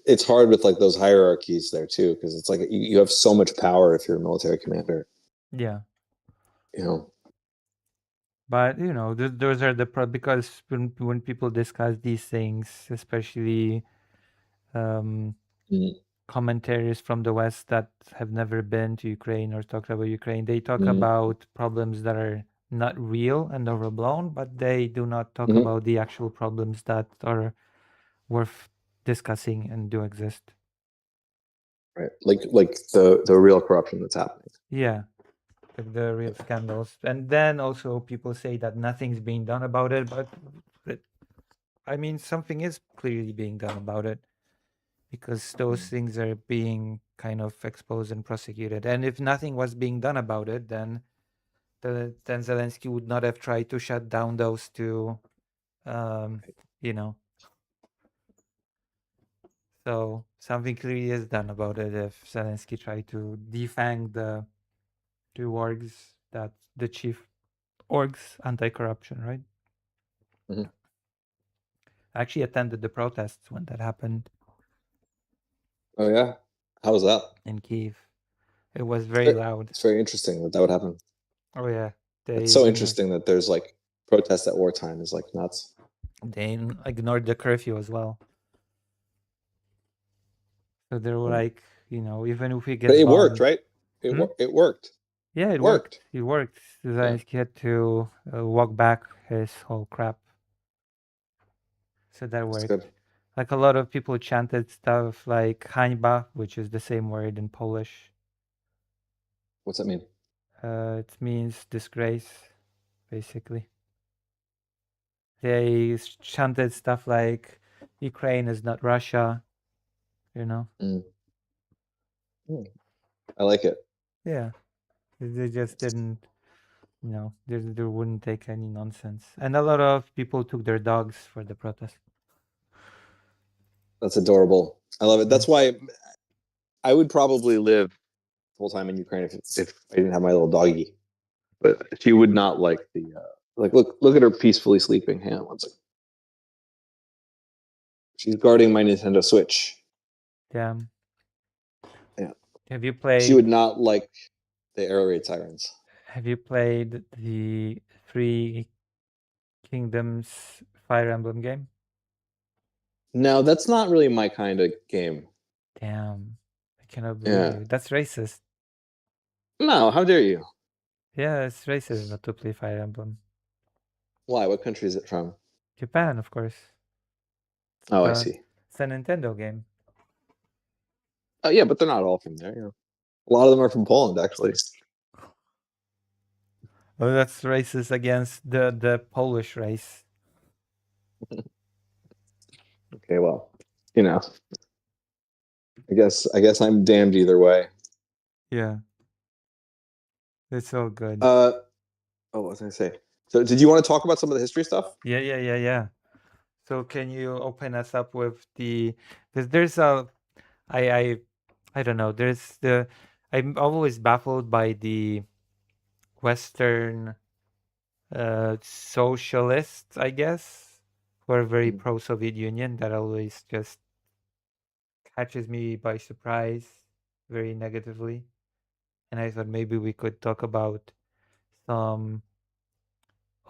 It's hard with like those hierarchies there too, because it's like you have so much power if you're a military commander. Yeah. You know. But you know, those are the because when people discuss these things, especially commentaries from the West that have never been to Ukraine or talked about Ukraine, they talk about problems that are not real and overblown, but they do not talk about the actual problems that are worth discussing and do exist. Right, like the real corruption that's happening. Yeah, like the real scandals, and then also people say that nothing's being done about it, but I mean something is clearly being done about it because those things are being kind of exposed and prosecuted. And if nothing was being done about it, then Zelensky would not have tried to shut down those two, you know. So something clearly is done about it if Zelensky tried to defang the two wargs that the chief orgs anti-corruption, right? Mhm. I actually attended the protests when that happened Oh yeah, how was that? in Kiev. It was very loud. It's very interesting that would happen. Oh yeah, It's so interesting that there's like protests at wartime is like nuts. They ignored the curfew as well. So they were like, even if we get But it bombed, worked, right? It worked. Yeah, it worked. It worked. Zelensky had to walk back his whole crap. So that worked. Good. Like a lot of people chanted stuff like hańba, which is the same word in Polish. What's that mean? It means disgrace, basically. They chanted stuff like Ukraine is not Russia, I like it. Yeah. They just didn't, they wouldn't take any nonsense. And a lot of people took their dogs for the protest. That's adorable. I love it. That's why I would probably live full time in Ukraine if I didn't have my little doggy. But she would not like the like. Look at her peacefully sleeping. Hang on one second. She's guarding my Nintendo Switch. Damn. Yeah. Have you played? She would not like the air raid sirens. Have you played the Three Kingdoms Fire Emblem game? No, that's not really my kind of game. Damn. I cannot believe you. That's racist. No, how dare you? Yeah, it's racist not to play Fire Emblem. Why? What country is it from? Japan, of course. Oh, I see. It's a Nintendo game. Oh, yeah, but they're not all from there. A lot of them are from Poland, actually. Oh, that's racist against the Polish race. Okay, well, I guess I'm damned either way. Yeah. It's all good. What was I gonna say? So, did you want to talk about some of the history stuff? Yeah. So, can you open us up with because there's I don't know. I'm always baffled by the Western socialists, I guess, who are very pro-Soviet Union. That always just catches me by surprise very negatively. And I thought maybe we could talk about some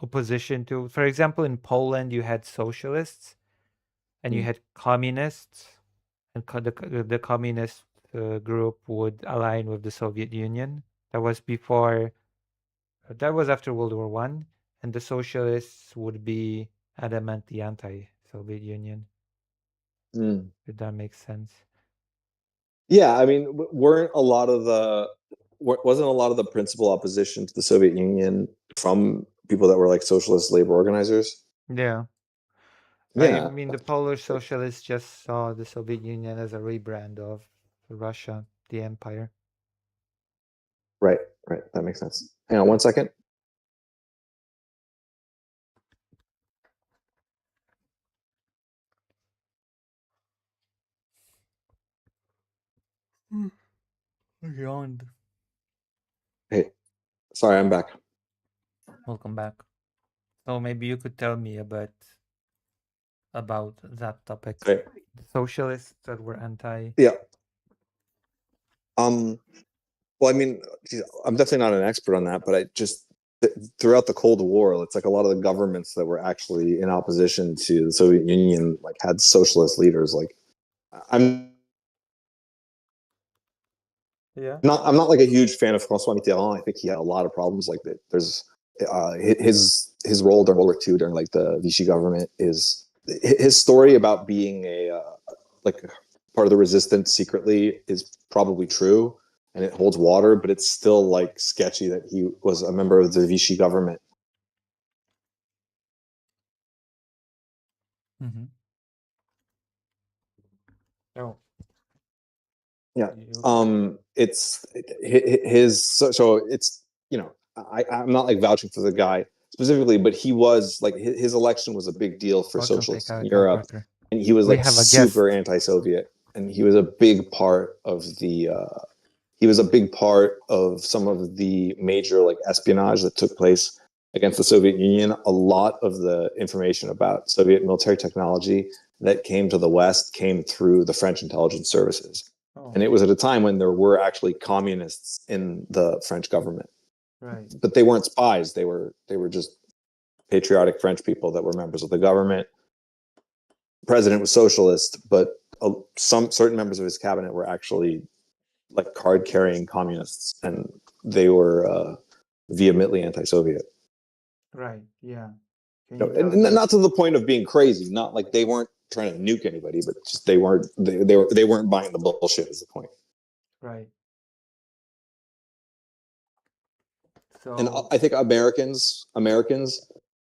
opposition to, for example, in Poland, you had socialists and you had communists, and the communist group would align with the Soviet Union. That was after World War One, and the socialists would be adamantly anti-Soviet Union. If that makes sense. Yeah, I mean, wasn't a lot of the principal opposition to the Soviet Union from people that were like socialist labor organizers? Yeah. Yeah. I mean, the Polish socialists just saw the Soviet Union as a rebrand of Russia, the empire. Right. That makes sense. Hang on one second. I yawned. Hey, sorry, I'm back. Welcome back. So maybe you could tell me about that topic. Right. The socialists that were anti. Yeah. Well, I mean, I'm definitely not an expert on that, but I just throughout the Cold War, it's like a lot of the governments that were actually in opposition to the Soviet Union, like had socialist leaders. Like, I'm not like a huge fan of François Mitterrand. I think he had a lot of problems. Like, there's his role during World War II during like the Vichy government is his story about being a like part of the resistance secretly is probably true. And it holds water, but it's still like sketchy that he was a member of the Vichy government. Mm-hmm. Oh. Yeah. It's his. So it's I'm not like vouching for the guy specifically, but he was like his election was a big deal for socialists in Europe, and he was like super anti-Soviet, and he was a big part of the. He was a big part of some of the major like espionage that took place against the Soviet Union, a lot of the information about Soviet military technology that came to the West came through the French intelligence services. Oh, And it was at a time when there were actually communists in the French government. right. But they weren't spies. They were just patriotic French people that were members of the government. The president was socialist, but some certain members of his cabinet were actually like card-carrying communists, and they were vehemently anti-Soviet. Right. Yeah. Can No, you tell and us? not to the point of being crazy. Not like they weren't trying to nuke anybody, but just they weren't buying the bullshit. Is the point? Right. And So I think Americans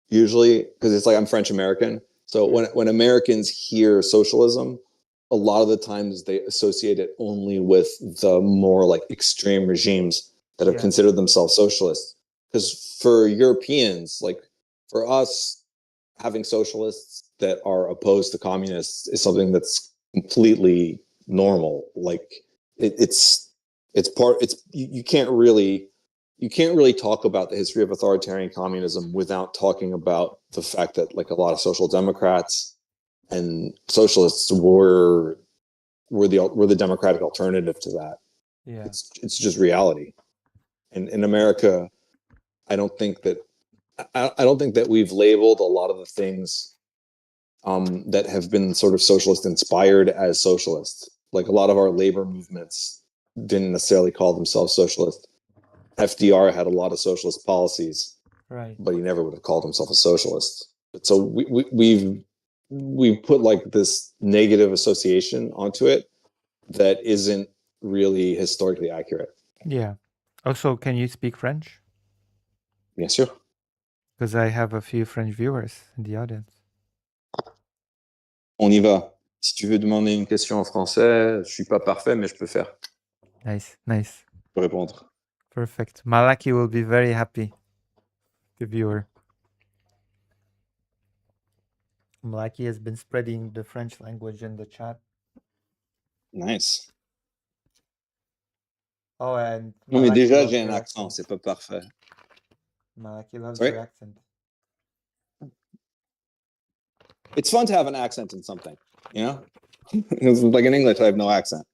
usually, because it's like I'm French American, so when Americans hear socialism, a lot of the times they associate it only with the more like extreme regimes that have yeah. considered themselves socialists. Because for Europeans, like for us, having socialists that are opposed to communists is something that's completely normal. Like it's you can't really talk about the history of authoritarian communism without talking about the fact that like a lot of social democrats and socialists were the democratic alternative to that. Yeah. It's just reality. And in America, I don't think that we've labeled a lot of the things that have been sort of socialist inspired as socialist. Like a lot of our labor movements didn't necessarily call themselves socialist. FDR had a lot of socialist policies, Right. but he never would have called himself a socialist. So we've put like this negative association onto it that isn't really historically accurate. Yeah. Also, can you speak French? Bien sûr. Because I have a few French viewers in the audience. On y va. Si tu veux demander une question en français, je suis pas parfait, mais je peux faire. Nice. Nice. Je peux répondre. Perfect. Malaki will be very happy. The viewer. Malaki has been spreading the French language in the chat. Nice. Oh, and Non, mais Malaki déjà, loves j'ai un your accent, c'est pas parfait. Malaki loves Sorry? your accent. It's fun to have an accent in something, you know? Like in English, I have no accent.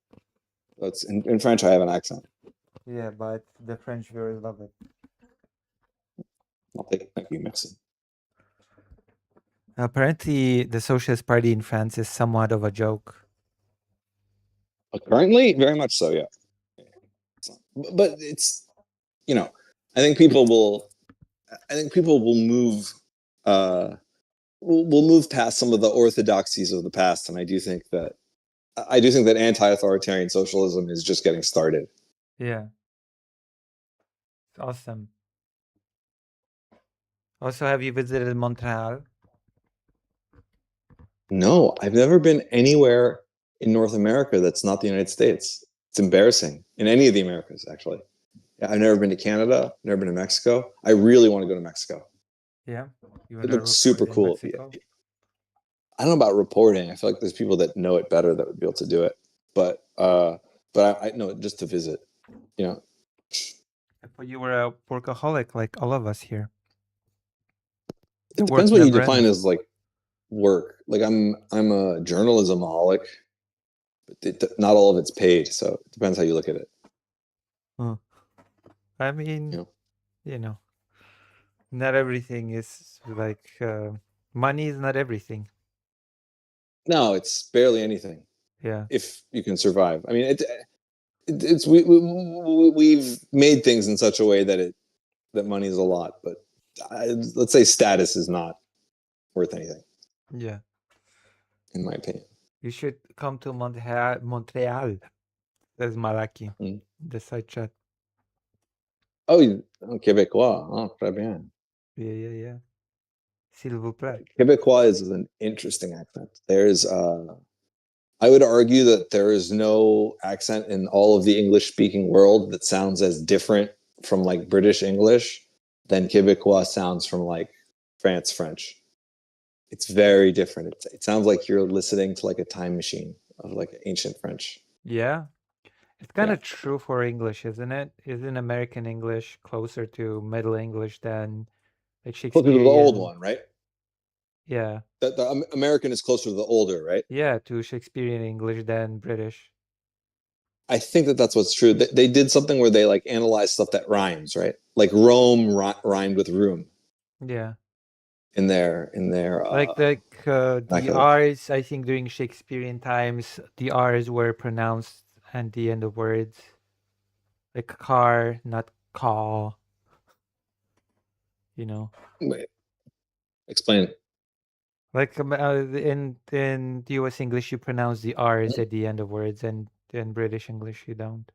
But in French, I have an accent. Yeah, but the French viewers love it. I'll take it. Thank you, merci. Apparently, the Socialist Party in France is somewhat of a joke. Currently, very much so, yeah. But it's, you know, I think people will move we'll move past some of the orthodoxies of the past, and I do think that anti-authoritarian socialism is just getting started. Yeah. It's awesome. Also, have you visited Montreal? No, I've never been anywhere in North America that's not the United States. It's embarrassing. In any of the Americas, actually. Yeah, I've never been to Canada, never been to Mexico. I really want to go to Mexico. Yeah. You It wanna looks super report in cool. Mexico? I don't know about reporting. I feel like there's people that know it better that would be able to do it. But I know just to visit, you know. I thought you were a workaholic like all of us here. It depends what you define as like work. Like I'm a journalismaholic, but not all of it's paid. So it depends how you look at it. I mean, you know, not everything is like money is not everything. No, it's barely anything. Yeah. If you can survive. I mean, we've made things in such a way that money is a lot, but let's say status is not worth anything. Yeah. In my opinion. You should come to Montreal. Says Malaki. The side chat. Oh, Québécois. Oh, très bien. Yeah. S'il vous plaît. Québécois is an interesting accent. There's I would argue that there is no accent in all of the English-speaking world that sounds as different from like British English than Québécois sounds from like France French. It's very different. It sounds like you're listening to like a time machine of like ancient French. Yeah. It's kind of true for English, isn't it? Isn't American English closer to Middle English than like Closer to the old Shakespearean. one, right? Yeah, The American is closer to the older, right? yeah, to Shakespearean English than British. I think that's what's true. They did something where they like analyzed stuff that rhymes, right? Like Rome rhymed with room Yeah, in their like the vernacular. R's. I think during Shakespearean times, the R's were pronounced at the end of words, like car, not call. You know, Wait, explain. like in U.S. English, you pronounce the R's at the end of words, and in British English, you don't.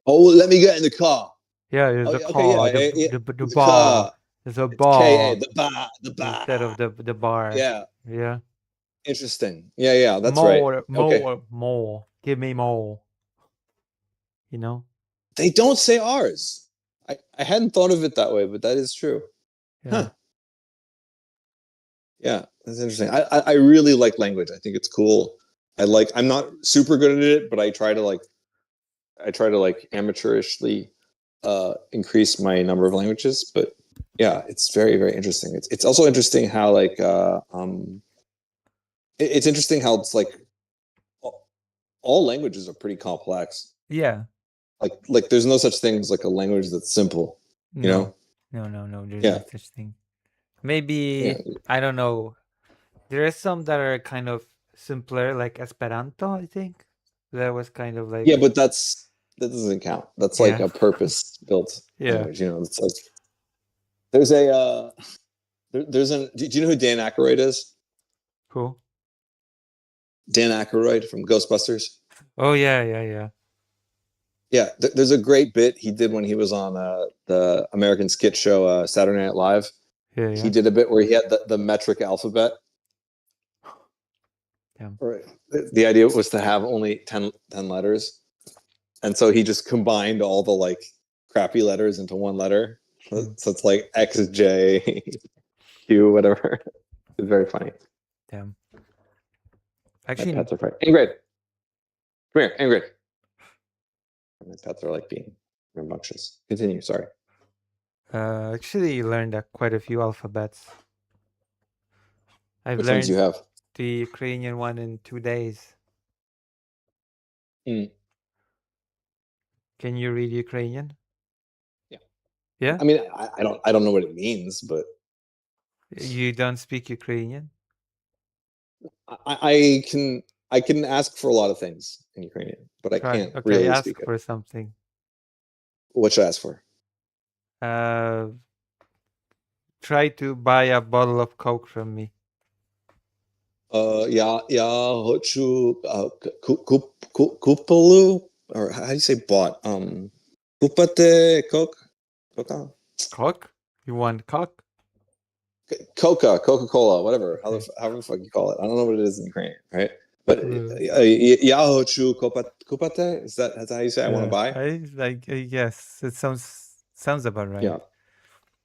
Oh, let me get in the car. Yeah, there's Oh, the okay, call, yeah, yeah. the The bar. car. There's a It's K-A, bar the instead of bar. the bar. Yeah, Yeah. interesting. Yeah, that's right. Okay. More. Give me more. You know? They don't say R's. I hadn't thought of it that way, but that is true. Yeah. Huh. Yeah, that's interesting. I really like language. I think it's cool. I'm not super good at it, but I try to like amateurishly increase my number of languages. But yeah, it's very, very interesting. It's also interesting how like it's interesting how it's like all languages are pretty complex. Yeah. Like there's no such thing as like a language that's simple. You know? No. There's Yeah. no such thing. Maybe Yeah. I don't know. There are some that are kind of simpler, like Esperanto, I think. That was kind of like Yeah, but that doesn't count. That's like Yeah. a purpose built Yeah. language. You know, it's like there's a there's an. Do you know who Dan Aykroyd is? Who? Dan Aykroyd from Ghostbusters. Oh yeah. Yeah, there's a great bit he did when he was on the American skit show Saturday Night Live. Yeah. He did a bit where he had the metric alphabet. Damn. Right. The idea was to have only 10 letters, and so he just combined all the like crappy letters into one letter. So it's like X, J, Q, whatever. It's very funny. Damn. My Actually, pets are frightened. Ingrid, come here, Ingrid. My pets are like being rambunctious. Continue. Sorry. actually learned quite a few alphabets. I've Which ones learned you have? the Ukrainian one in 2 days. Mm. Can you read Ukrainian? Yeah. Yeah? I mean, I don't know what it means, but You don't speak Ukrainian? I can ask for a lot of things in Ukrainian, but I Try. can't Okay, really ask speak it. for something. What should I ask for? Try to buy a bottle of Coke from me. Я хочу куплю, or how do you say bought? Купате Coca? Coke? You want Coke? Coca-Cola, whatever, Okay. however the fuck you call it. I don't know what it is in Ukrainian, right? But я хочу купате, is that how you say I want to buy? Yes, it sounds about right. Yeah.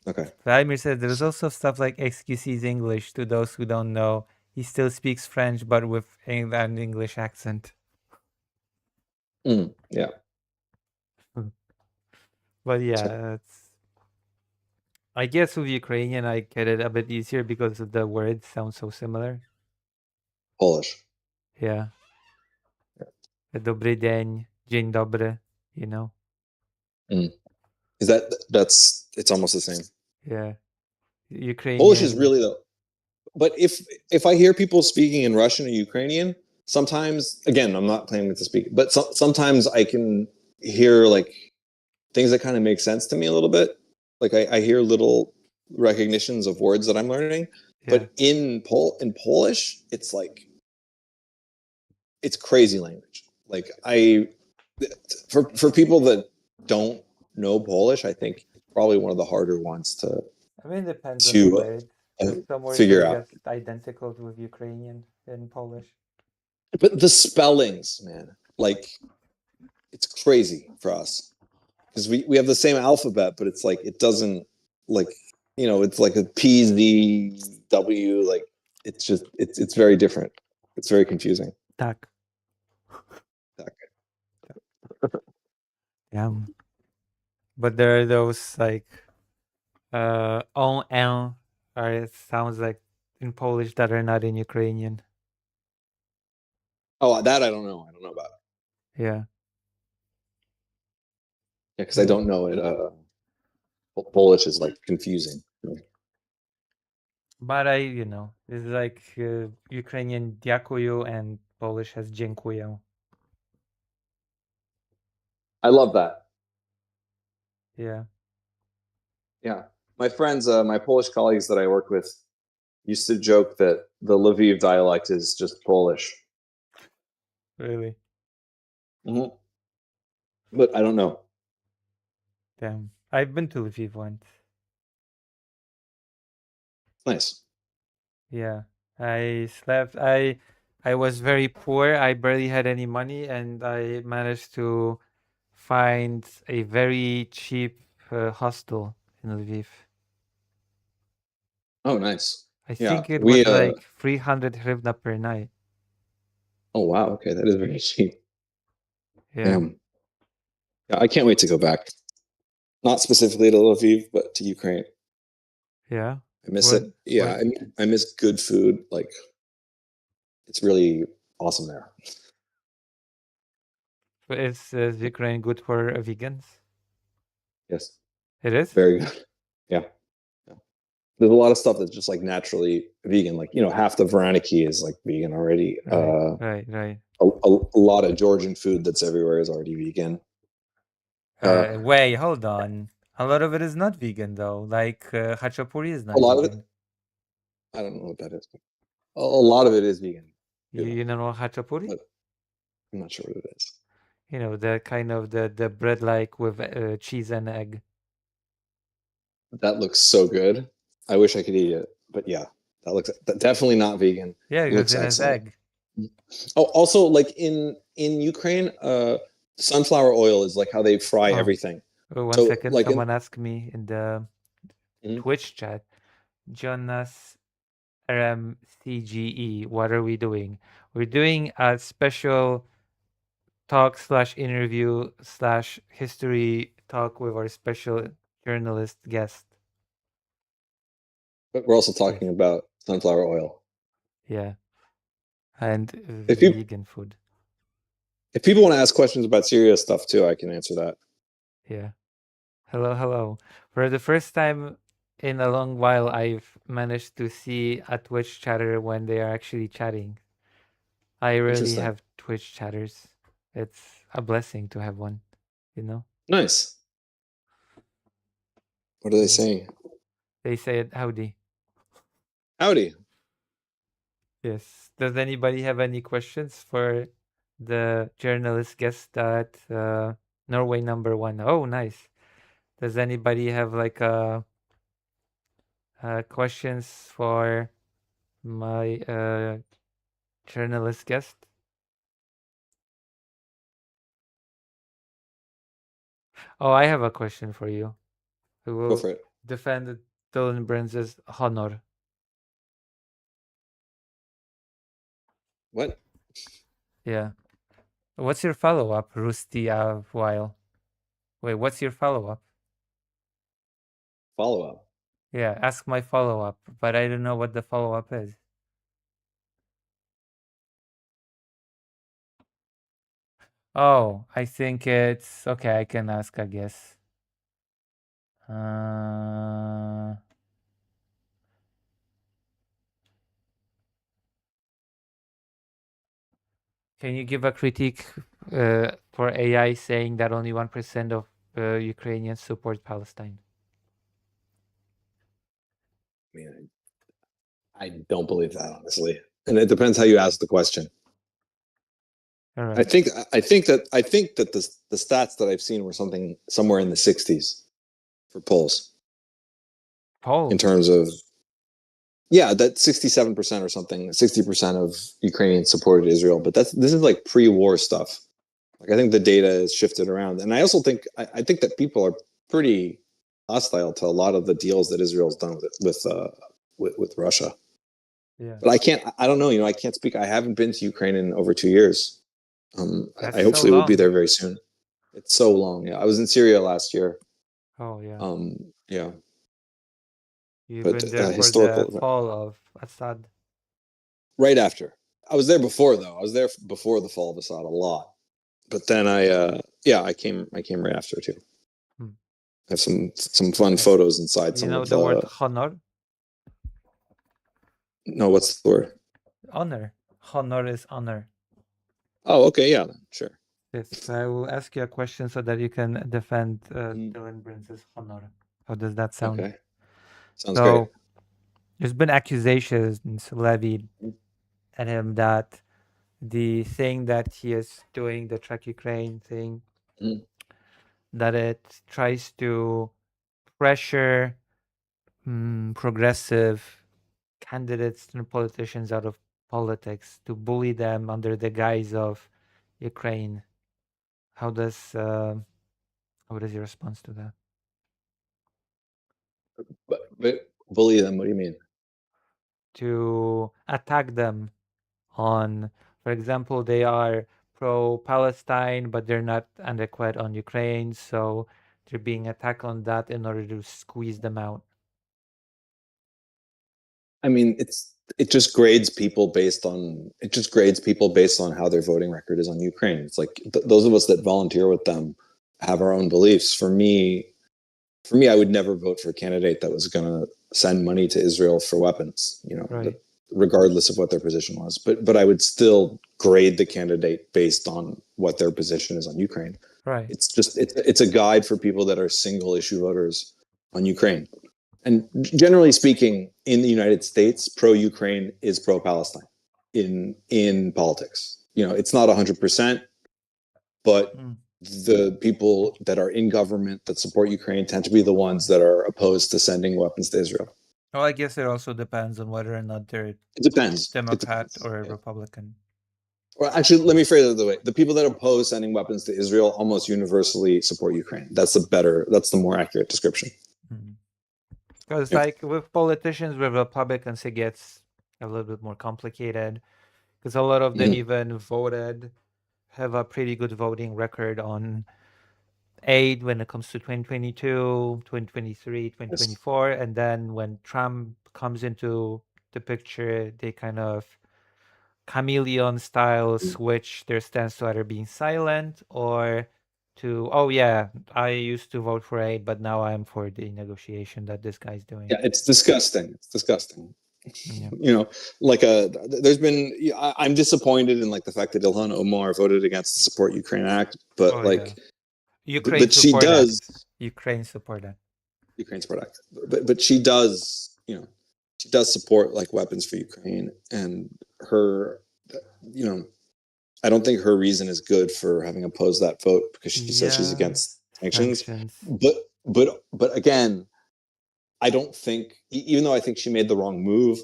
Okay. Vladimir said there's also stuff like XQC's English. To those who don't know, he still speaks French, but with an English accent. Yeah. But yeah, I guess with Ukrainian, I get it a bit easier because of the words sound so similar. Polish. Yeah. Dobry dzień, dzień dobry, you know? Is it's almost the same. Yeah. Ukrainian. Polish is really though. But if I hear people speaking in Russian or Ukrainian, sometimes, again, I'm not claiming to speak, but sometimes I can hear like things that kind of make sense to me a little bit. Like I hear little recognitions of words that I'm learning. Yeah. But in Polish, it's like it's crazy language. Like for people that don't know Polish, I think probably one of the harder ones to I mean, it depends on the words. Some words figure are out. just identical with Ukrainian and Polish. But the spellings, man, like it's crazy for us because we have the same alphabet, but it's like it doesn't like it's like a P Z W, like it's just it's very different. It's very confusing. Tak. Yeah. But there are those like On, or it sounds like in Polish that are not in Ukrainian. Oh, that I don't know. I don't know about. Yeah. Yeah, because I don't know it. Polish is like confusing. But it's like Ukrainian "dziękuję" and Polish has "dziękuję." I love that. Yeah. Yeah, my friends, my Polish colleagues that I work with, used to joke that the Lviv dialect is just Polish. Really? Mm-hmm. But I don't know. Damn. I've been to Lviv once. Nice. Yeah. I slept. I was very poor. I barely had any money, and I managed to find a very cheap hostel in Lviv. Oh, nice. I Yeah, think it we. was like 300 hryvnia per night. Oh wow. Okay, that is very cheap. Yeah. Damn. Yeah, I can't wait to go back. Not specifically to Lviv, but to Ukraine. Yeah. I miss What? it. Yeah, I miss good food. Like, it's really awesome there. Is Ukraine good for vegans? Yes. It is? Very good. Yeah. There's a lot of stuff that's just like naturally vegan. Like, half the Varaniki is like vegan already. Right. A lot of Georgian food that's everywhere is already vegan. Wait, hold on. A lot of it is not vegan though. Like hachapuri is not A lot of vegan. it, I don't know what that is. But a lot of it is vegan. You know what hachapuri? But I'm not sure what it is. The kind of the bread like with cheese and egg. That looks so good. I wish I could eat it, but yeah, that looks definitely not vegan. Yeah, It because looks it has excellent. egg. Oh, also, like in Ukraine, sunflower oil is like how they fry everything. One So, second, like someone asked me in the Twitch chat, Jonas RMCGE, what are we doing? We're doing a special talk/interview/history talk with our special journalist guest. But we're also talking about sunflower oil. Yeah. And If you- vegan food. If people want to ask questions about serious stuff too, I can answer that. Yeah. Hello. For the first time in a long while, I've managed to see a Twitch chatter when they are actually chatting. I rarely Interesting. have Twitch chatters. It's a blessing to have one, Nice. What are they saying? They say it howdy. Howdy. Yes. Does anybody have any questions for the journalist guest at Norway #1? Oh, nice. Does anybody have like questions for my journalist guest? Oh, I have a question for you. Who will Go for it. defend Dylan Burns' honor? What? Yeah. What's your follow-up, Rusty Weil? Wait, what's your follow-up? Follow-up? Yeah, ask my follow-up, but I don't know what the follow-up is. Oh, I think it's... Okay, I can ask, I guess. Can you give a critique for AI saying that only 1% of Ukrainians support Palestine? I mean, I don't believe that, honestly. And it depends how you ask the question. All right. I think that the stats that I've seen were somewhere in the 60s for polls. Polls? In terms of, yeah, that 67% or something, 60% of Ukrainians supported Israel. But this is like pre-war stuff. Like, I think the data is shifted around, and I also think I think that people are pretty hostile to a lot of the deals that Israel's done with Russia. Yeah. But I don't know. I can't speak. I haven't been to Ukraine in over 2 years. I hopefully will be there very soon. It's so long. Yeah, I was in Syria last year. Oh yeah. Yeah. You've but been there for historical the event. fall of Assad. Right after. I was there before though. I was there before the fall of Assad a lot, but then I came right after too. Hmm. I have some fun Okay. photos inside You some know of the word the. honor? No, what's the word? Honor. Honor is honor. Oh, okay, yeah, sure. Yes, I will ask you a question so that you can defend Dylan Brince's honor. How does that sound? Okay, sounds So, great. there's been accusations levied at him that the thing that he is doing, the Track Ukraine thing, that it tries to pressure progressive candidates and politicians out of politics to bully them under the guise of Ukraine. What is your response to that? But bully them. What do you mean? To attack them on, for example, they are pro-Palestine, but they're not adequate on Ukraine, so they're being attacked on that in order to squeeze them out. I mean, it just grades people based on how their voting record is on Ukraine. It's like those of us that volunteer with them have our own beliefs. For me, I would never vote for a candidate that was going to send money to Israel for weapons. Right. Regardless of what their position was. But I would still grade the candidate based on what their position is on Ukraine. Right. It's a guide for people that are single issue voters on Ukraine. And generally speaking, in the United States, pro-Ukraine is pro-Palestine in politics. It's not 100%, but the people that are in government that support Ukraine tend to be the ones that are opposed to sending weapons to Israel. Well, I guess it also depends on whether or not they're Democrat or Republican. Well, actually, let me phrase it the way: the people that oppose sending weapons to Israel almost universally support Ukraine. That's the more accurate description. Because like with politicians, with Republicans, it gets a little bit more complicated. Because a lot of them even have a pretty good voting record on aid when it comes to 2022, 2023, 2024. And then when Trump comes into the picture, they kind of chameleon style switch their stance to either being silent or to, oh yeah, I used to vote for aid, but now I'm for the negotiation that this guy's doing. Yeah, it's disgusting. It's disgusting. Yeah. There's been. I'm disappointed in the fact that Ilhan Omar voted against the Support Ukraine Act, but Ukraine but she does. Ukraine support that. Ukraine Support Act, but she does. She does support weapons for Ukraine, and her. I don't think her reason is good for having opposed that vote because she says she's against sanctions. But again, I don't think, even though I think she made the wrong move,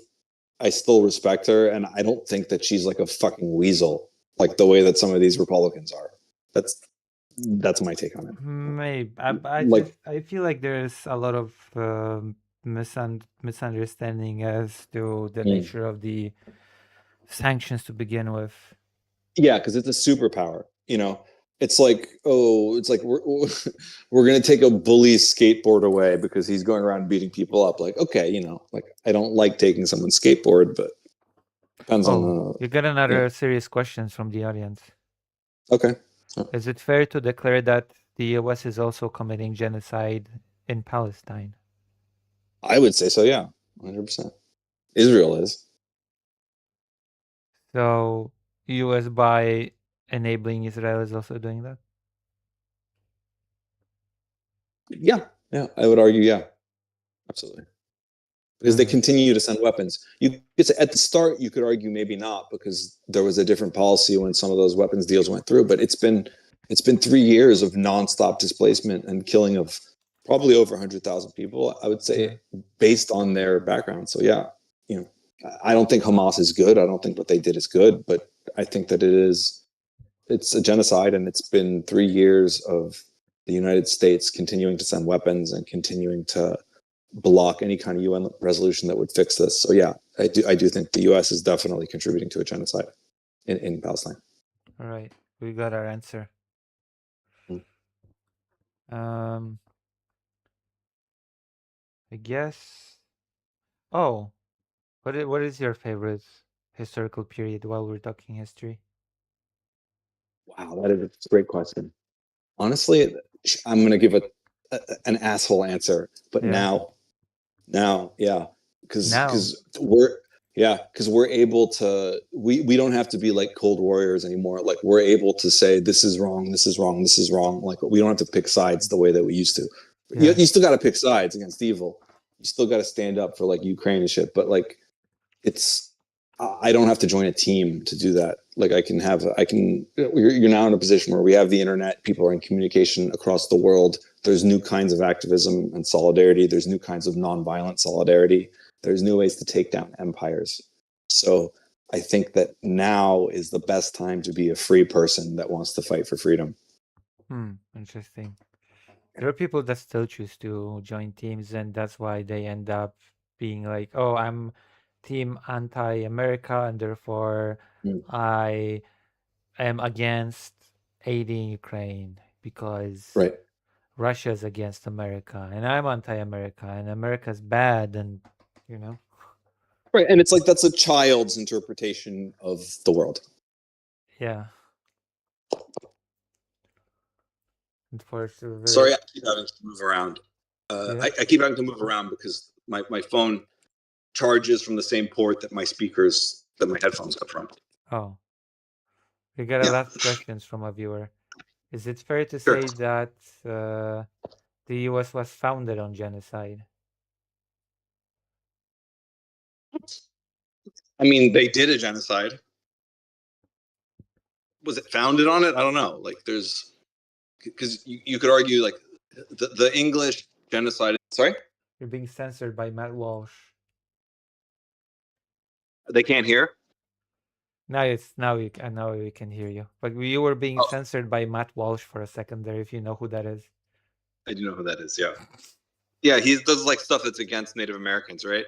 I still respect her, and I don't think that she's like a fucking weasel, like the way that some of these Republicans are. That's my take on it. Maybe I feel like there's a lot of misunderstanding as to the nature of the sanctions to begin with. Yeah, because it's a superpower. It's like we're gonna take a bully's skateboard away because he's going around beating people up. Okay, I don't like taking someone's skateboard, but depends on the. You got another serious questions from the audience. Okay. Is it fair to declare that the US is also committing genocide in Palestine? I would say so, yeah. 100%. Israel is. So US by enabling Israel is also doing that? Yeah, I would argue, yeah. Absolutely. Because they continue to send weapons. At the start, you could argue maybe not, because there was a different policy when some of those weapons deals went through. But it's been 3 years of nonstop displacement and killing of probably over 100,000 people, I would say, based on their background. So yeah, I don't think Hamas is good. I don't think what they did is good, but I think that it's a genocide, and it's been 3 years of the United States continuing to send weapons and continuing to block any kind of UN resolution that would fix this. So yeah, I do think the US is definitely contributing to a genocide in Palestine. All right, we got our answer. I guess Oh, what is your favorite historical period while we're talking history? Wow, that is a great question. Honestly, I'm gonna give an asshole answer, but Yeah. now, yeah, Now. because we're able to we don't have to be like cold warriors anymore. Like we're able to say this is wrong, this is wrong, this is wrong. Like we don't have to pick sides the way that we used to. Yeah. You still got to pick sides against evil. You still got to stand up for like Ukraine and shit. But like it's I don't have to join a team to do that. Like you're now in a position where we have the internet, people are in communication across the world. There's new kinds of activism and solidarity. There's new kinds of nonviolent solidarity. There's new ways to take down empires. So I think that now is the best time to be a free person that wants to fight for freedom. Interesting. There are people that still choose to join teams, and that's why they end up being like, "Oh, I'm team anti-America, and therefore I am against aiding Ukraine because Right. Russia's against America, and I'm anti-America, and America's bad, and you know." Right, and it's like that's a child's interpretation of the world. Yeah. Sorry, I keep having to move around. Yeah. I keep having to move around because my phone charges from the same port that my headphones come from. Oh. We got a lot of questions from a viewer. Is it fair to Sure. say that the US was founded on genocide? I mean, they did a genocide. Was it founded on it? I don't know. Like, there's because you could argue like the English genocide. Sorry, You're being censored by Matt Walsh. they can't hear. Now we can hear you. But you were being censored by Matt Walsh for a second there. If you know who that is. I do know who that is. Yeah, yeah. He does like stuff that's against Native Americans, right?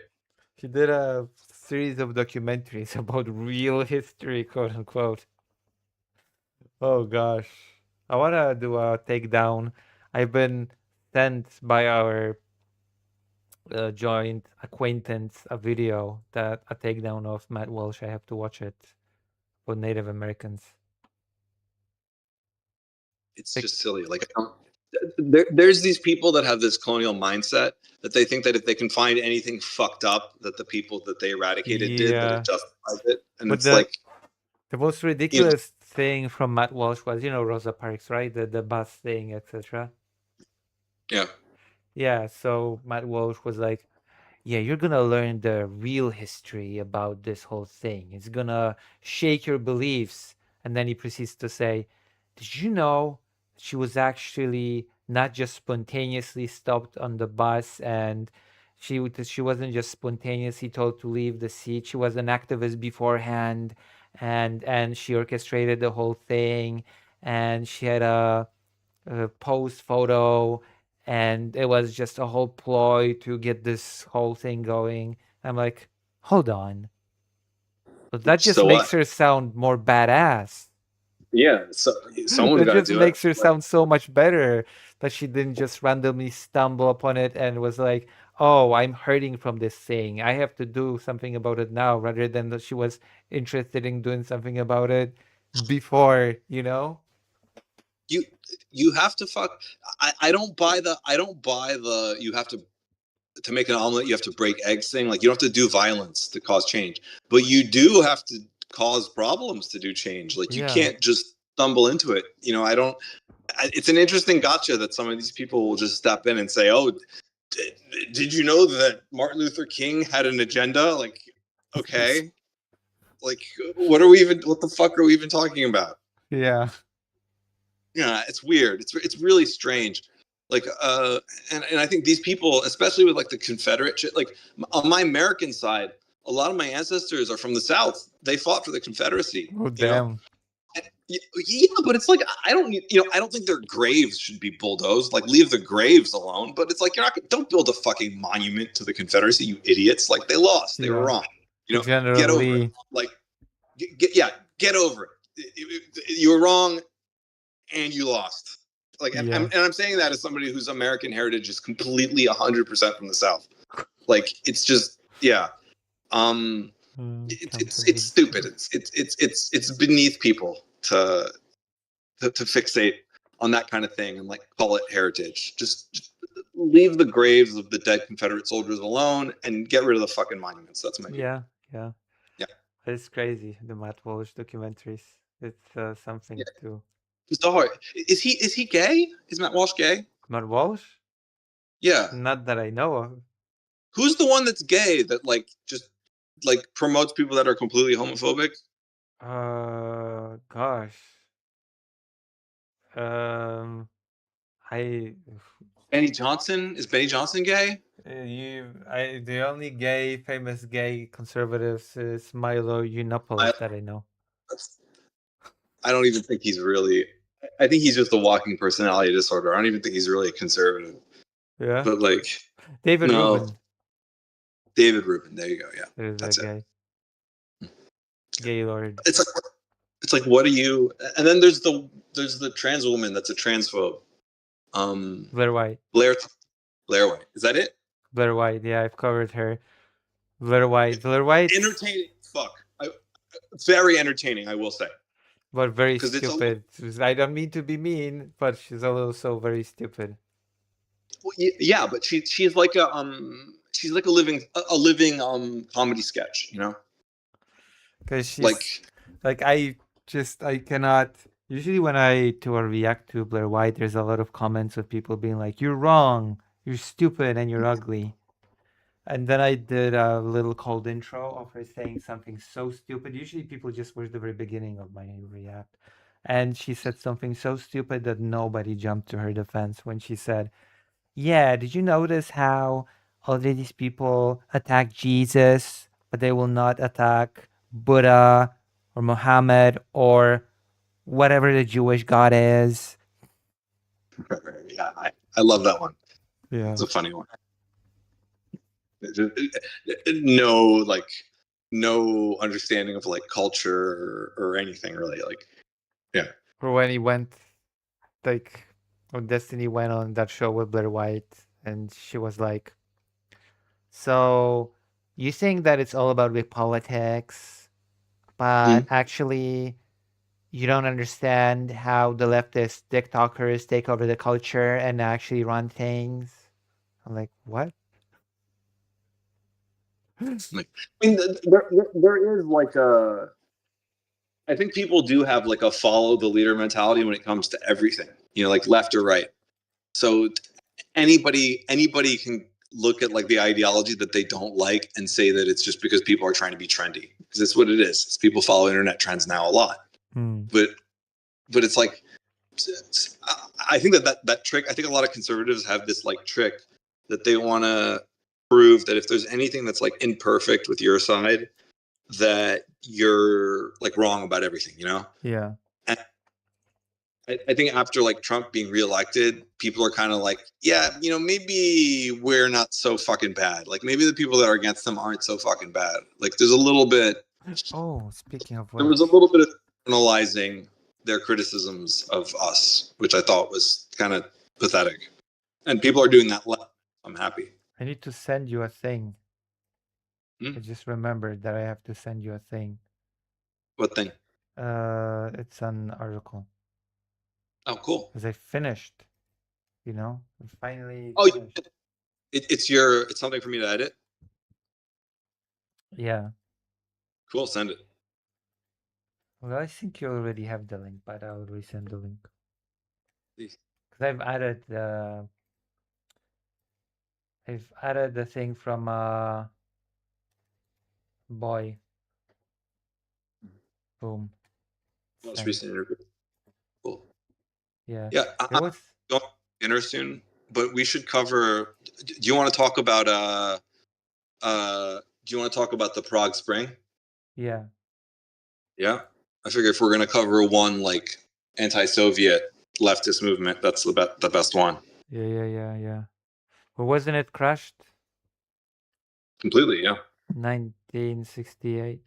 He did a series of documentaries about real history, quote unquote. Oh gosh, I wanna do a takedown. I've been sent by our joint acquaintance a video that a takedown of Matt Walsh. I have to watch it for Native Americans. It's just silly. Like, there's these people that have this colonial mindset that they think that if they can find anything fucked up that the people that they eradicated did, that it justifies it. And But it's like the most ridiculous thing from Matt Walsh was, Rosa Parks, right? The bus thing, etc. Yeah. Yeah, so Matt Walsh was like, yeah, you're gonna learn the real history about this whole thing. It's gonna shake your beliefs. And then he proceeds to say, did you know she was actually not just spontaneously stopped on the bus, and she wasn't just spontaneously told to leave the seat. She was an activist beforehand, and she orchestrated the whole thing, and she had a post photo, and it was just a whole ploy to get this whole thing going. I'm like, hold on. But that just makes her sound more badass. Yeah, so someone's got to just do makes it. her sound so much better that she didn't just randomly stumble upon it and was like, oh, I'm hurting from this thing. I have to do something about it now, rather than that she was interested in doing something about it before, You have to fuck. I don't buy the you have to make an omelet, you have to break eggs thing. Like, you don't have to do violence to cause change, but you do have to cause problems to do change. Like, you can't just stumble into it. It's an interesting gotcha that some of these people will just step in and say, oh, did you know that Martin Luther King had an agenda? Like, okay, like, what the fuck are we even talking about? Yeah. Yeah, it's weird. It's really strange. Like, and I think these people, especially with like the Confederate shit, like on my American side, a lot of my ancestors are from the South. They fought for the Confederacy. Oh, damn. Yeah, but it's like I don't think their graves should be bulldozed. Like, leave the graves alone. But it's like don't build a fucking monument to the Confederacy, you idiots. Like, they lost. They were wrong. Get over it. Like, get over it. You were wrong, and you lost. Like, and I'm saying that as somebody whose American heritage is completely 100% from the South. Like, it's just Yeah. It's stupid. It's beneath people to fixate on that kind of thing and like call it heritage. Just leave the graves of the dead Confederate soldiers alone and get rid of the fucking monuments. That's my view. Yeah, yeah. Yeah. It's crazy, the Matt Walsh documentaries. It's something to. So is he gay? Is Matt Walsh gay? Matt Walsh? Yeah. Not that I know of. Who's the one that's gay that like just like promotes people that are completely homophobic? Gosh. I. Benny Johnson? Is Benny Johnson gay? The only famous gay conservatives is Milo Yiannopoulos that I know. I don't even think he's really. I think he's just a walking personality disorder. I don't even think he's really a conservative. Yeah. But like David Rubin. David Rubin. There you go. Yeah. There's that's a gay lord. It's like what are you? And then there's the trans woman that's a transphobe. Blair White. Blair White. Is that it? Blair White. Yeah, I've covered her. Blair White. Entertaining. Fuck. Very entertaining, I will say. But very stupid. I don't mean to be mean, but she's also very stupid. Well, yeah, but she's like a living comedy sketch, you know. Because she's like I cannot. Usually when I react to Blair White, there's a lot of comments of people being like, "You're wrong, you're stupid, and you're ugly." And then I did a little cold intro of her saying something so stupid. Usually people just watch the very beginning of my react. And she said something so stupid that nobody jumped to her defense when she said, "Yeah, did you notice how all these people attack Jesus, but they will not attack Buddha or Muhammad or whatever the Jewish God is?" Yeah, I love that one. Yeah. It's a funny one. No understanding of like culture or anything really. Like, yeah. Or when he went, like, when Destiny went on that show with Blair White, and she was like, "So, you think that it's all about big politics, but actually, you don't understand how the leftist TikTokers take over the culture and actually run things." I'm like, what? Like, I mean, there is like a. I think people do have like a follow the leader mentality when it comes to everything, you know, like left or right. So anybody can look at like the ideology that they don't like and say that it's just because people are trying to be trendy, because it's what it is. It's people follow internet trends now a lot. But it's like, I think that trick, I think a lot of conservatives have this like trick that they want to prove that if there's anything that's like imperfect with your side, that you're like wrong about everything, you know? Yeah. And I think after like Trump being reelected, people are kind of like, yeah, you know, maybe we're not so fucking bad. Like maybe the people that are against them aren't so fucking bad. Like there's a little bit. Oh, speaking of which, there was a little bit of analyzing their criticisms of us, which I thought was kind of pathetic. And people are doing that left. I'm happy. I need to send you a thing. Hmm? I just remembered that I have to send you a thing. What thing? It's an article. Oh, cool. Because I finished, you know, I finally. Oh, finished. It's something for me to edit. Yeah. Cool. Send it. Well, I think you already have the link, but I'll resend the link. Please. Because I've added the thing from Boy. Boom. Most recent interview. Cool. Yeah. Yeah. I'm going to dinner soon, but we should cover. Do you want to talk about the Prague Spring? Yeah. Yeah. I figure if we're going to cover one like anti-Soviet leftist movement, that's the best one. Yeah. But wasn't it crushed? Completely, yeah. 1968.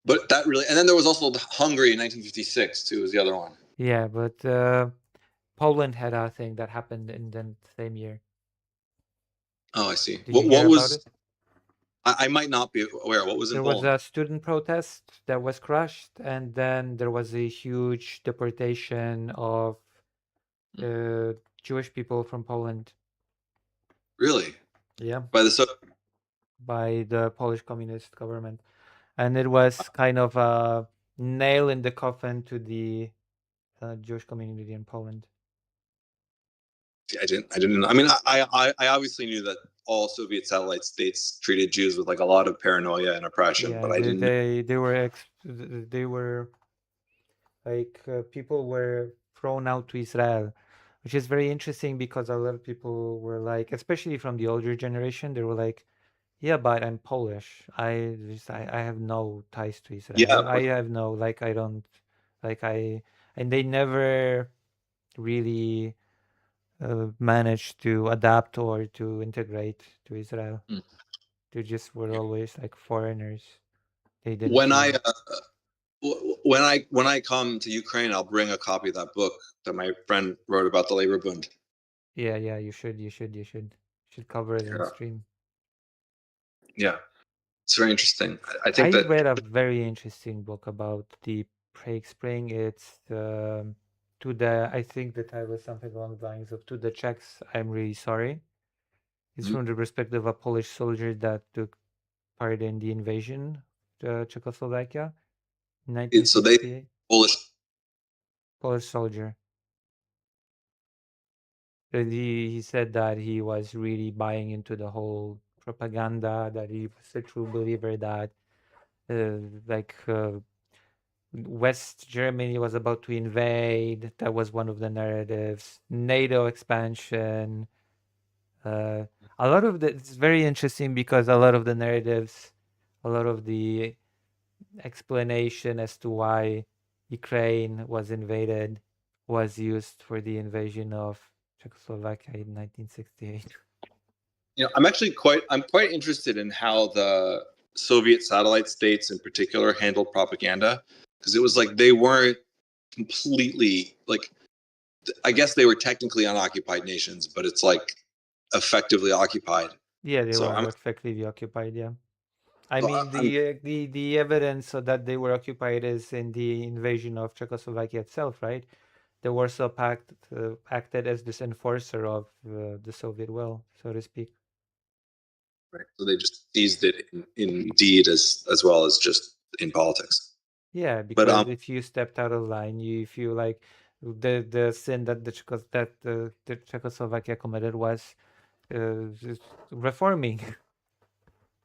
But that really, and then there was also Hungary in 1956 too. Was the other one? Yeah, but Poland had a thing that happened in the same year. Oh, I see. Did you What hear about was? it? I might not be aware. What was in There was Poland? a student protest that was crushed, and then there was a huge deportation of Jewish people from Poland. Really? Yeah, By the by the Polish communist government, and it was kind of a nail in the coffin to the Jewish community in Poland. I didn't know. I mean, I obviously knew that all Soviet satellite states treated Jews with like a lot of paranoia and oppression, Yeah, but I didn't know. they were like people were thrown out to Israel, which is very interesting because a lot of people were like, especially from the older generation, they were like, yeah, but I'm Polish. I have no ties to Yeah, Israel. I have no like I don't like I and they never really managed to adapt or to integrate to Israel. Mm. They just were always like foreigners. They didn't when I feel. when I come to Ukraine, I'll bring a copy of that book that my friend wrote about the labor bund. Yeah, yeah, you should cover it in Yeah, stream. yeah, it's very interesting. I think I that read a very interesting book about the Prague Spring. It's to the I think the title is something along the lines of "To the Czechs, I'm really sorry." It's Mhm. from the perspective of a Polish soldier that took part in the invasion of Czechoslovakia in so they 1968. Polish. Polish soldier. And he said that he was really buying into the whole propaganda, that he was a true believer that like West Germany was about to invade. That was one of the narratives. NATO expansion. A lot of the it's very interesting because a lot of the narratives, a lot of the explanation as to why Ukraine was invaded was used for the invasion of Czechoslovakia in 1968. I'm quite interested in how the Soviet satellite states in particular handled propaganda, because it was like they weren't completely like, I guess they were technically unoccupied nations, but it's like effectively occupied. Yeah, they So were I'm effectively occupied. Yeah. I so mean, I'm the evidence so that they were occupied is in the invasion of Czechoslovakia itself, right? The Warsaw Pact acted as this enforcer of the Soviet will, so to speak. right. So they just seized it in deed as well as just in politics. Yeah, But because if you stepped out of line, if you like the sin that the Czechoslovakia committed was just reforming,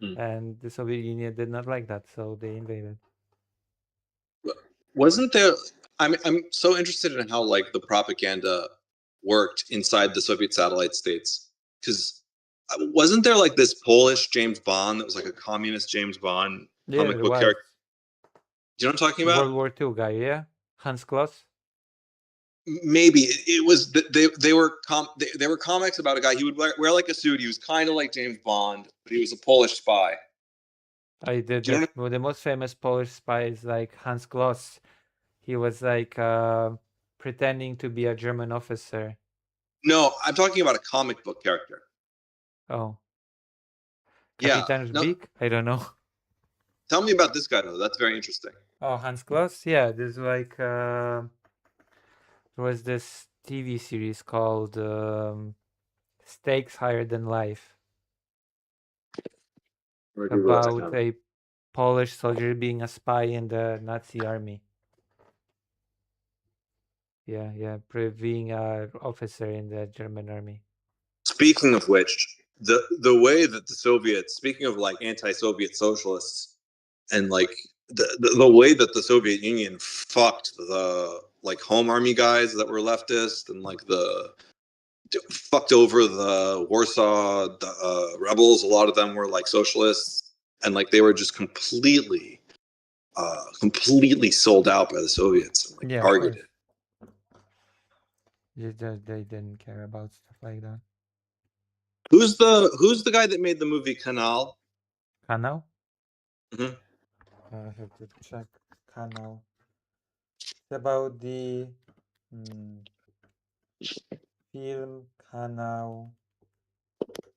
Hmm. and the Soviet Union did not like that, so they invaded. wasn't there? I'm so interested in how like the propaganda worked inside the Soviet satellite states, because wasn't there like this Polish James Bond that was like a communist James Bond Yeah, comic it book was character? Do you know what I'm talking about? World War II guy. Yeah, Hans Kloss. Maybe it was they were they were comics about a guy. He would wear like a suit. He was kind of like James Bond, but he was a Polish spy. I did Do you know? the most famous Polish spy is like Hans Kloss. He was like pretending to be a German officer. No, I'm talking about a comic book character. Oh, Yeah. Kapitan No, Żbik? I don't know. tell me about this guy though. That's very interesting. Oh, Hans Kloss? Yeah, there's like there was this TV series called Stakes Higher Than Life about a Polish soldier being a spy in the Nazi army. Yeah, yeah, being a officer in the German army. Speaking of which, the way that the Soviets, speaking of like anti-Soviet socialists, and like the way that the Soviet Union fucked the like home army guys that were leftist, and like the fucked over the Warsaw rebels. A lot of them were like socialists, and like they were just completely sold out by the Soviets and like Yeah, of course. targeted. They didn't care about stuff like that. Who's the guy that made the movie Canal? Kanał? Mhm. I have to check Kanał. It's about the film Kanał.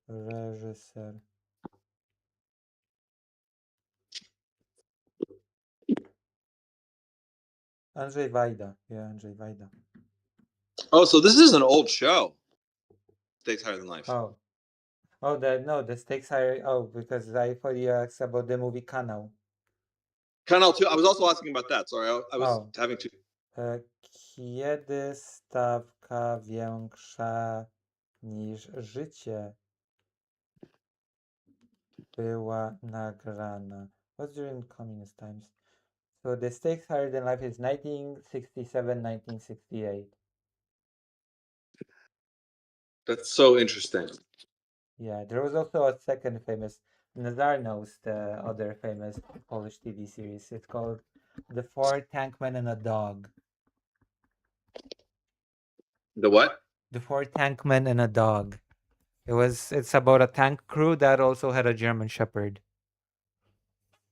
Reżyser. Andrzej Wajda. Yeah, Andrzej Wajda. Oh, so this is an old show. Stakes Higher Than Life. Oh. Oh, the stakes higher. Oh, because I thought you asked about the movie Kanał. Kanał 2. I was also asking about that. Sorry, I was Oh. having two. Kiedy stawka większa niż życie była nagrana? What's during communist times? So the stakes higher than life is 1967, 1968. That's so interesting. Yeah, there was also a second famous, Nazar knows the other famous Polish TV series. It's called The Four Tankmen and a Dog. The what? The Four Tankmen and a Dog. It's about a tank crew that also had a German Shepherd.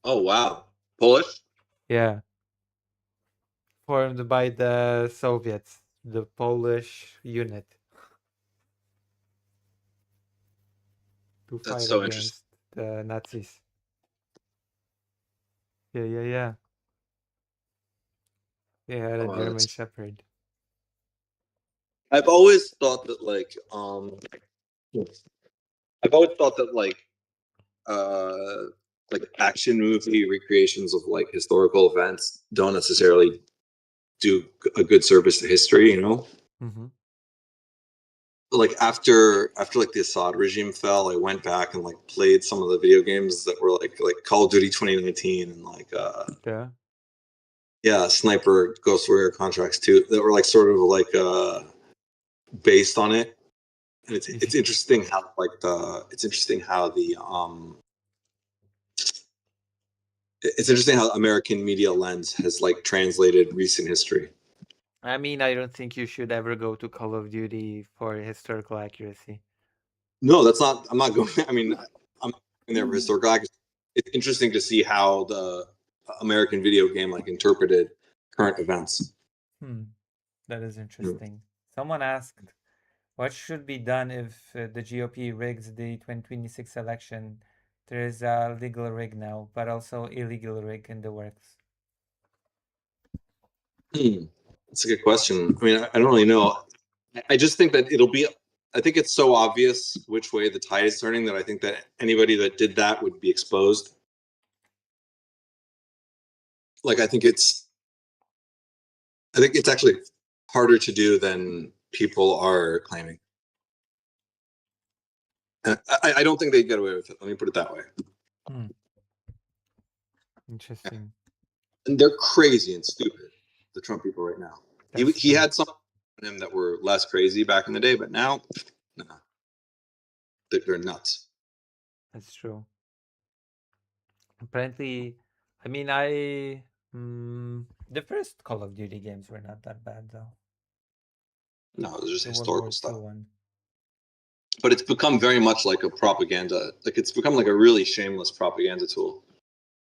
Oh, wow. Polish? Yeah. Formed by the Soviets, the Polish unit. To That's fight so against the Nazis. Yeah. Yeah, had a Oh, German that's- Shepherd. I've always thought that like action movie recreations of like historical events don't necessarily do a good service to history, you know? Mm-hmm. Like after like the Assad regime fell, I went back and like played some of the video games that were like Call of Duty 2019 and like Sniper Ghost Warrior Contracts 2 that were like sort of like based on it. And it's interesting how it's interesting how American media lens has like translated recent history. I mean, I don't think you should ever go to Call of Duty for historical accuracy. No, that's not. I'm not going. I mean, I'm in there for historical accuracy. It's interesting to see how the American video game like interpreted current events. That is interesting. Someone asked, what should be done if the GOP rigs the 2026 election? There is a legal rig now, but also illegal rig in the works. That's a good question. I mean, I don't really know. I just think that I think it's so obvious which way the tide is turning that I think that anybody that did that would be exposed. Like, I think it's actually harder to do than people are claiming. I don't think they'd get away with it. Let me put it that way. Interesting. And they're crazy and stupid, the Trump people right now. He had some of them that were less crazy back in the day, but now, nah, they're nuts. That's true. Apparently, I mean, the first Call of Duty games were not that bad, though. No, it's just The historical World stuff. War II one. But it's become very much like a propaganda. Like it's become like a really shameless propaganda tool,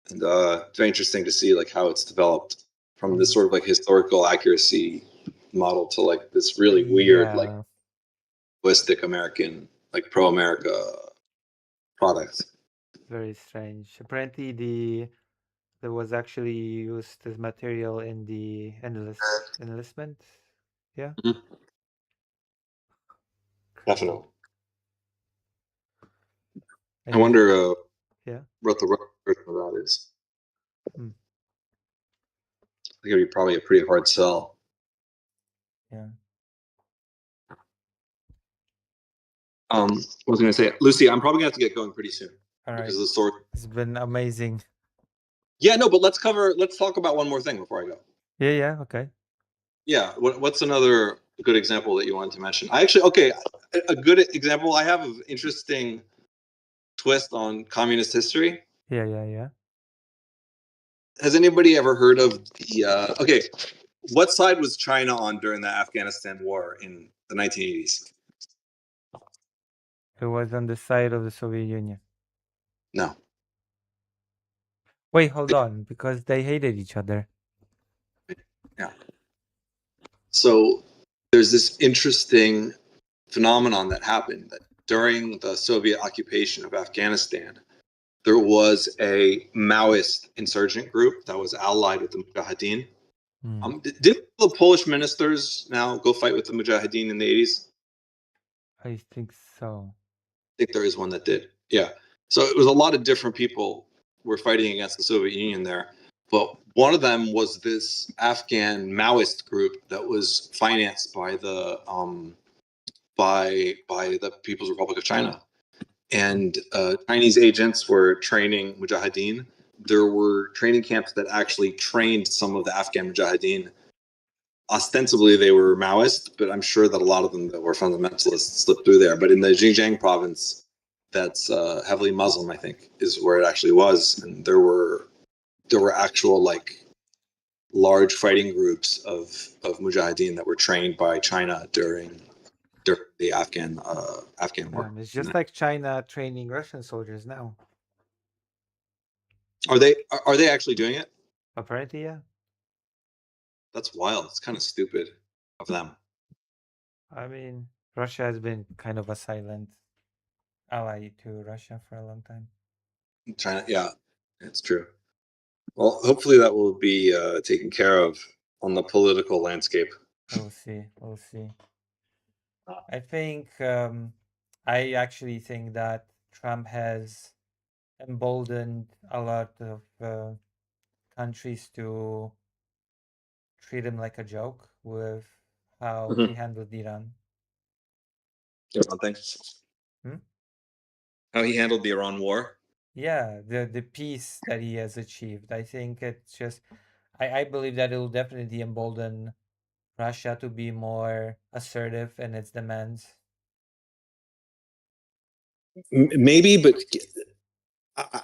and it's very interesting to see like how it's developed from this sort of like historical accuracy model to like this really weird like holistic American like pro-America product. Very strange. Apparently, there was actually used as material in the enlistment. Yeah. Mm-hmm. Definitely. I wonder what the version of that is. I think it'd be probably a pretty hard sell. Yeah. What was I going to say? Lucy, I'm probably going to have to get going pretty soon. All right. Because of the story. It's been amazing. Yeah, no, but let's talk about one more thing before I go. Yeah, okay. Yeah, what's another good example that you wanted to mention? A good example I have of interesting twist on communist history. Yeah. Has anybody ever heard of the what side was China on during the Afghanistan war in the 1980s? It was on the side of the Soviet Union. No. Wait, hold on, because they hated each other. Yeah. So there's this interesting phenomenon that happened that during the Soviet occupation of Afghanistan, there was a Maoist insurgent group that was allied with the Mujahideen. Did the Polish ministers now go fight with the Mujahideen in the 80s? I think so. I think there is one that did. Yeah. So it was a lot of different people were fighting against the Soviet Union there. But one of them was this Afghan Maoist group that was financed by the People's Republic of China. And Chinese agents were training Mujahideen. There were training camps that actually trained some of the Afghan Mujahideen. Ostensibly, they were Maoist, but I'm sure that a lot of them that were fundamentalists slipped through there. But in the Xinjiang province, that's heavily Muslim, I think, is where it actually was. And there were actual like large fighting groups of Mujahideen that were trained by China during the Afghan war. It's just like China training Russian soldiers now. Are they actually doing it? Apparently, yeah. That's wild. It's kind of stupid of them. I mean, Russia has been kind of a silent ally to Russia for a long time. China, yeah, it's true. Well, hopefully that will be taken care of on the political landscape. We'll see. We'll see. I think I actually think that Trump has emboldened a lot of countries to treat him like a joke with how he handled Iran. Iran things. How he handled the Iran war. Yeah, the peace that he has achieved. I think it's just I believe that it will definitely embolden Russia to be more assertive in its demands. Maybe, but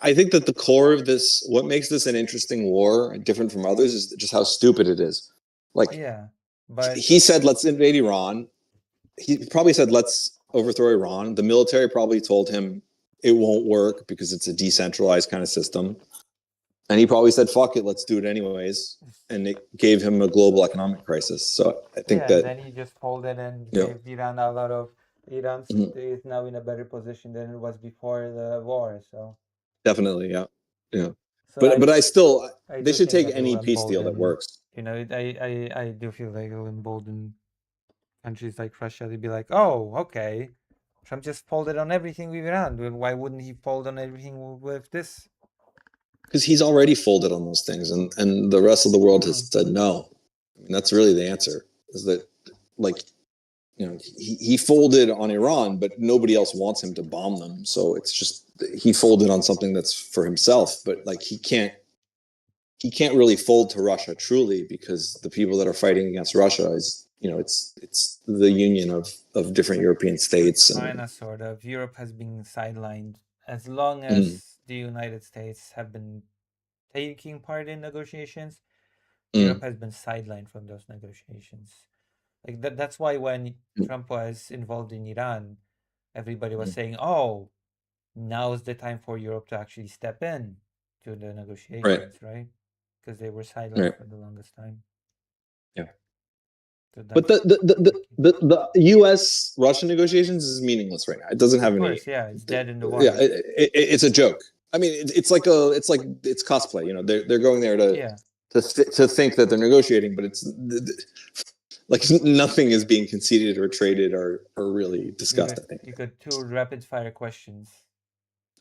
I think that the core of this, what makes this an interesting war, different from others, is just how stupid it is. Like, yeah, but he said, let's invade Iran. He probably said, let's overthrow Iran. The military probably told him it won't work because it's a decentralized kind of system. And he probably said, fuck it, let's do it anyways. And it gave him a global economic crisis. So I think that... then he just folded and gave Iran a lot of... Iran is now in a better position than it was before the war, so... Definitely, yeah. Yeah. So but I still... I they should think take that any it'll peace deal that works. You know, I do feel like it'll embolden countries like Russia to be like, oh, okay, Trump just folded on everything with Iran. Why wouldn't he fold on everything with this? Because he's already folded on those things, and the rest of the world has said no. I mean, that's really the answer. Is that, like, you know, he folded on Iran, but nobody else wants him to bomb them. So it's just he folded on something that's for himself. But like he can't really fold to Russia truly, because the people that are fighting against Russia is, you know, it's the union of different European states. China, sort of. Europe has been sidelined as long as the United States have been taking part in negotiations. Europe has been sidelined from those negotiations. Like that's why when Trump was involved in Iran, everybody was saying, "Oh, now is the time for Europe to actually step in to the negotiations," right? Because they were sidelined for the longest time. Yeah. So but the U.S. Russian negotiations is meaningless right now. It doesn't have any. Yeah, it's dead in the water. Yeah, it's a joke. I mean, it's cosplay. You know, they're going there to think that they're negotiating, but it's like nothing is being conceded or traded or really discussed. I think you got 2 rapid fire questions.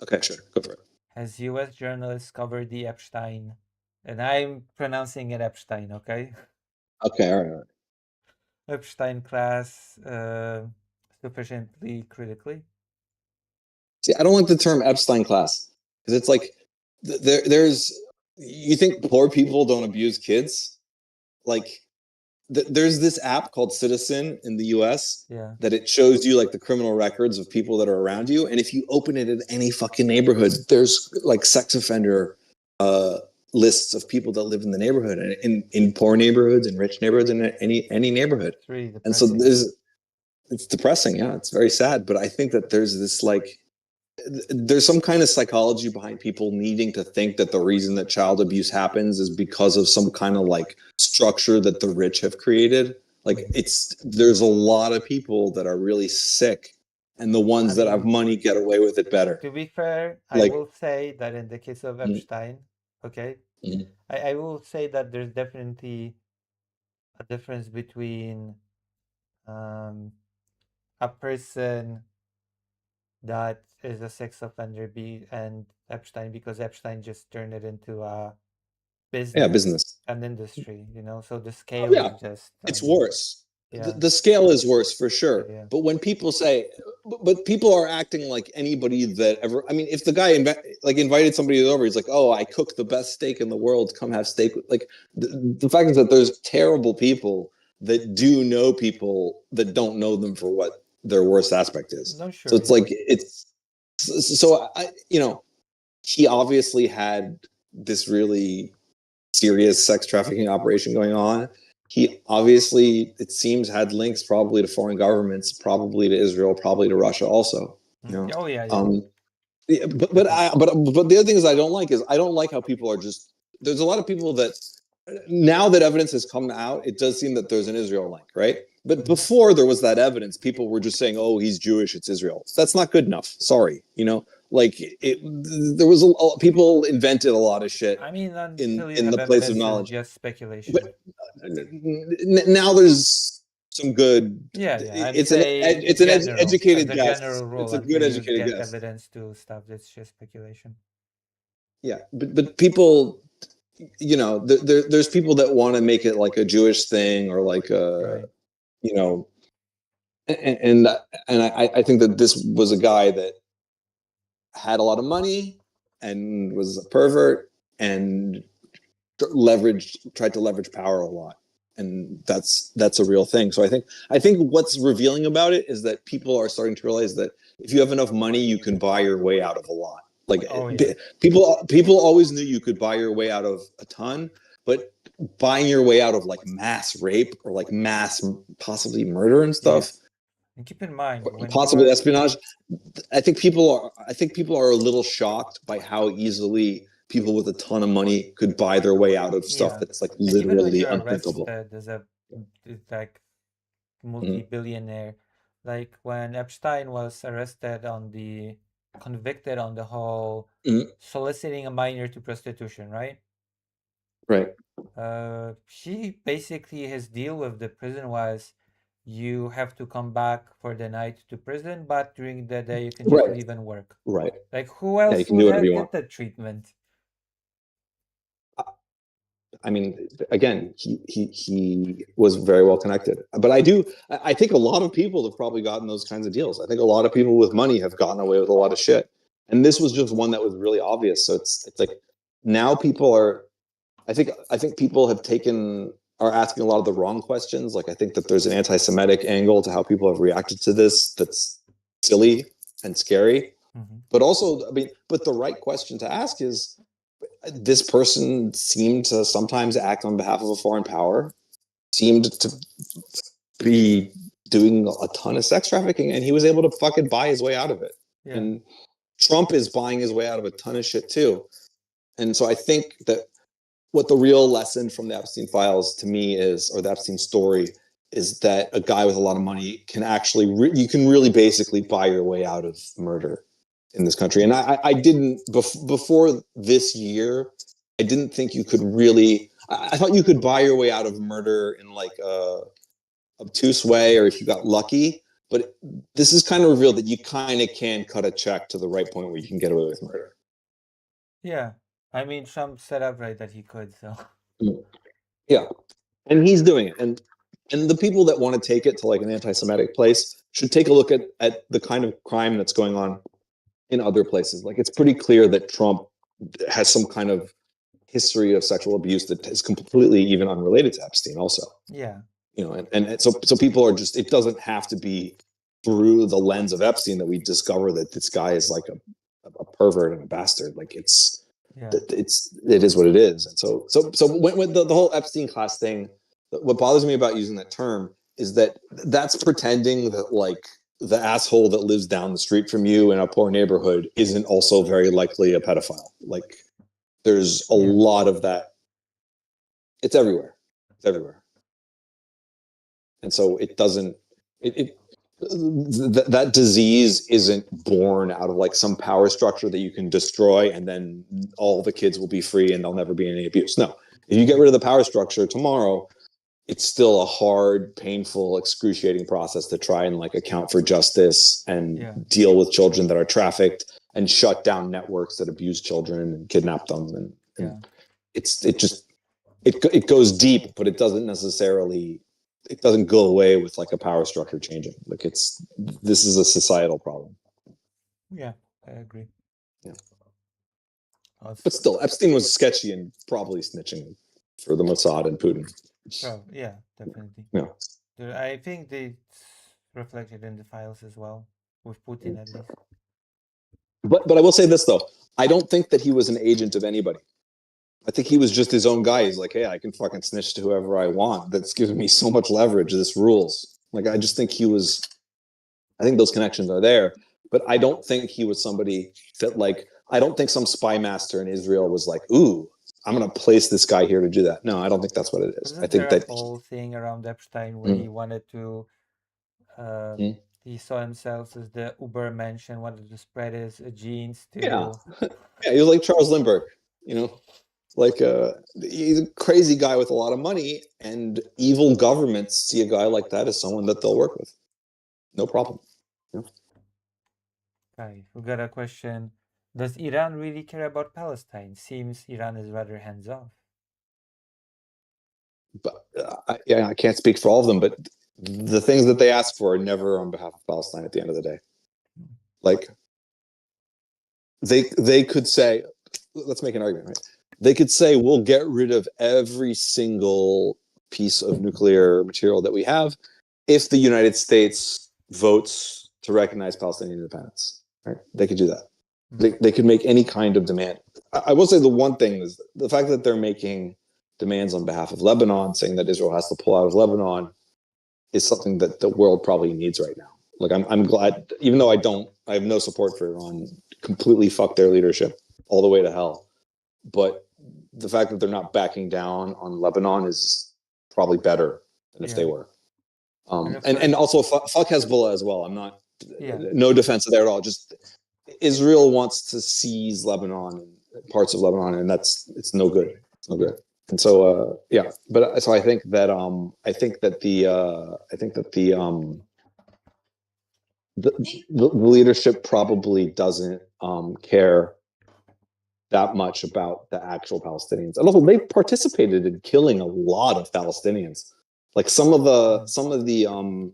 Okay, sure, go for it. Has U.S. journalists covered the Epstein? And I'm pronouncing it Epstein, okay? Okay, all right. Epstein class sufficiently critically? See, I don't like the term Epstein class, because it's like there's you think poor people don't abuse kids? Like there's this app called Citizen in the US that it shows you like the criminal records of people that are around you, and if you open it in any fucking neighborhood, there's like sex offender lists of people that live in the neighborhood, and in poor neighborhoods and rich neighborhoods, in any neighborhood. It's really depressing. And so it's depressing. Yeah, it's very sad. But I think that there's this there's some kind of psychology behind people needing to think that the reason that child abuse happens is because of some kind of like structure that the rich have created. Like there's a lot of people that are really sick and the ones that have money get away with it better. To be fair, I Like, will say that in the case of Epstein, okay, I will say that there's definitely a difference between a person that is a sex offender and Epstein, because Epstein just turned it into a business, an industry, so the scale is just it's worse. Yeah. The scale is worse for sure. Yeah. But when people say, but people are acting like anybody that ever, I mean, if the guy invited somebody over, he's like, oh, I cook the best steak in the world, come have steak. Like the fact is that there's terrible people that do know people that don't know them for what their worst aspect is. No, sure, so it's like, he obviously had this really serious sex trafficking operation going on. He obviously, it seems, had links probably to foreign governments, probably to Israel, probably to Russia also. Oh yeah. But the other thing is I don't like how people are just, there's a lot of people that now that evidence has come out, it does seem that there's an Israel link, right? But before there was that evidence, people were just saying, oh, he's Jewish, it's Israel. That's not good enough. Sorry. There was people invented a lot of shit. I mean, in until you have the place of evidence, knowledge, it's just speculation. but now there's some good. Yeah. It's an educated guess. General rule, It's a good until you educated get guess. evidence to stuff, it's just speculation. Yeah, but people, there's people that want to make it like a Jewish thing or like a, and I think that this was a guy that had a lot of money and was a pervert and tried to leverage power a lot, and that's a real thing. So I think what's revealing about it is that people are starting to realize that if you have enough money, you can buy your way out of a lot. Like people always knew you could buy your way out of a ton, but buying your way out of like mass rape or like mass possibly murder and stuff, and keep in mind, possibly espionage, I think people are a little shocked by how easily people with a ton of money could buy their way out of stuff that's like literally unthinkable. There's like multi-billionaire, like when Epstein was convicted on the whole soliciting a minor to prostitution, right? Right. His deal with the prison was, you have to come back for the night to prison, but during the day you can just leave and work. Right. Like, who else would get that treatment? I mean, again, he was very well connected. But I think a lot of people have probably gotten those kinds of deals. I think a lot of people with money have gotten away with a lot of shit. And this was just one that was really obvious. So it's like now people are, I think people are asking a lot of the wrong questions. Like, I think that there's an anti-Semitic angle to how people have reacted to this that's silly and scary. But also, I mean, but the right question to ask is, this person seemed to sometimes act on behalf of a foreign power, seemed to be doing a ton of sex trafficking, and he was able to fucking buy his way out of it. Yeah. And Trump is buying his way out of a ton of shit too. And so I think that what the real lesson from the Epstein files to me is, or the Epstein story, is that a guy with a lot of money can actually, you can really basically buy your way out of murder in this country. And I didn't, before this year, I didn't think you could really, I thought you could buy your way out of murder in like a obtuse way, or if you got lucky. But this is kind of revealed that you kind of can cut a check to the right point where you can get away with murder. Yeah. I mean, Trump set up right that he could, so. Yeah. And he's doing it. And the people that want to take it to like an anti-Semitic place should take a look at the kind of crime that's going on in other places. Like, it's pretty clear that Trump has some kind of history of sexual abuse that is completely even unrelated to Epstein also. Yeah. And so people are just, it doesn't have to be through the lens of Epstein that we discover that this guy is like a pervert and a bastard. Like, it is what it is. And so when the whole Epstein class thing, what bothers me about using that term is that that's pretending that like the asshole that lives down the street from you in a poor neighborhood isn't also very likely a pedophile. Like, there's a lot of that. It's everywhere. And so it doesn't, that disease isn't born out of like some power structure that you can destroy and then all the kids will be free and there'll never be any abuse. No, if you get rid of the power structure tomorrow, it's still a hard, painful, excruciating process to try and like account for justice and deal with children that are trafficked and shut down networks that abuse children and kidnap them. And it goes deep, but it doesn't go away with like a power structure changing. Like this is a societal problem. Yeah, I agree. Yeah. But still, Epstein was sketchy and probably snitching for the Mossad and Putin. Yeah, definitely. Yeah. I think it's reflected in the files as well, with Putin at least. But I will say this though, I don't think that he was an agent of anybody. I think he was just his own guy. He's like, hey, I can fucking snitch to whoever I want. That's giving me so much leverage. This rules. Like, I just think I think those connections are there. But I don't think he was somebody that I don't think some spy master in Israel was like, ooh, I'm going to place this guy here to do that. No, I don't think that's what it is. Wasn't I think there that a whole thing around Epstein where he wanted to, he saw himself as the Ubermensch and wanted to spread his genes to... Yeah, he was like Charles Lindbergh, he's a crazy guy with a lot of money, and evil governments see a guy like that as someone that they'll work with. No problem. Yeah. Okay, we got a question. Does Iran really care about Palestine? Seems Iran is rather hands-off. But I can't speak for all of them, but the things that they ask for are never on behalf of Palestine at the end of the day. Like, they could say, let's make an argument, right? They could say, we'll get rid of every single piece of nuclear material that we have if the United States votes to recognize Palestinian independence, right? They could do that. They could make any kind of demand. I will say the one thing is the fact that they're making demands on behalf of Lebanon, saying that Israel has to pull out of Lebanon, is something that the world probably needs right now. Like, I'm glad, even though I have no support for Iran, completely fuck their leadership all the way to hell. But the fact that they're not backing down on Lebanon is probably better than if they were. And also fuck Hezbollah as well. I'm not, no defense there at all. Just Israel wants to seize Lebanon and parts of Lebanon, and it's no good. It's no good. And so but so I think that the leadership probably doesn't care that much about the actual Palestinians. And also, they've participated in killing a lot of Palestinians. Like, some of the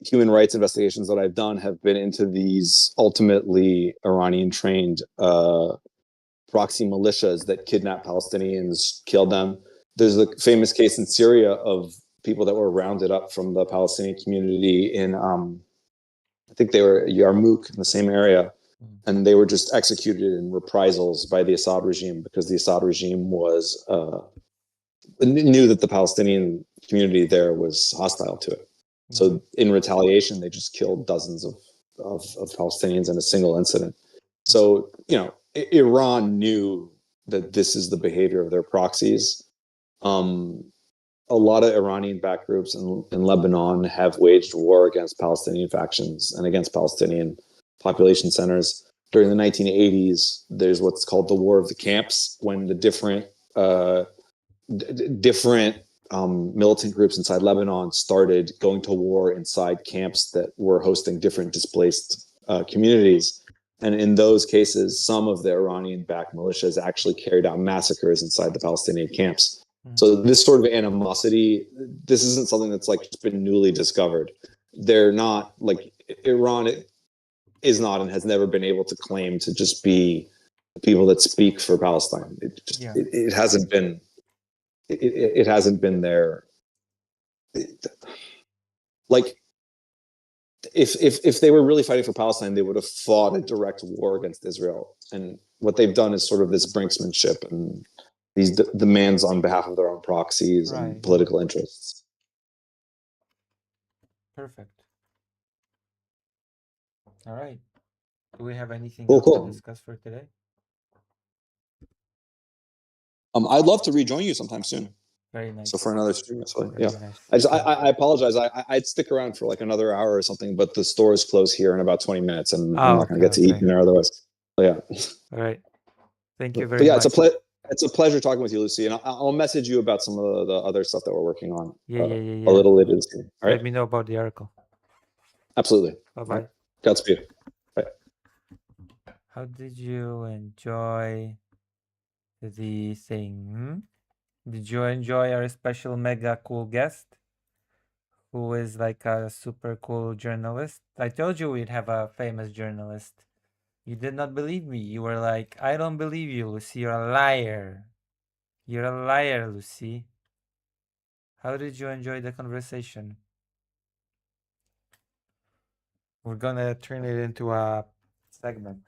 human rights investigations that I've done have been into these ultimately Iranian-trained proxy militias that kidnap Palestinians, kill them. There's a famous case in Syria of people that were rounded up from the Palestinian community in, I think they were Yarmouk, in the same area, and they were just executed in reprisals by the Assad regime because the Assad regime knew that the Palestinian community there was hostile to it. So in retaliation, they just killed dozens of Palestinians in a single incident. So, Iran knew that this is the behavior of their proxies. A lot of Iranian-backed groups in Lebanon have waged war against Palestinian factions and against Palestinian population centers. During the 1980s, there's what's called the War of the Camps, when the different militant groups inside Lebanon started going to war inside camps that were hosting different displaced communities. And in those cases, some of the Iranian-backed militias actually carried out massacres inside the Palestinian camps. So this sort of animosity, this isn't something that's just been newly discovered. They're not Iran is not and has never been able to claim to just be the people that speak for Palestine. It hasn't been. It hasn't been there. If they were really fighting for Palestine, they would have fought a direct war against Israel. And what they've done is sort of this brinksmanship and these demands on behalf of their own proxies and political interests. Perfect. All right. Do we have anything Cool, else cool. to discuss for today? I'd love to rejoin you sometime soon. Very nice. So for another stream, so Very yeah. nice. I apologize. I'd stick around for like another hour or something, but the stores close here in about 20 minutes, and I'm not going to get to eat dinner otherwise. So, yeah. All right. Thank you very But yeah, much. it's a pleasure talking with you, Lucy, and I'll message you about some of the other stuff that we're working on. Yeah. A little later this year. All right. Let me know about the article. Absolutely. Bye-bye. Right. Godspeed. Bye. How did you enjoy the thing? Did you enjoy our special mega cool guest, who is like a super cool journalist? I told you we'd have a famous journalist. You did not believe me. You were like, I don't believe you, Lucy. You're a liar. You're a liar, Lucy. How did you enjoy the conversation? We're gonna turn it into a segment.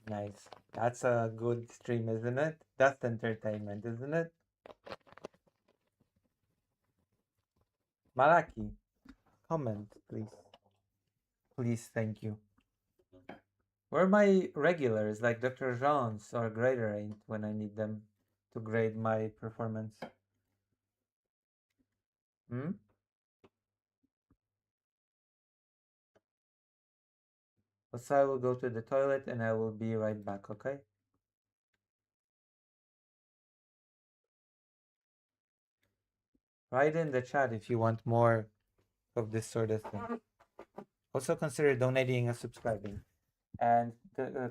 Nice. That's a good stream, isn't it? That's entertainment, isn't it? Malaki, comment, please. Please, thank you. Where are my regulars like Dr. Jones or Grader ain't when I need them to grade my performance? So I will go to the toilet and I will be right back, okay? Write in the chat if you want more of this sort of thing. Also consider donating and subscribing. And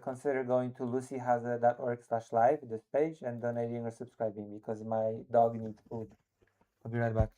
consider going to lucyhaza.org/live, this page, and donating or subscribing because my dog needs food. I'll be right back.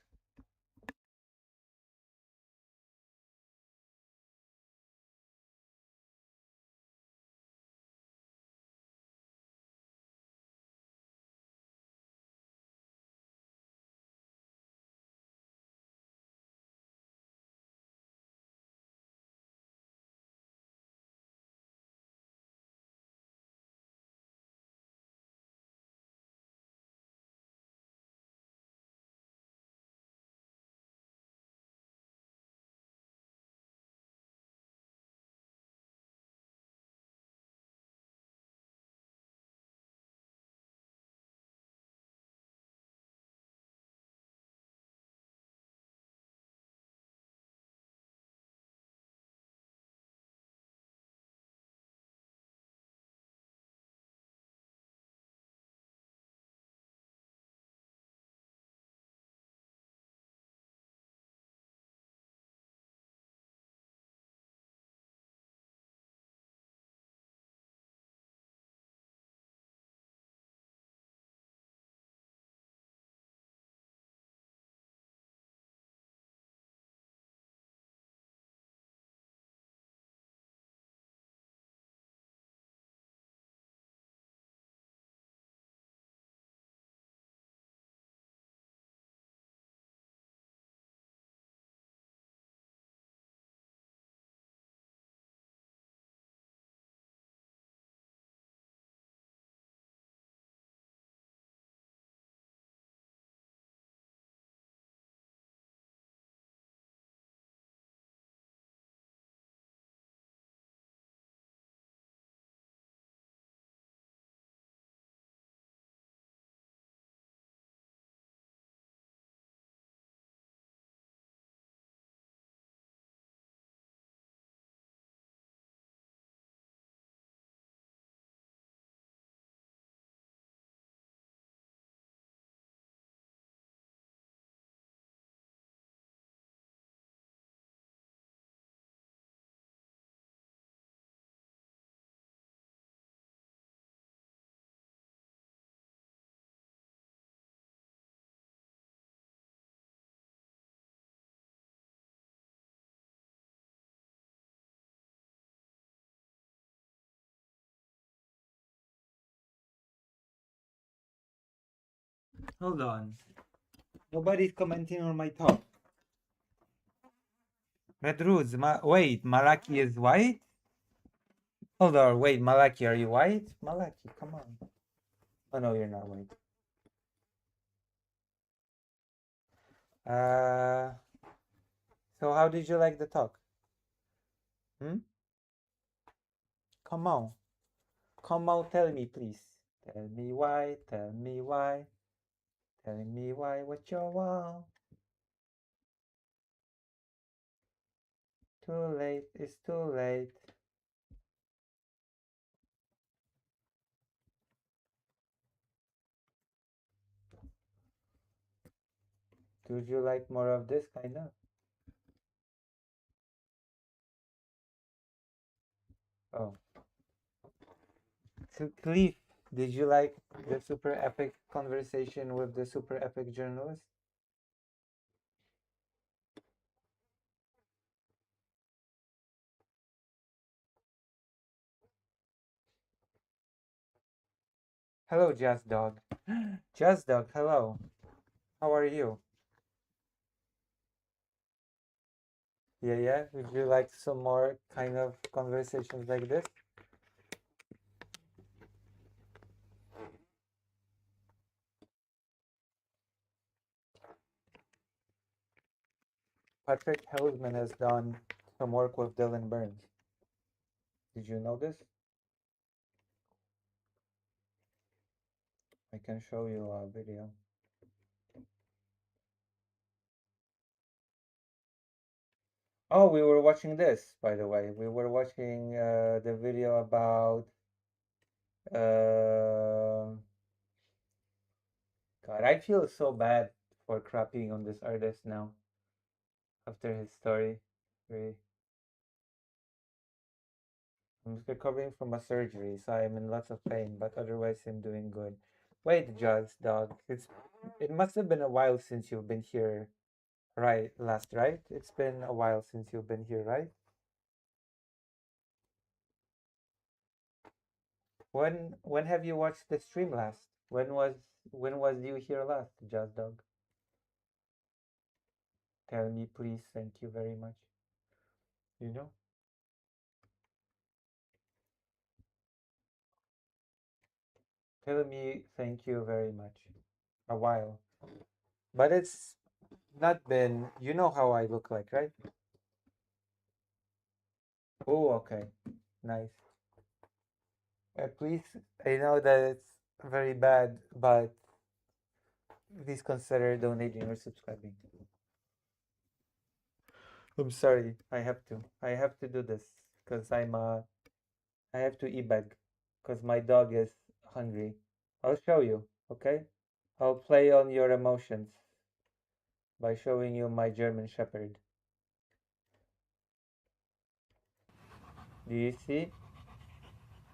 Hold on. Nobody's commenting on my talk. Red Rose, wait, Malaki is white? Hold on, wait, Malaki, are you white? Malaki, come on. Oh no, you're not white. So how did you like the talk? Come on. come on, tell me, please. Tell me why, tell me why. Tell me why, what you want. Too late, it's too late. Would you like more of this kind of? Oh. So, Cliff, did you like the super epic conversation with the super epic journalist? Hello, Jazz Dog. Jazz Dog, hello. How are you? Yeah. Would you like some more kind of conversations like this? Patrick Helsman has done some work with Dylan Burns. Did you know this? I can show you a video. Oh, we were watching this, by the way. We were watching the video about God, I feel so bad for crapping on this artist now after his story. Really. I'm recovering from a surgery, so I'm in lots of pain, but otherwise I'm doing good. Wait, Jazz Dog. It must have been a while since you've been here, right? Right? It's been a while since you've been here, right? When have you watched the stream last? When was you here last, Jazz Dog? Tell me, please. Thank you very much. You know? Tell me, thank you very much. A while. But it's not been, you know how I look like, right? Oh, okay. Nice. Please, I know that it's very bad, but please consider donating or subscribing. I'm sorry. I have to. I have to do this because I have to e-beg because my dog is hungry. I'll show you, okay? I'll play on your emotions by showing you my German Shepherd. Do you see?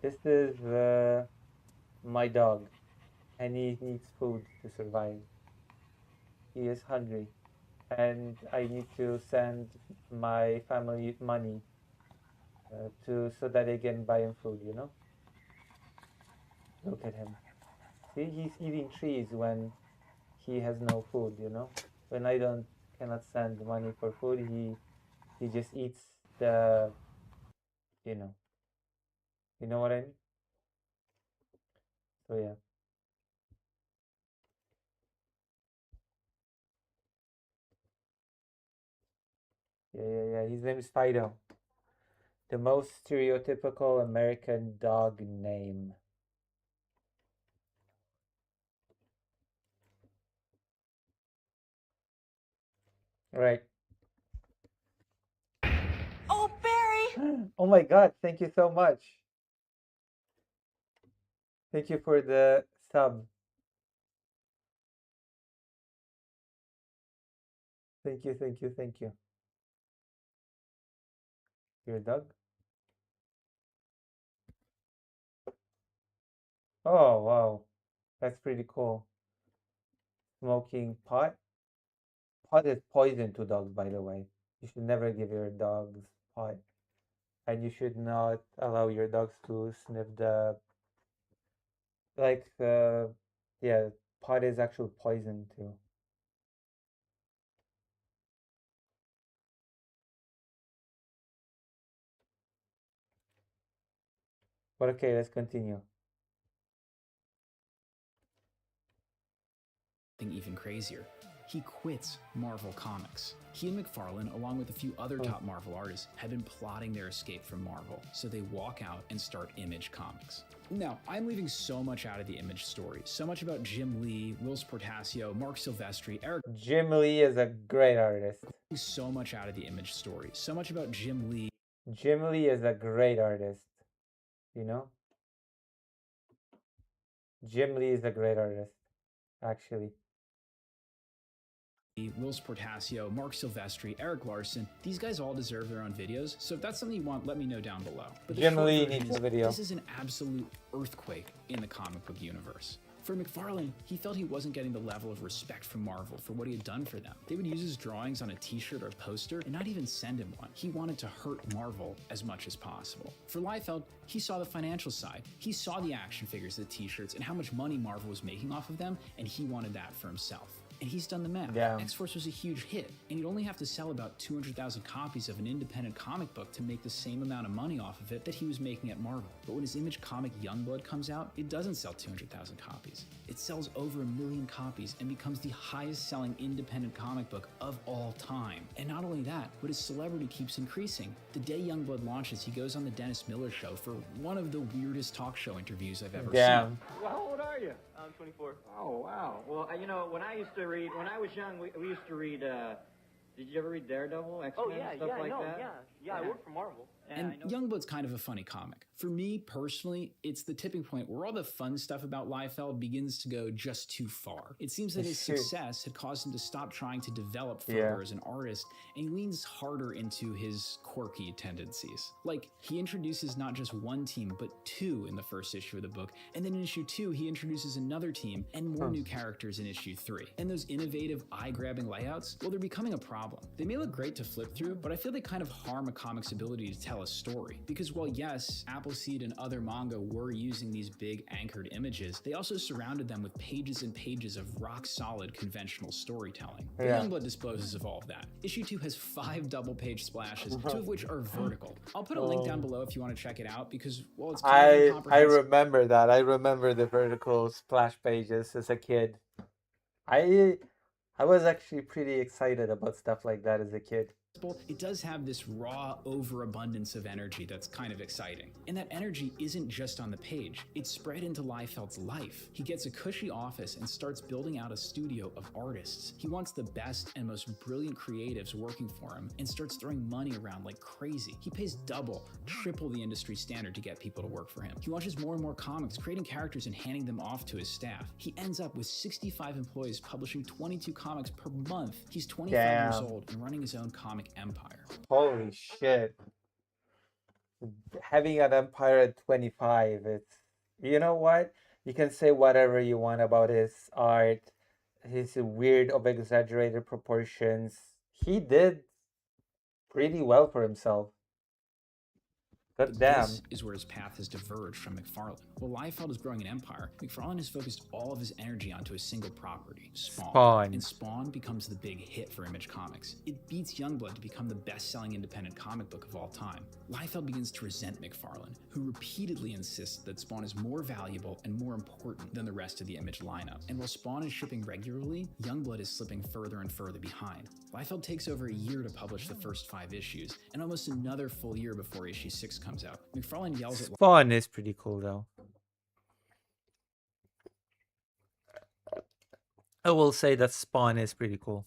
This is my dog, and he needs food to survive. He is hungry, and I need to send my family money so that they can buy him food. You know? Look at him. See, he's eating trees when he has no food. You know? When I don't cannot send money for food, he just eats the. You know. You know what I mean? So yeah. Yeah. His name is Fido. The most stereotypical American dog name. Right. Oh, Barry! Oh my God, thank you so much. Thank you for the sub. Thank you. Your dog? Oh, wow. That's pretty cool. Smoking pot? Pot is poison to dogs, by the way. You should never give your dogs pot. And you should not allow your dogs to sniff like, yeah, pot is actual poison too. But okay, let's continue. Even crazier. he quits Marvel Comics. He and McFarlane, along with a few other top Marvel artists, had been plotting their escape from Marvel, so they walk out and start Image Comics. Now, I'm leaving so much out of the Image story, so much about Jim Lee, Will Portasio, Mark Silvestri, Eric... Jim Lee is a great artist. So much out of the Image story, so much about Jim Lee. Jim Lee is a great artist, you know? Jim Lee is a great artist, actually. Will Portasio, Mark Silvestri, Eric Larson, these guys all deserve their own videos, so if that's something you want, let me know down below. But Jim Lee needs a video. This is an absolute earthquake in the comic book universe. For McFarlane, he felt he wasn't getting the level of respect from Marvel for what he had done for them. They would use his drawings on a t-shirt or poster and not even send him one. He wanted to hurt Marvel as much as possible. For Liefeld, he saw the financial side. He saw the action figures, the t-shirts, and how much money Marvel was making off of them, and he wanted that for himself. And he's done the math. Yeah. X-Force was a huge hit, and you'd only have to sell about 200,000 copies of an independent comic book to make the same amount of money off of it that he was making at Marvel. But when his Image comic Youngblood comes out, it doesn't sell 200,000 copies. It sells over 1 million copies and becomes the highest selling independent comic book of all time. And not only that, but his celebrity keeps increasing. The day Youngblood launches, he goes on the Dennis Miller Show for one of the weirdest talk show interviews I've ever seen. Well, how old are you? I'm 24. Oh, wow. Well, you know, when I was young, we used to read, did you ever read Daredevil, X-Men, stuff like that? Yeah, I work for Marvel. And Youngblood's kind of a funny comic. For me, personally, it's the tipping point where all the fun stuff about Liefeld begins to go just too far. It seems that his success had caused him to stop trying to develop further as an artist, and he leans harder into his quirky tendencies. Like, he introduces not just one team, but two in the first issue of the book, and then in issue 2, he introduces another team and more new characters in issue 3. And those innovative, eye-grabbing layouts, well, they're becoming a problem. They may look great to flip through, but I feel they kind of harm a comic's ability to tell a story. Because while yes, Appleseed and other manga were using these big anchored images, they also surrounded them with pages and pages of rock-solid conventional storytelling. But Youngblood disposes of all of that. Issue 2 has 5 double-page splashes, 2 of which are vertical. I'll put a link down below if you want to check it out, because, well, it's kind of incomprehensible. I remember that. I remember the vertical splash pages as a kid. I was actually pretty excited about stuff like that as a kid. It does have this raw overabundance of energy that's kind of exciting. And that energy isn't just on the page, it's spread into Liefeld's life. He gets a cushy office and starts building out a studio of artists. He wants the best and most brilliant creatives working for him and starts throwing money around like crazy. He pays double, triple the industry standard to get people to work for him. He launches more and more comics, creating characters and handing them off to his staff. He ends up with 65 employees publishing 22 comics per month. He's 25 years old and running his own comic empire. Holy shit. Having an empire at 25, it's, you know what? You can say whatever you want about his art, his weird of exaggerated proportions. He did pretty well for himself. God damn. This is where his path has diverged from McFarlane. While Liefeld is growing an empire, McFarlane has focused all of his energy onto a single property, Spawn. And Spawn becomes the big hit for Image Comics. It beats Youngblood to become the best-selling independent comic book of all time. Liefeld begins to resent McFarlane, who repeatedly insists that Spawn is more valuable and more important than the rest of the Image lineup. And while Spawn is shipping regularly, Youngblood is slipping further and further behind. Liefeld takes over a year to publish the first 5 issues, and almost another full year before issue 6 comes out. McFarlane yells at Spawn is pretty cool though. I will say that Spawn is pretty cool.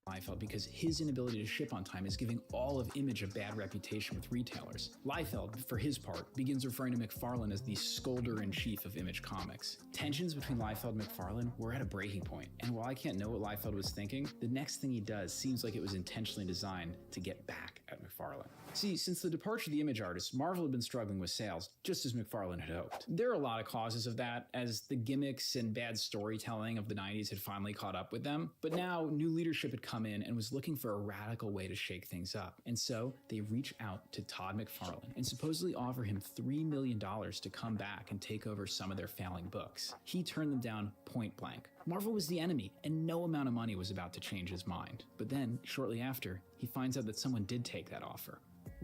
Liefeld because his inability to ship on time is giving all of Image a bad reputation with retailers. Liefeld, for his part, begins referring to McFarlane as the scolder-in-chief of Image Comics. Tensions between Liefeld and McFarlane were at a breaking point, and while I can't know what Liefeld was thinking, the next thing he does seems like it was intentionally designed to get back at McFarlane. See, since the departure of the Image artists, Marvel had been struggling with sales, just as McFarlane had hoped. There are a lot of causes of that, as the gimmicks and bad storytelling of the 90s had finally caught up with them, but now new leadership had come in and was looking for a radical way to shake things up. And so they reach out to Todd McFarlane and supposedly offer him $3 million to come back and take over some of their failing books. He turned them down point blank. Marvel was the enemy, and no amount of money was about to change his mind. But then, shortly after, he finds out that someone did take that offer.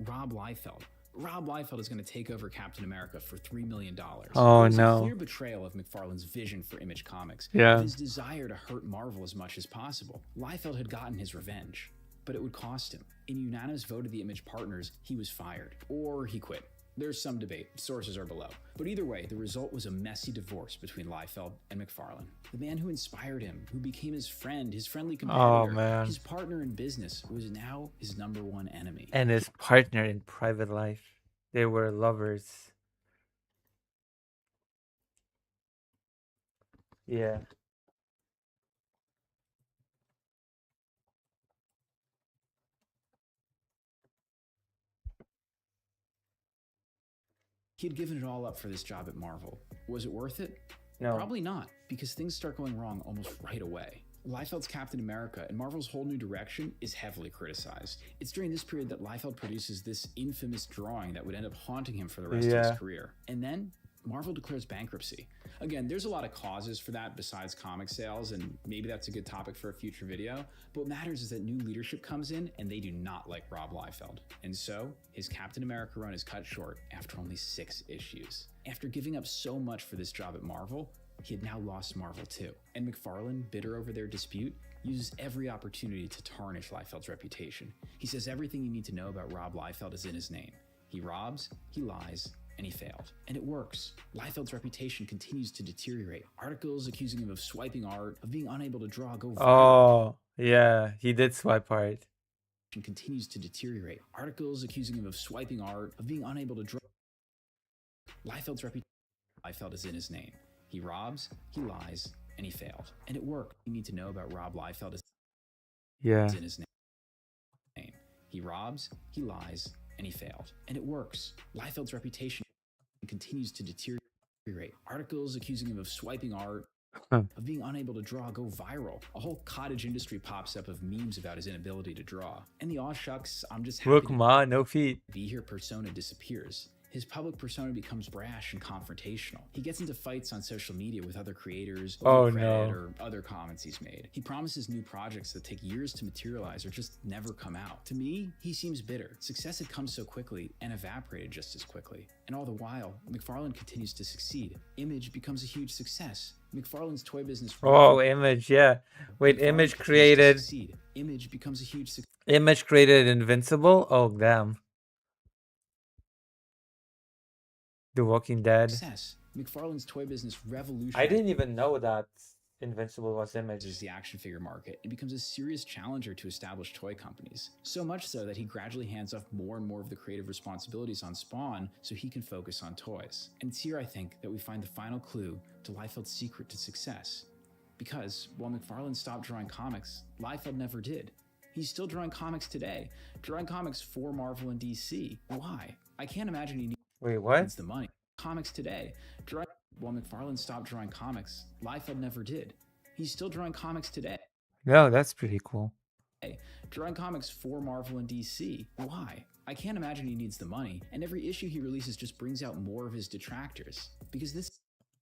Rob Liefeld, Rob Liefeld is going to take over Captain America for $3 million. Oh, it was no. a clear betrayal of McFarlane's vision for Image Comics, Yeah. of his desire to hurt Marvel as much as possible. Liefeld had gotten his revenge, but it would cost him. In unanimous vote of the Image partners, he was fired, or he quit. There's some debate, sources are below. But either way, the result was a messy divorce between Liefeld and McFarlane. The man who inspired him, who became his friend, his friendly competitor, man. his partner in business, was now his #1 enemy. And his partner in private life. They were lovers. Yeah. He had given it all up for this job at Marvel. Was it worth it? No. Probably not, because things start going wrong almost right away. Liefeld's Captain America and Marvel's whole new direction is heavily criticized. It's during this period that Liefeld produces this infamous drawing that would end up haunting him for the rest of his career. And then Marvel declares bankruptcy. Again, there's a lot of causes for that besides comic sales, and maybe that's a good topic for a future video. But what matters is that new leadership comes in, and they do not like Rob Liefeld. And so, his Captain America run is cut short after only 6 issues. After giving up so much for this job at Marvel, he had now lost Marvel too. And McFarlane, bitter over their dispute, uses every opportunity to tarnish Liefeld's reputation. He says everything you need to know about Rob Liefeld is in his name. He robs, he lies, and he failed. And it works. Liefeld's reputation continues to deteriorate. Articles accusing him of swiping art, of being unable to draw, go viral. Oh, yeah. He did swipe art. Continues to deteriorate. Articles accusing him of swiping art, of being unable to draw. Liefeld's reputation. Liefeld is in his name. He robs, he lies, and he failed. And it worked. You need to know about Rob Liefeld is in his name. He robs, he lies, and he failed. And it works. Liefeld's reputation continues to deteriorate. Articles accusing him of swiping art, of being unable to draw, go viral. A whole cottage industry pops up of memes about his inability to draw. And the aw shucks, I'm just happy Rookma, no feet. Be Here persona disappears. His public persona becomes brash and confrontational. He gets into fights on social media with other creators over credit or other comments he's made. He promises new projects that take years to materialize or just never come out. To me, he seems bitter. Success had come so quickly and evaporated just as quickly. And all the while, McFarlane continues to succeed. Image becomes a huge success. McFarlane's toy business. Oh, Image, yeah. Wait, Image created. Image becomes a huge success. Image created Invincible? Oh, damn. The Walking Dead. Success. McFarlane's toy business revolutionized. I didn't even know that Invincible was Image. The action figure market and becomes a serious challenger to established toy companies. So much so that he gradually hands off more and more of the creative responsibilities on Spawn so he can focus on toys. And it's here, I think, that we find the final clue to Liefeld's secret to success. Because while McFarlane stopped drawing comics, Liefeld never did. He's still drawing comics today, drawing comics for Marvel and DC. Why? I can't imagine he Wait, what? needs the money. Comics today. While McFarlane stopped drawing comics, Liefeld never did. He's still drawing comics today. No, that's pretty cool. Drawing comics for Marvel and DC. Why? I can't imagine he needs the money, and every issue he releases just brings out more of his detractors. Because this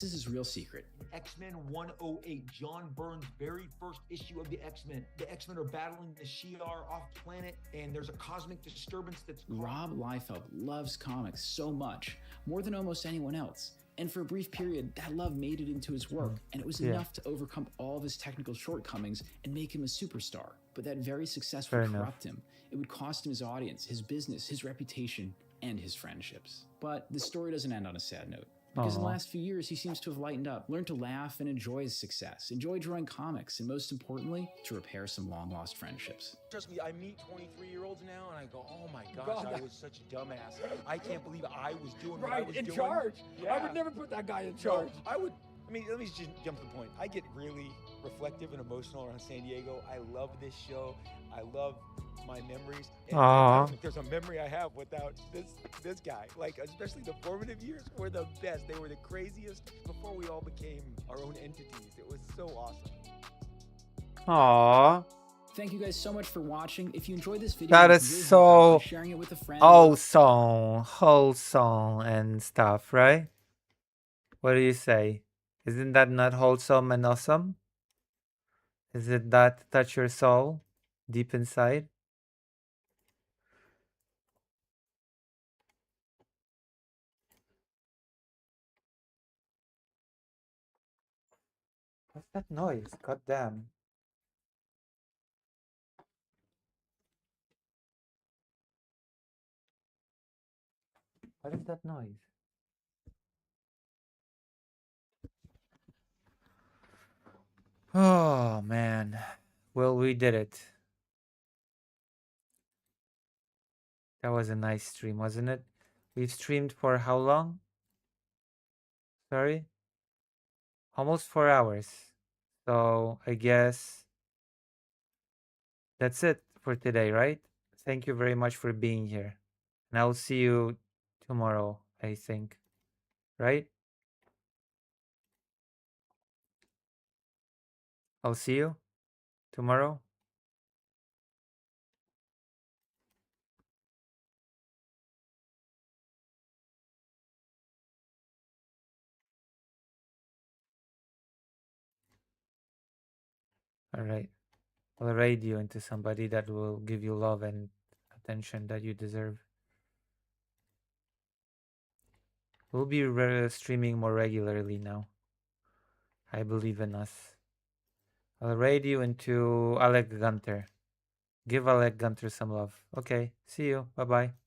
is his real secret. X-Men 108, John Byrne's very first issue of the X-Men. The X-Men are battling the Shi'ar off planet, and there's a cosmic disturbance that's Rob Liefeld loves comics so much, more than almost anyone else. And for a brief period, that love made it into his work, and it was enough to overcome all of his technical shortcomings and make him a superstar. But that very success would corrupt him. It would cost him his audience, his business, his reputation, and his friendships. But the story doesn't end on a sad note. Because in the last few years, he seems to have lightened up, learned to laugh and enjoy his success, enjoy drawing comics, and most importantly, to repair some long-lost friendships. Trust me, I meet 23-year-olds now, and I go, oh my gosh, I was such a dumbass. I can't believe I was doing what I was doing. in charge. I would never put that guy in charge. No, I mean, let me just jump to the point. I get really reflective and emotional around San Diego. I love this show. I love my memories. And if there's a memory I have without this guy, like especially the formative years were the best. They were the craziest before we all became our own entities. It was so awesome. Aww. Thank you guys so much for watching. If you enjoyed this video, That is so sharing it with a friend. wholesome and stuff, right? What do you say? Isn't that not wholesome and awesome? Is it that touch your soul deep inside? What's that noise? God damn. What is that noise? Oh man. Well, we did it. That was a nice stream, wasn't it? We've streamed for how long? Sorry? Almost 4 hours. So I guess that's it for today, right? Thank you very much for being here. And I'll see you tomorrow, I think. Right? I'll see you tomorrow. All right. I'll raid you into somebody that will give you love and attention that you deserve. We'll be streaming more regularly now. I believe in us. I'll raid you into Alec Gunter. Give Alec Gunter some love. Okay. See you. Bye-bye.